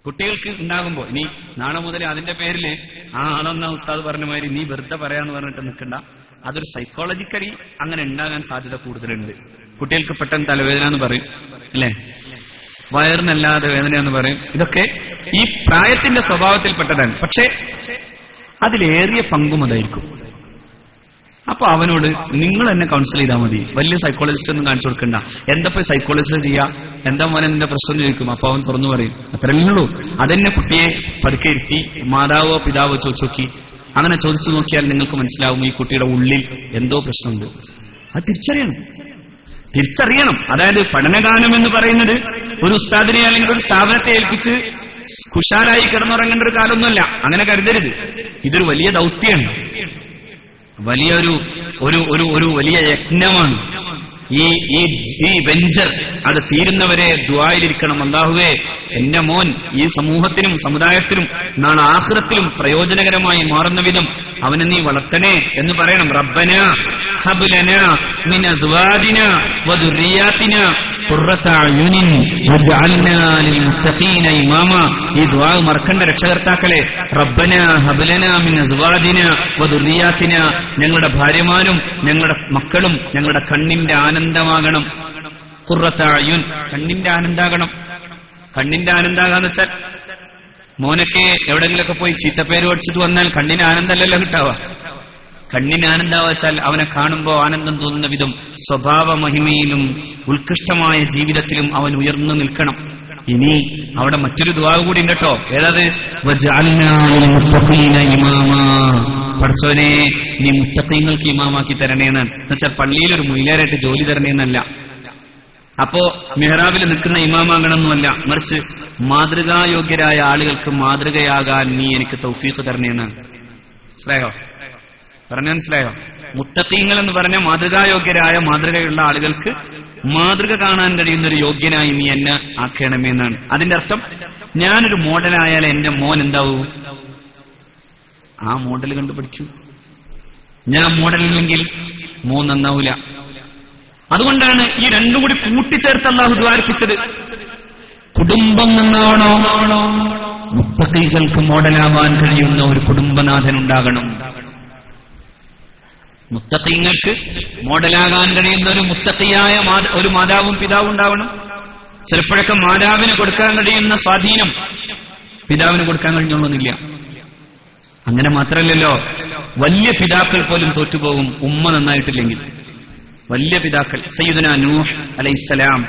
കുട്ടികൾക്ക് ഉണ്ടാകുമ്പോ. ഇനി നാളെ മുതൽ അതിന്റെ പേരില് അതൊന്നാ ഉസ്താദ് പറഞ്ഞ മാതിരി നീ വെറുതെ പറയാന്ന് പറഞ്ഞിട്ട് നിൽക്കണ്ട. അതൊരു സൈക്കോളജിക്കലി അങ്ങനെ ഉണ്ടാകാൻ സാധ്യത കൂടുതലുണ്ട്. കുട്ടികൾക്ക് പെട്ടെന്ന് തലവേദന എന്ന് പറയും, അല്ലെ, വയറിനല്ലാതെ വേദന എന്ന് പറയും. ഇതൊക്കെ ഈ പ്രായത്തിന്റെ സ്വഭാവത്തിൽപ്പെട്ടതാണ്. പക്ഷെ അതിലേറിയ പങ്കും അതായിരിക്കും. അപ്പൊ അവനോട് നിങ്ങൾ തന്നെ കൗൺസിൽ ചെയ്താൽ മതി. വലിയ സൈക്കോളജിസ്റ്റ് ഒന്നും കാണിച്ചു കൊടുക്കണ്ട. എന്തപ്പോ സൈക്കോളജിസ്റ്റ് ചെയ്യാ, എന്താ മോനെ നിന്റെ പ്രശ്നം ചോദിക്കും. അപ്പൊ അവൻ തുറന്നു പറയും. അത്രയേ ഉള്ളൂ. അതെന്നെ കുട്ടിയെ പതുക്കെ ഇരുത്തി മാതാവോ പിതാവോ ചോദിച്ചു നോക്കി. അങ്ങനെ ചോദിച്ചു നോക്കിയാൽ നിങ്ങൾക്ക് മനസ്സിലാവും ഈ കുട്ടിയുടെ ഉള്ളിൽ എന്തോ പ്രശ്നമുണ്ട്. അത് തിരിച്ചറിയണം. അതായത് പഠനഗാനം എന്ന് പറയുന്നത് ഒരു ഉസ്താദിനെ അല്ലെങ്കിൽ ഒരു സ്ഥാപനത്തെ ഏൽപ്പിച്ച് കുശാലായി കിടന്നുറങ്ങേണ്ട ഒരു കാലമൊന്നുമല്ല. അങ്ങനെ കരുതരുത്. ഇതൊരു വലിയ ദൗത്യമാണ്, വലിയൊരു വലിയ യജ്ഞമാണ്. ഈ വെഞ്ചർ അത് തീരുന്നവരെ ദുആയിലിരിക്കണം. അല്ലാഹുവേ, എന്റെ മോൻ ഈ സമൂഹത്തിനും സമുദായത്തിനും നാളെ ആഖിറത്തിലും പ്രയോജനകരമായി മാറുന്ന വിധം അവനെ നീ വളർത്തണേ എന്ന് പറയണം. റബ്ബനാ ഹബ് ലനാ മിൻ അസ്വാജിനാ വദുർരിയാതിനാ ഖുർറത അയുനിൻ വജഅൽനാ ലിൽമുത്തഖീന ഇമാമ. ഈ ദുആ മറക്കണ്ട രക്ഷകർത്താക്കളെ. റബ്ബനാ ഹബ് ലനാ മിൻ അസ്വാജിനാ വദുർരിയാതിനാ, ഞങ്ങളുടെ ഭാര്യമാരും ഞങ്ങളുടെ മക്കളും ഞങ്ങളുടെ കണ്ണിന്റെ ആനന്ദമാകണം. ഖുർറത അയുൻ, കണ്ണിന്റെ ആനന്ദാകണം. കണ്ണിന്റെ ആനന്ദാകാന്ന് വെച്ചാൽ മോനൊക്കെ എവിടെങ്കിലൊക്കെ പോയി ചീത്തപ്പേര് പഠിച്ചിട്ട് വന്നാൽ കണ്ണിന് ആനന്ദമല്ലല്ലോ കിട്ടാവുക. കണ്ണിന് ആനന്ദാവച്ചാൽ അവനെ കാണുമ്പോൾ ആനന്ദം തോന്നുന്ന വിധം സ്വഭാവ മഹിമയിലും ഉത്കൃഷ്ടമായ ജീവിതത്തിലും അവൻ ഉയർന്നു നിൽക്കണം. ഇനി അവിടെ മറ്റൊരു ദുആ കൂടി ഉണ്ട് കേട്ടോ. ഏതാത്? വജഅൽനാ ലിൽമുത്തഖീന ഇമാമാ. പഠിച്ചവനെ നീ മുത്തഖീങ്ങൾക്ക് ഇമാമാക്കി തരണേന്നാണ്. എന്നുവെച്ചാൽ പള്ളിയിൽ ഒരു മുയിലാരായിട്ട് ജോലി തരണേന്നല്ല. അപ്പോ മെഹ്റാബിൽ നിൽക്കുന്ന ഇമാമാകണമെന്നുമല്ല, മറിച്ച് മാതൃകായോഗ്യരായ ആളുകൾക്ക് മാതൃകയാകാൻ നീ എനിക്ക് തൗഫീഖ് തരണേന്നാണ്. മനസ്സിലായോ? പറഞ്ഞു മനസ്സിലായോ? മുത്തഖീങ്ങൾ എന്ന് പറഞ്ഞ മാതൃകായോഗ്യരായ മാതൃകയുള്ള ആളുകൾക്ക് മാതൃക കാണാൻ കഴിയുന്ന ഒരു യോഗ്യനായി നീ എന്നെ ആക്കണമെന്നാണ്. അതിന്റെ അർത്ഥം ഞാനൊരു മോഡലായാൽ എന്റെ മോൻ എന്താവൂ? ആ മോഡൽ കണ്ടു പഠിക്കൂ. ഞാൻ മോഡലില്ലെങ്കിൽ മോൻ നന്നാവൂല. അതുകൊണ്ടാണ് ഈ രണ്ടും കൂടി കൂട്ടിച്ചേർത്ത് അല്ലാഹു ദ്വാരിപ്പിച്ചത്. കുടുംബം നന്നാവണോ? മുത്തഖീകൾക്ക് മോഡലാവാൻ കഴിയുന്ന ഒരു കുടുംബനാഥൻ ഉണ്ടാകണം. മുത്തഖീങ്ങൾക്ക് മോഡലാകാൻ കഴിയുന്ന ഒരു മുത്തഖിയായ ഒരു മാതാവും പിതാവും ഉണ്ടാവണം. ചിലപ്പോഴൊക്കെ മാതാവിന് കൊടുക്കാൻ കഴിയുന്ന സ്വാധീനം പിതാവിന് കൊടുക്കാൻ കഴിഞ്ഞോളന്നില്ല. അങ്ങനെ മാത്രമല്ലല്ലോ, വലിയ പിതാക്കൾ പോലും തോറ്റുപോകും ഉമ്മ നന്നായിട്ടില്ലെങ്കിൽ. വലിയ പിതാക്കൾ സയ്യിദുനാ നൂഹ് അലൈഹിസ്സലാം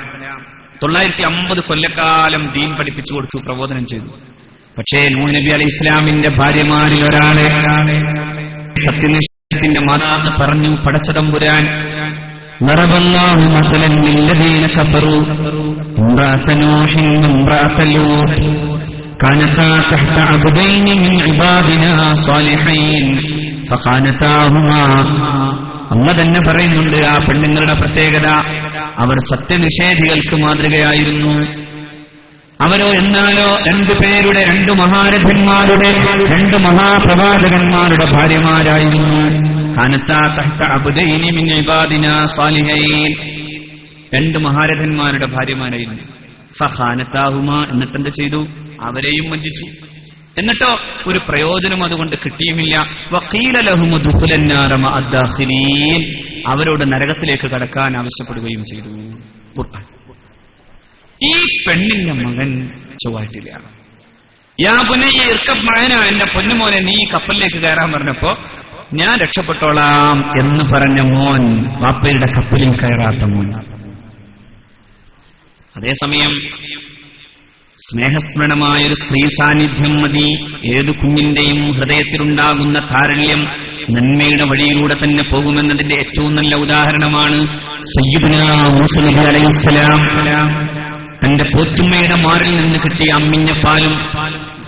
950 കൊല്ലക്കാലം ദീൻ പഠിപ്പിച്ചു കൊടുത്തു, പ്രബോധനം ചെയ്തു. പക്ഷേ നൂഹ് നബി അലൈഹിസ്സലാമിന്റെ ഭാര്യമാരിൽ ഒരാളെ സത്യനിഷ്ഠത്തിന്റെ മാതാവ് പറഞ്ഞു, പടച്ചതമ്പുരാൻ ضربallahu مثلا للذين كفروا امرأة نوح وامرأة لوط كانتا تحت عبدين من عبادنا صالحين فخانتاهما. അമ്മ തന്നെ പറയുന്നുണ്ട്, ആ പെണ്ണുങ്ങളുടെ പ്രത്യേകത അവർ സത്യനിഷേധികൾക്ക് മാതൃകയായിരുന്നു. അവരോ എന്നാലോ രണ്ടു മഹാരഥന്മാരുടെ 2 മഹാപ്രവാചകന്മാരുടെ ഭാര്യമാരായിരുന്നു. കാനത്താ തഹ്ത അബ്ദൈനി മിൻ ഇബാദിനാ സാലിഹൈൻ, 2 മഹാരഥന്മാരുടെ ഭാര്യമാരായിരുന്നു. ഫഖാനതാഹുമാ, എന്നിട്ടെന്ത് ചെയ്തു? അവരെയും വഞ്ചിച്ചു. എന്നിട്ടോ ഒരു പ്രയോജനം അതുകൊണ്ട് കിട്ടിയുമില്ല. വഖീല ലഹും ദുഖുലൻ നാര മഅ ദാഖിലീൻ, അവരോട് നരകത്തിലേക്ക് കടക്കാൻ ആവശ്യപ്പെടുകയും ചെയ്തു. ഖുർആൻ. ഈ പെണ്ണിന്റെ മകൻ ചൊവ്വായിട്ടില്ല. യാ പുനയ്യ ഇർകബ് മഅനാ, എന്റെ പൊന്നുമോനെ നീ കപ്പലിലേക്ക് കയറാൻ പറഞ്ഞപ്പോ ഞാൻ രക്ഷപ്പെട്ടോളാം എന്ന് പറഞ്ഞ മോൻ വാപ്പയുടെ കപ്പലിൽ കയറാത്ത മോൻ. അതേസമയം സ്നേഹസ്മരണമായൊരു സ്ത്രീ സാന്നിധ്യം മതി. ഏതു കുഞ്ഞിന്റെയും ഹൃദയത്തിലുണ്ടാകുന്ന താരല്യം നന്മയുടെ വഴിയിലൂടെ തന്നെ പോകുമെന്നതിന്റെ ഏറ്റവും നല്ല ഉദാഹരണമാണ് സയ്യിദുനാ മൂസ നബി അലൈഹിസ്സലാം. തന്റെ പോറ്റുമ്മയുടെ മാറിൽ നിന്ന് കിട്ടിയ അമ്മിഞ്ഞപ്പാലും,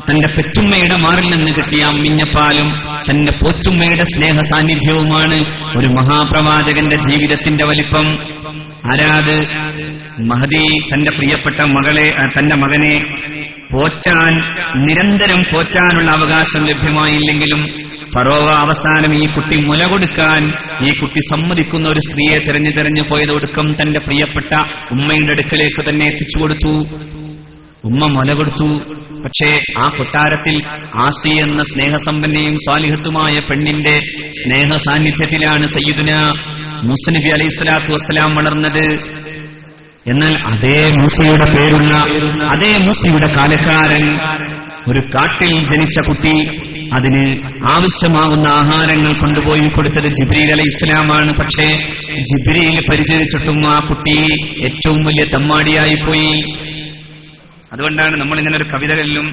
തന്റെ പെറ്റുമ്മയുടെ മാറിൽ നിന്ന് കിട്ടിയ അമ്മിഞ്ഞപ്പാലും തന്റെ പോറ്റുമ്മയുടെ സ്നേഹ സാന്നിധ്യവുമാണ് ഒരു മഹാപ്രവാചകന്റെ ജീവിതത്തിന്റെ വലിപ്പം. ആരാത്? മഹദി തന്റെ പ്രിയപ്പെട്ട തന്റെ മകനെ നിരന്തരം പോറ്റാനുള്ള അവകാശം ലഭ്യമായില്ലെങ്കിലും ഫറോവ അവസാനം ഈ കുട്ടി മുല കൊടുക്കാൻ ഈ കുട്ടി സമ്മതിക്കുന്ന ഒരു സ്ത്രീയെ തെരഞ്ഞു പോയതൊടുക്കം തന്റെ പ്രിയപ്പെട്ട ഉമ്മയുടെ അടുക്കലേക്ക് തന്നെ എത്തിച്ചു കൊടുത്തു. ഉമ്മ മുല കൊടുത്തു. പക്ഷേ ആ കൊട്ടാരത്തിൽ ആസി എന്ന സ്നേഹസമ്പന്നയും സ്വാലിഹത്തുമായ പെണ്ണിന്റെ സ്നേഹ സാന്നിധ്യത്തിലാണ് സയ്യിദുനാ മൂസ നബി അലൈഹിസ്സലാത്തു വസ്സലാം വളർന്നത്. എന്നാൽ അതേ മൂസയുടെ പേരുള്ള അതേ മൂസയുടെ കാലക്കാരൻ ഒരു കാട്ടിൽ ജനിച്ച കുട്ടി, അതിന് ആവശ്യമാകുന്ന ആഹാരങ്ങൾ കൊണ്ടുപോയി കൊടുത്തത് ജിബ്രീൽ അലൈഹിസ്സലാമാണ്. പക്ഷേ ജിബ്രീൽ പരിചരിച്ചിട്ടും ആ കുട്ടി ഏറ്റവും വലിയ തമ്മാടിയായിപ്പോയി. അതുകൊണ്ടാണ് നമ്മൾ ഇങ്ങനെ ഒരു കവിതകളിലും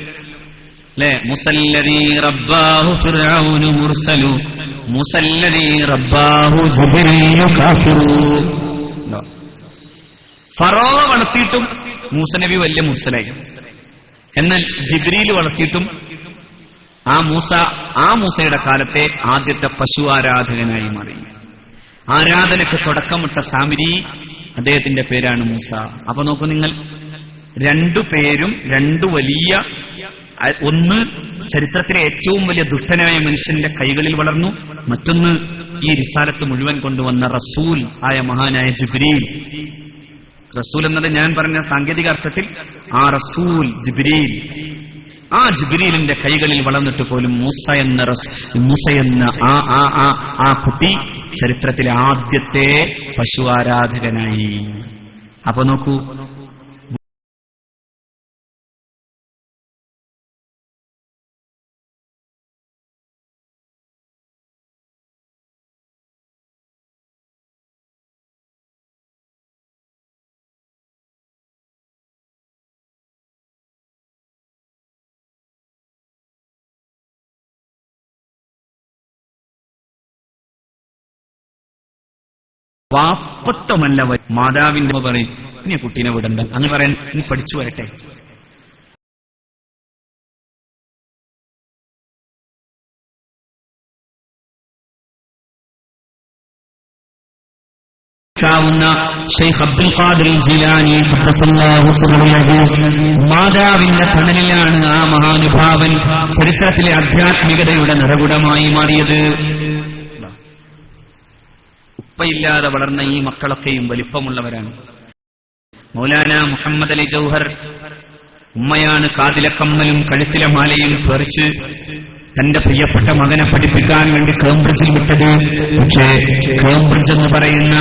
അല്ലെ, മുസല്ലദീ റബ്ബാഹു ഫിർഔനു മുർസലു മുസല്ലദീ റബ്ബാഹു ജിബ്രീലു കാഫിറു. ഫറോവ വളർത്തിയിട്ടും മൂസ നബി വലിയ മുർസലായി. എന്നാൽ ജിബ്രീൽ വളർത്തിയിട്ടും ആ മൂസയുടെ കാലത്തെ ആദ്യത്തെ പശു ആരാധകനായി മാറി. ആരാധനയ്ക്ക് തുടക്കമിട്ട സാമിരി, അദ്ദേഹത്തിന്റെ പേരാണ് മൂസ. അപ്പൊ നോക്കൂ നിങ്ങൾ, 2 പേരും 2 വലിയ, ഒന്ന് ചരിത്രത്തിലെ ഏറ്റവും വലിയ ദുഷ്ടനായ മനുഷ്യന്റെ കൈകളിൽ വളർന്നു, മറ്റൊന്ന് ഈ റിസാലത്ത് മുഴുവൻ കൊണ്ടുവന്ന റസൂൽ ആയ മഹാനായ ജിബ്രീൽ. റസൂൽ എന്നത് ഞാൻ പറഞ്ഞ സാങ്കേതിക അർത്ഥത്തിൽ ആ റസൂൽ ജിബ്രീൽ, ആ ജിബ്രീലിന്റെ കൈകളിൽ വളർന്നിട്ട് പോലും മൂസ എന്ന ആ കുട്ടി ചരിത്രത്തിലെ ആദ്യത്തെ പശു ആരാധകനായി. അപ്പൊ നോക്കൂ, വാപ്പത്വമല്ല. മാതാവിന്റെ പറയും ഇനി കുട്ടീനെ വിടണ്ട, അങ്ങനെ പറയാൻ ഇനി പഠിച്ചു വരട്ടെ. ഷെയ്ഖ് അബ്ദുൽ ഖാദിർ ജീലാനി മാതാവിന്റെ തണലിലാണ് ആ മഹാനുഭാവൻ ചരിത്രത്തിലെ ആധ്യാത്മികതയുടെ നിറകുടമായി മാറിയത്. ഉപ്പയില്ലാതെ വളർന്ന ഈ മക്കളൊക്കെയും വലിപ്പമുള്ളവരാണ്. മൗലാന മുഹമ്മദ് അലി ജൗഹർ ഉമ്മയാണ് കാതിലെ കമ്മലും കഴുത്തിലെ മാലയും പറിച്ച് തന്റെ പ്രിയപ്പെട്ട മകനെ പഠിപ്പിക്കാൻ വേണ്ടി കേംബ്രിഡ്ജിൽ വിട്ടത്. പക്ഷേ കേംബ്രിഡ്ജ് എന്ന് പറയുന്ന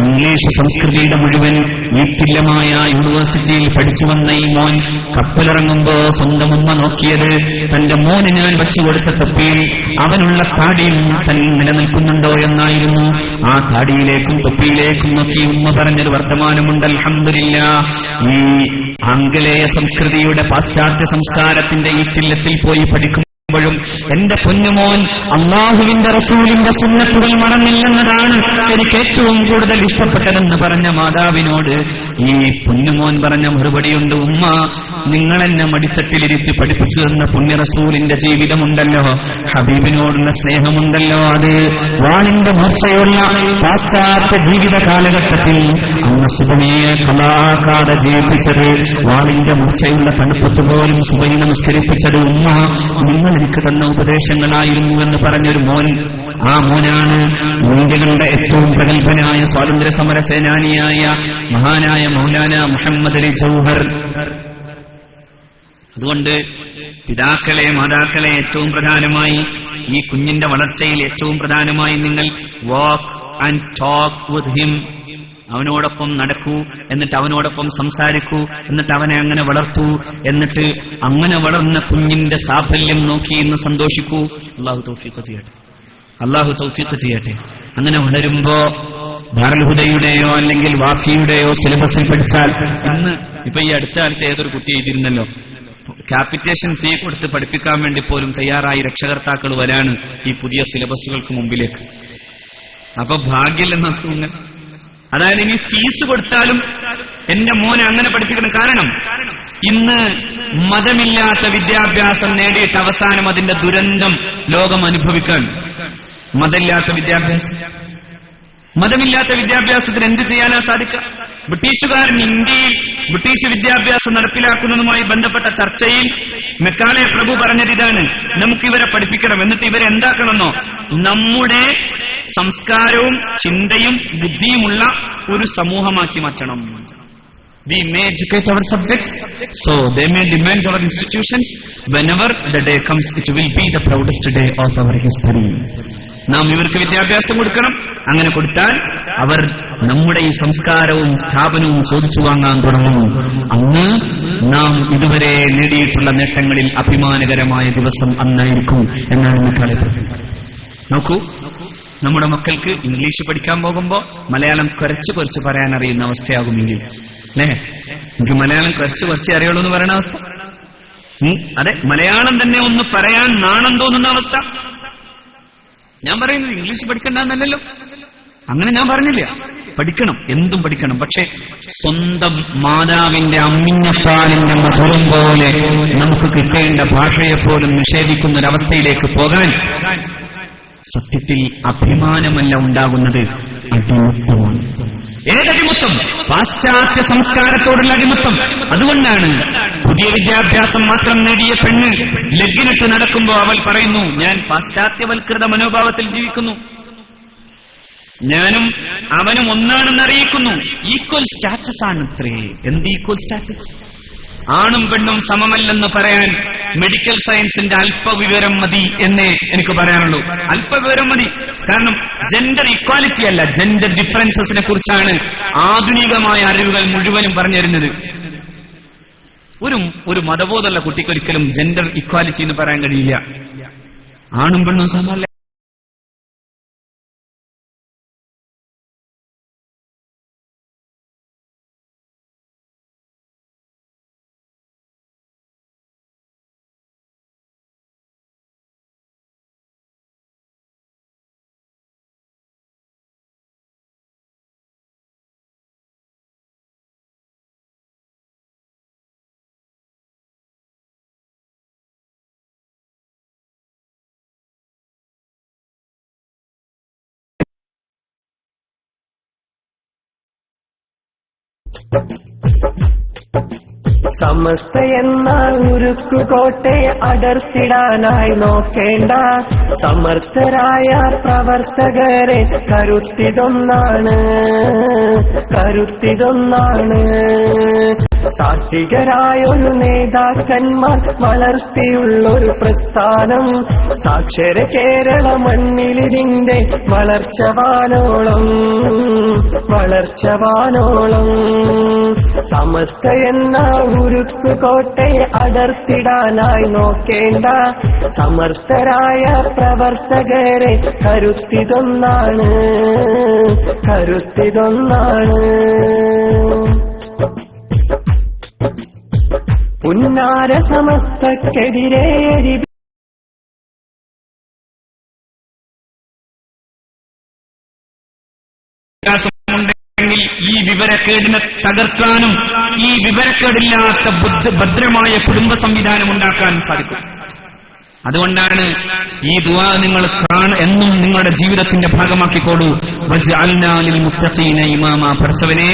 ഇംഗ്ലീഷ് സംസ്കൃതിയുടെ മുഴുവൻ ഈറ്റില്ലമായ യൂണിവേഴ്സിറ്റിയിൽ പഠിച്ചു വന്ന ഈ മോൻ കപ്പലിറങ്ങുമ്പോ സ്വന്തം ഉമ്മ നോക്കിയത് തന്റെ മോന് ഞാൻ വെച്ചുകൊടുത്ത തൊപ്പിയിൽ അവനുള്ള താടിയും തൻ നിലനിൽക്കുന്നുണ്ടോ എന്നായിരുന്നു. ആ താടിയിലേക്കും തൊപ്പിയിലേക്കും നോക്കി ഉമ്മ പറഞ്ഞൊരു വർത്തമാനമുണ്ട്. അൽഹംദുലില്ലാഹ്, ഈ ആംഗലേയ സംസ്കൃതിയുടെ പാശ്ചാത്യ സംസ്കാരത്തിന്റെ ഈറ്റില്ലത്തിൽ പോയി പഠിക്കും ും എന്റെ പൊന്നുമോൻ അല്ലാഹുവിന്റെ റസൂലിന്റെ സുന്നത്തുകൾ മറന്നില്ലെന്നതാണ് എനിക്ക് ഏറ്റവും കൂടുതൽ ഇഷ്ടപ്പെട്ടതെന്ന് പറഞ്ഞ മാതാവിനോട് ഈ പൊന്നുമോൻ പറഞ്ഞ മറുപടിയുണ്ട്, ഉമ്മ നിങ്ങളെന്നെ മടിത്തട്ടിലിരുത്തി പഠിപ്പിച്ചു തന്ന പുണ്യ റസൂലിന്റെ ജീവിതമുണ്ടല്ലോ, ഹബീബിനോടുള്ള സ്നേഹമുണ്ടല്ലോ, അത് വാണിന്റെ മൂർച്ചയുള്ള പാശ്ചാത്യ ജീവിത കാലഘട്ടത്തിൽ അന്ന് സുബഹിയെ കലാകാതെ ജയിപ്പിച്ചത്, വാണിന്റെ മൂർച്ചയുള്ള തണുപ്പത്ത് പോലും സുബഹി നമസ്കരിപ്പിച്ചത് ഉമ്മ നിങ്ങൾ എനിക്ക് തന്ന ഉപദേശങ്ങളായിരുന്നുവെന്ന് പറഞ്ഞൊരു മോൻ. ആ മോനാണ് ഇന്ത്യകളുടെ ഏറ്റവും പ്രഗത്ഭനായ സ്വാതന്ത്ര്യ സമര സേനാനിയായ മഹാനായ മൗലാന മുഹമ്മദ് അലി ജൗഹർ. അതുകൊണ്ട് പിതാക്കളെ മാതാക്കളെ ഏറ്റവും പ്രധാനമായി ഈ കുഞ്ഞിന്റെ വളർച്ചയിൽ ഏറ്റവും പ്രധാനമായി നിങ്ങൾ വാക്ക് ആൻഡ് ടോക്ക് വിത്ത് ഹിം, അവനോടൊപ്പം നടക്കൂ, എന്നിട്ട് അവനോടൊപ്പം സംസാരിക്കൂ, എന്നിട്ട് അവനെ അങ്ങനെ വളർത്തൂ, എന്നിട്ട് അങ്ങനെ വളർന്ന കുഞ്ഞിന്റെ സാഫല്യം നോക്കി ഇന്ന് സന്തോഷിക്കൂ. അല്ലാഹു തൗഫീഖ് ചെയ്യട്ടെ, അല്ലാഹു തൗഫീഖ് ചെയ്യട്ടെ. അങ്ങനെ വളരുമ്പോ ദാറുൽ ഹുദയുടെയോ അല്ലെങ്കിൽ വാഫിയുടെയോ സിലബസിൽ പഠിച്ചാൽ, ഇന്ന് ഇപ്പൊ ഈ അടുത്ത കാലത്ത് ഏതൊരു കുട്ടി എഴുതിയിരുന്നല്ലോ, ക്യാപിറ്റേഷൻ ഫീ കൊടുത്ത് പഠിപ്പിക്കാൻ വേണ്ടി പോലും തയ്യാറായി രക്ഷകർത്താക്കൾ വരാണ് ഈ പുതിയ സിലബസുകൾക്ക് മുമ്പിലേക്ക്. അപ്പൊ ഭാഗ്യമില്ലെന്നൊക്കെ, അതായത് ഇനി ഫീസ് കൊടുത്താലും എന്റെ മോനെ അങ്ങനെ പഠിപ്പിക്കണം. കാരണം ഇന്ന് മതമില്ലാത്ത വിദ്യാഭ്യാസം നേടിയിട്ട് അവസാനം അതിന്റെ ദുരന്തം ലോകം അനുഭവിക്കാൻ. മതമില്ലാത്ത വിദ്യാഭ്യാസത്തിന് എന്ത് ചെയ്യാനാ സാധിക്കുക? ബ്രിട്ടീഷുകാരൻ ഇന്ത്യയിൽ ബ്രിട്ടീഷ് വിദ്യാഭ്യാസം നടപ്പിലാക്കുന്നതുമായി ബന്ധപ്പെട്ട ചർച്ചയിൽ മെക്കാലെ പ്രഭു പറഞ്ഞത് ഇതാണ്, നമുക്കിവരെ പഠിപ്പിക്കണം, എന്നിട്ട് ഇവരെ എന്താക്കണമെന്നോ, നമ്മുടെ സംസ്കാരവും ചിന്തയും ബുദ്ധിയുമുള്ള ഒരു സമൂഹമാക്കി മാറ്റണം. We may educate our subjects, so they may demand our institutions. Whenever the day comes, it will be the proudest day of our history. നാം ഇവർക്ക് വിദ്യാഭ്യാസം കൊടുക്കണം. അങ്ങനെ കൊടുത്താൽ അവർ നമ്മുടെ ഈ സംസ്കാരവും സ്ഥാപനവും ചോദിച്ചു വാങ്ങാൻ തുടങ്ങും. അന്ന് നാം ഇതുവരെ നേടിയിട്ടുള്ള നേട്ടങ്ങളിൽ അഭിമാനകരമായ ദിവസം അന്നായിരിക്കും എന്നാണ് മെക്കാലെ പറഞ്ഞത്. നോക്കൂ, നമ്മുടെ മക്കൾക്ക് ഇംഗ്ലീഷ് പഠിക്കാൻ പോകുമ്പോ മലയാളം കുറച്ച് പറയാൻ അറിയുന്ന അവസ്ഥയാകുമെങ്കിൽ, അല്ലേ? എനിക്ക് മലയാളം കുറച്ച് അറിയുള്ളൂ എന്ന് പറയുന്ന അവസ്ഥ, അതെ, മലയാളം തന്നെ ഒന്ന് പറയാൻ നാണം തോന്നുന്ന അവസ്ഥ. ഞാൻ പറയുന്നത് ഇംഗ്ലീഷ് പഠിക്കണ്ടെന്നല്ലോ, അങ്ങനെ ഞാൻ പറഞ്ഞില്ല. പഠിക്കണം, എന്തും പഠിക്കണം. പക്ഷെ സ്വന്തം മാതാവിന്റെ അമ്മിഞ്ഞപ്പാലിന്റെ മധുരം പോലെ നമുക്ക് കിട്ടേണ്ട ഭാഷയെപ്പോലും നിഷേധിക്കുന്ന ഒരവസ്ഥയിലേക്ക് പോകാൻ സത്യത്തിൽ അഭിമാനമല്ല ഉണ്ടാകുന്നത്, അടിമത്തമാണ്. ഏതടിമത്തം? പാശ്ചാത്യ സംസ്കാരത്തോടുള്ള അടിമത്തം. അതുകൊണ്ടാണ് പുതിയ വിദ്യാഭ്യാസം മാത്രം നേടിയ പെണ്ണ് ലഗ്നിട്ട് നടക്കുമ്പോൾ അവൾ പറയുന്നു, ഞാൻ പാശ്ചാത്യവൽകൃത മനോഭാവത്തിൽ ജീവിക്കുന്നു, ഞാനും അവനും ഒന്നാണെന്ന് അറിയിക്കുന്നു. ഈക്വൽ സ്റ്റാറ്റസ് ആണത്രേ. എന്ത് ഈക്വൽ സ്റ്റാറ്റസ്? ആണും പെണ്ണും സമമല്ലെന്ന് പറയാൻ മെഡിക്കൽ സയൻസിന്റെ അല്പവിവരം മതി എന്നേ എനിക്ക് പറയാനുള്ളൂ. അല്പവിവരം മതി. കാരണം ജെൻഡർ ഇക്വാലിറ്റി അല്ല, ജെൻഡർ ഡിഫറൻസസിനെ കുറിച്ചാണ് ആധുനികമായ അറിവുകൾ മുഴുവനും പറഞ്ഞു തരുന്നത്. ഒരു മതബോധമുള്ള കുട്ടിക്കൊരിക്കലും ജെൻഡർ ഇക്വാലിറ്റി എന്ന് പറയാൻ കഴിയില്ല. ആണും പെണ്ണും സമമല്ല. സമസ്ത എന്ന ഉരുക്കുകോട്ടയെ അടർത്തിടാനായി നോക്കേണ്ട സമർത്ഥരായ പ്രവർത്തകരെ കരുത്തിതൊന്നാണ്. സാത്വികരായൊരു നേതാക്കന്മാർ വളർത്തിയുള്ളൊരു പ്രസ്ഥാനം. സാക്ഷര കേരള മണ്ണിലിതിന്റെ വളർച്ചവാനോളം. സമസ്ത എന്ന ഉരുക്കുകോട്ടയെ അടർത്തിടാനായി നോക്കേണ്ട സമർത്ഥരായ പ്രവർത്തകരെ കരുത്തിതൊന്നാണ്. പുന്നാര സമസ്തക്കെതിരെ ഈ വിവരക്കേടിനെ തകർക്കാനും ഈ വിവരക്കേടില്ലാത്ത ഭദ്രമായ കുടുംബ സംവിധാനം ഉണ്ടാക്കാനും സാധിക്കും. അതുകൊണ്ടാണ് ഈ ദുആ നിങ്ങൾ എന്നും നിങ്ങളുടെ ജീവിതത്തിന്റെ ഭാഗമാക്കിക്കോളൂ. വജഅൽനാ ലിൽ മുത്തഖീന ഇമാമ. പഠിച്ചവനെ,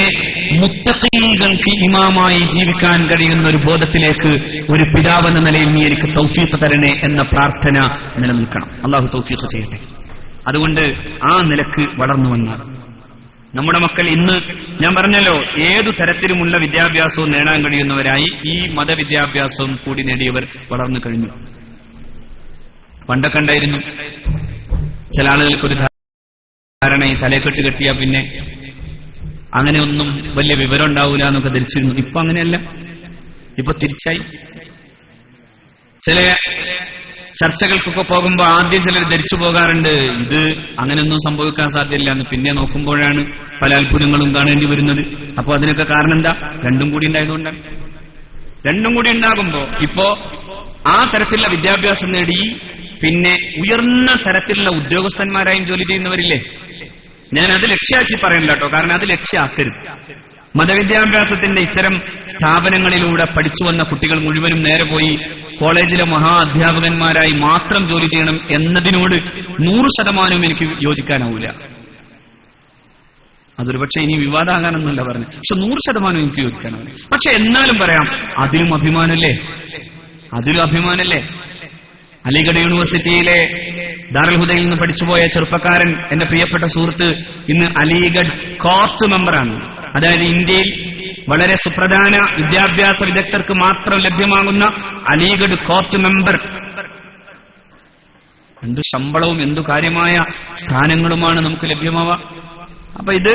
മുത്തഖീകൾക്ക് ഇമാമായി ജീവിക്കാൻ കഴിയുന്ന ഒരു ബോധത്തിലേക്ക് ഒരു പിതാവെന്ന നിലയിൽ നീ എനിക്ക് തൗഫീഖ് തരണേ എന്ന പ്രാർത്ഥന നിലനിൽക്കണം. അല്ലാഹു തൗഫീഖ് ചെയ്യട്ടെ. അതുകൊണ്ട് ആ നിലക്ക് വളർന്നു വന്നാൽ നമ്മുടെ മക്കൾ ഇന്ന് ഞാൻ പറഞ്ഞല്ലോ, ഏതു തരത്തിലുമുള്ള വിദ്യാഭ്യാസവും നേടാൻ കഴിയുന്നവരായി ഈ മതവിദ്യാഭ്യാസവും കൂടി നേടിയവർ വളർന്നു കഴിഞ്ഞു. പണ്ടൊക്കെ ഉണ്ടായിരുന്നു ചില ആളുകൾക്കൊരു ധാരണ, ഈ തലക്കെട്ട് കെട്ടിയാൽ പിന്നെ അങ്ങനെയൊന്നും വലിയ വിവരം ഉണ്ടാവില്ല എന്നൊക്കെ ധരിച്ചിരുന്നു. ഇപ്പൊ അങ്ങനെയല്ല, ഇപ്പൊ തിരിച്ചായി. ചില ചർച്ചകൾക്കൊക്കെ പോകുമ്പോൾ ആദ്യം ചിലർ ധരിച്ചു പോകാറുണ്ട് ഇത് അങ്ങനെയൊന്നും സംഭവിക്കാൻ സാധ്യതയില്ല എന്ന്. പിന്നെ നോക്കുമ്പോഴാണ് പല അത്ഭുതങ്ങളും കാണേണ്ടി വരുന്നത്. അപ്പൊ അതിനൊക്കെ കാരണം എന്താ? രണ്ടും കൂടി ഉണ്ടായതുകൊണ്ടാണ്. രണ്ടും കൂടി ഉണ്ടാകുമ്പോ ഇപ്പോ ആ തരത്തിലുള്ള വിദ്യാഭ്യാസം നേടി പിന്നെ ഉയർന്ന തരത്തിലുള്ള ഉദ്യോഗസ്ഥന്മാരായും ജോലി ചെയ്യുന്നവരില്ലേ? ഞാൻ അത് ലക്ഷ്യമാക്കി പറയണ്ട കേട്ടോ, കാരണം അത് ലക്ഷ്യമാക്കരുത്. മതവിദ്യാഭ്യാസത്തിന്റെ ഇത്തരം സ്ഥാപനങ്ങളിലൂടെ പഠിച്ചു വന്ന കുട്ടികൾ മുഴുവനും നേരെ പോയി കോളേജിലെ മഹാ അധ്യാപകന്മാരായി മാത്രം ജോലി ചെയ്യണം എന്നതിനോട് 100% എനിക്ക് യോജിക്കാനാവില്ല. അതൊരു പക്ഷേ ഇനി വിവാദമാകാനൊന്നുമല്ല പറഞ്ഞു, പക്ഷെ 100% എനിക്ക് യോജിക്കാനാവില്ല. പക്ഷെ എന്നാലും പറയാം, അതിലും അഭിമാനല്ലേ. അലിഗഡ് യൂണിവേഴ്സിറ്റിയിലെ ദാറുൽ ഹുദയിൽ നിന്ന് പഠിച്ചുപോയ ചെറുപ്പക്കാരൻ, എന്റെ പ്രിയപ്പെട്ട സുഹൃത്ത്, ഇന്ന് അലിഗഡ് കോർട്ട് മെമ്പറാണ്. അതായത് ഇന്ത്യയിൽ വളരെ സുപ്രധാന വിദ്യാഭ്യാസ വിദഗ്ധർക്ക് മാത്രം ലഭ്യമാകുന്ന അലിഗഡ് കോർട്ട് മെമ്പർ. എന്തു ശമ്പളവും എന്തു കാര്യമായ സ്ഥാനങ്ങളുമാണ് നമുക്ക് ലഭ്യമാവുക. അപ്പൊ ഇത്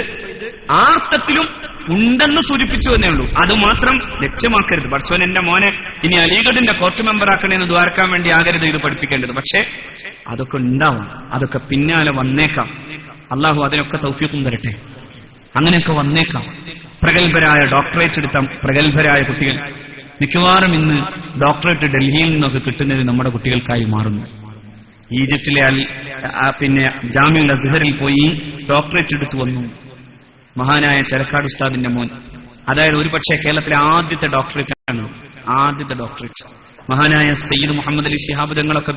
ആ അർത്ഥത്തിലും ഉണ്ടെന്ന് സൂചിപ്പിച്ചു എന്നേ ഉള്ളൂ. അതുമാത്രം ലക്ഷ്യമാക്കരുത്. പഠിച്ചവൻ എന്റെ മോനെ ഇനി അലിഗഡിന്റെ കോർട്ട് മെമ്പർ ആക്കണേന്ന് ദ്വാരക്കാൻ വേണ്ടി ആകരുത് ഇത് പഠിപ്പിക്കേണ്ടത്. പക്ഷേ അതൊക്കെ ഉണ്ടാവും, അതൊക്കെ പിന്നാലെ വന്നേക്കാം. അള്ളാഹു അതിനൊക്കെ തൗഫീഖും തരട്ടെ. അങ്ങനെയൊക്കെ വന്നേക്കാം. പ്രഗത്ഭരായ ഡോക്ടറേറ്റ് എടുത്ത പ്രഗത്ഭരായ കുട്ടികൾ മിക്കവാറും ഇന്ന് ഡോക്ടറേറ്റ് ഡൽഹിയിൽ നിന്നൊക്കെ കിട്ടുന്നത് നമ്മുടെ കുട്ടികൾക്കായി മാറുന്നു. ഈജിപ്തിലെ പിന്നെ ജാമിഉൽ അസ്ഹറിൽ പോയി ഡോക്ടറേറ്റ് എടുത്തു വന്നു മഹാനായ ചരക്കാട് ഉസ്താദിന്റെ മോൻ. അതായത് ഒരുപക്ഷെ കേരളത്തിലെ ആദ്യത്തെ ഡോക്ടറേറ്റ് ആണ്, ആദ്യത്തെ ഡോക്ടറേറ്റ്. മഹാനായ സയ്യിദ് മുഹമ്മദ് അലി ശിഹാബ് തങ്ങളൊക്കെ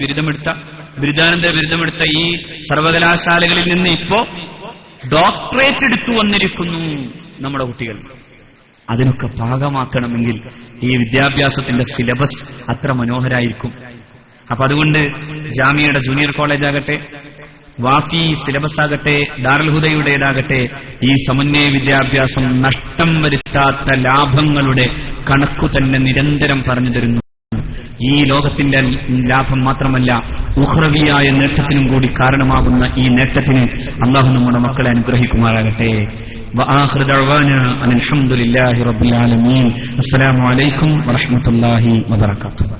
ബിരുദാനന്തര ബിരുദമെടുത്ത ഈ സർവകലാശാലകളിൽ നിന്ന് ഇപ്പോ ഡോക്ടറേറ്റ് എടുത്തു വന്നിരിക്കുന്നു നമ്മുടെ കുട്ടികൾ. അതിനൊക്കെ പാകമാക്കണമെങ്കിൽ ഈ വിദ്യാഭ്യാസത്തിന്റെ സിലബസ് അത്ര മനോഹരായിരിക്കും. അപ്പൊ അതുകൊണ്ട് ജാമിയയുടെ ജൂനിയർ കോളേജ് ആകട്ടെ, വാഫി സിലബസ് ആകട്ടെ, ദാറുൽ ഹുദയുടേതാകട്ടെ, ഈ സമന്വയ വിദ്യാഭ്യാസം നഷ്ടം വരുത്താത്ത ലാഭങ്ങളുടെ കണക്കു തന്നെ നിരന്തരം പറഞ്ഞു തരുന്നു. ഈ ലോകത്തിന്റെ ലാഭം മാത്രമല്ല, ഉഖ്റവിയായ നേട്ടത്തിനും കൂടി കാരണമാകുന്ന ഈ നേട്ടത്തിന് അല്ലാഹു നമ്മുടെ മക്കളെ അനുഗ്രഹിക്കുമാറാകട്ടെ. വആഖിറു ദഅ്വാനാ അൽഹംദുലില്ലാഹി റബ്ബിൽ ആലമീൻ. അസ്സലാമു അലൈക്കും വറഹ്മത്തുള്ളാഹി വബറകാതുഹു.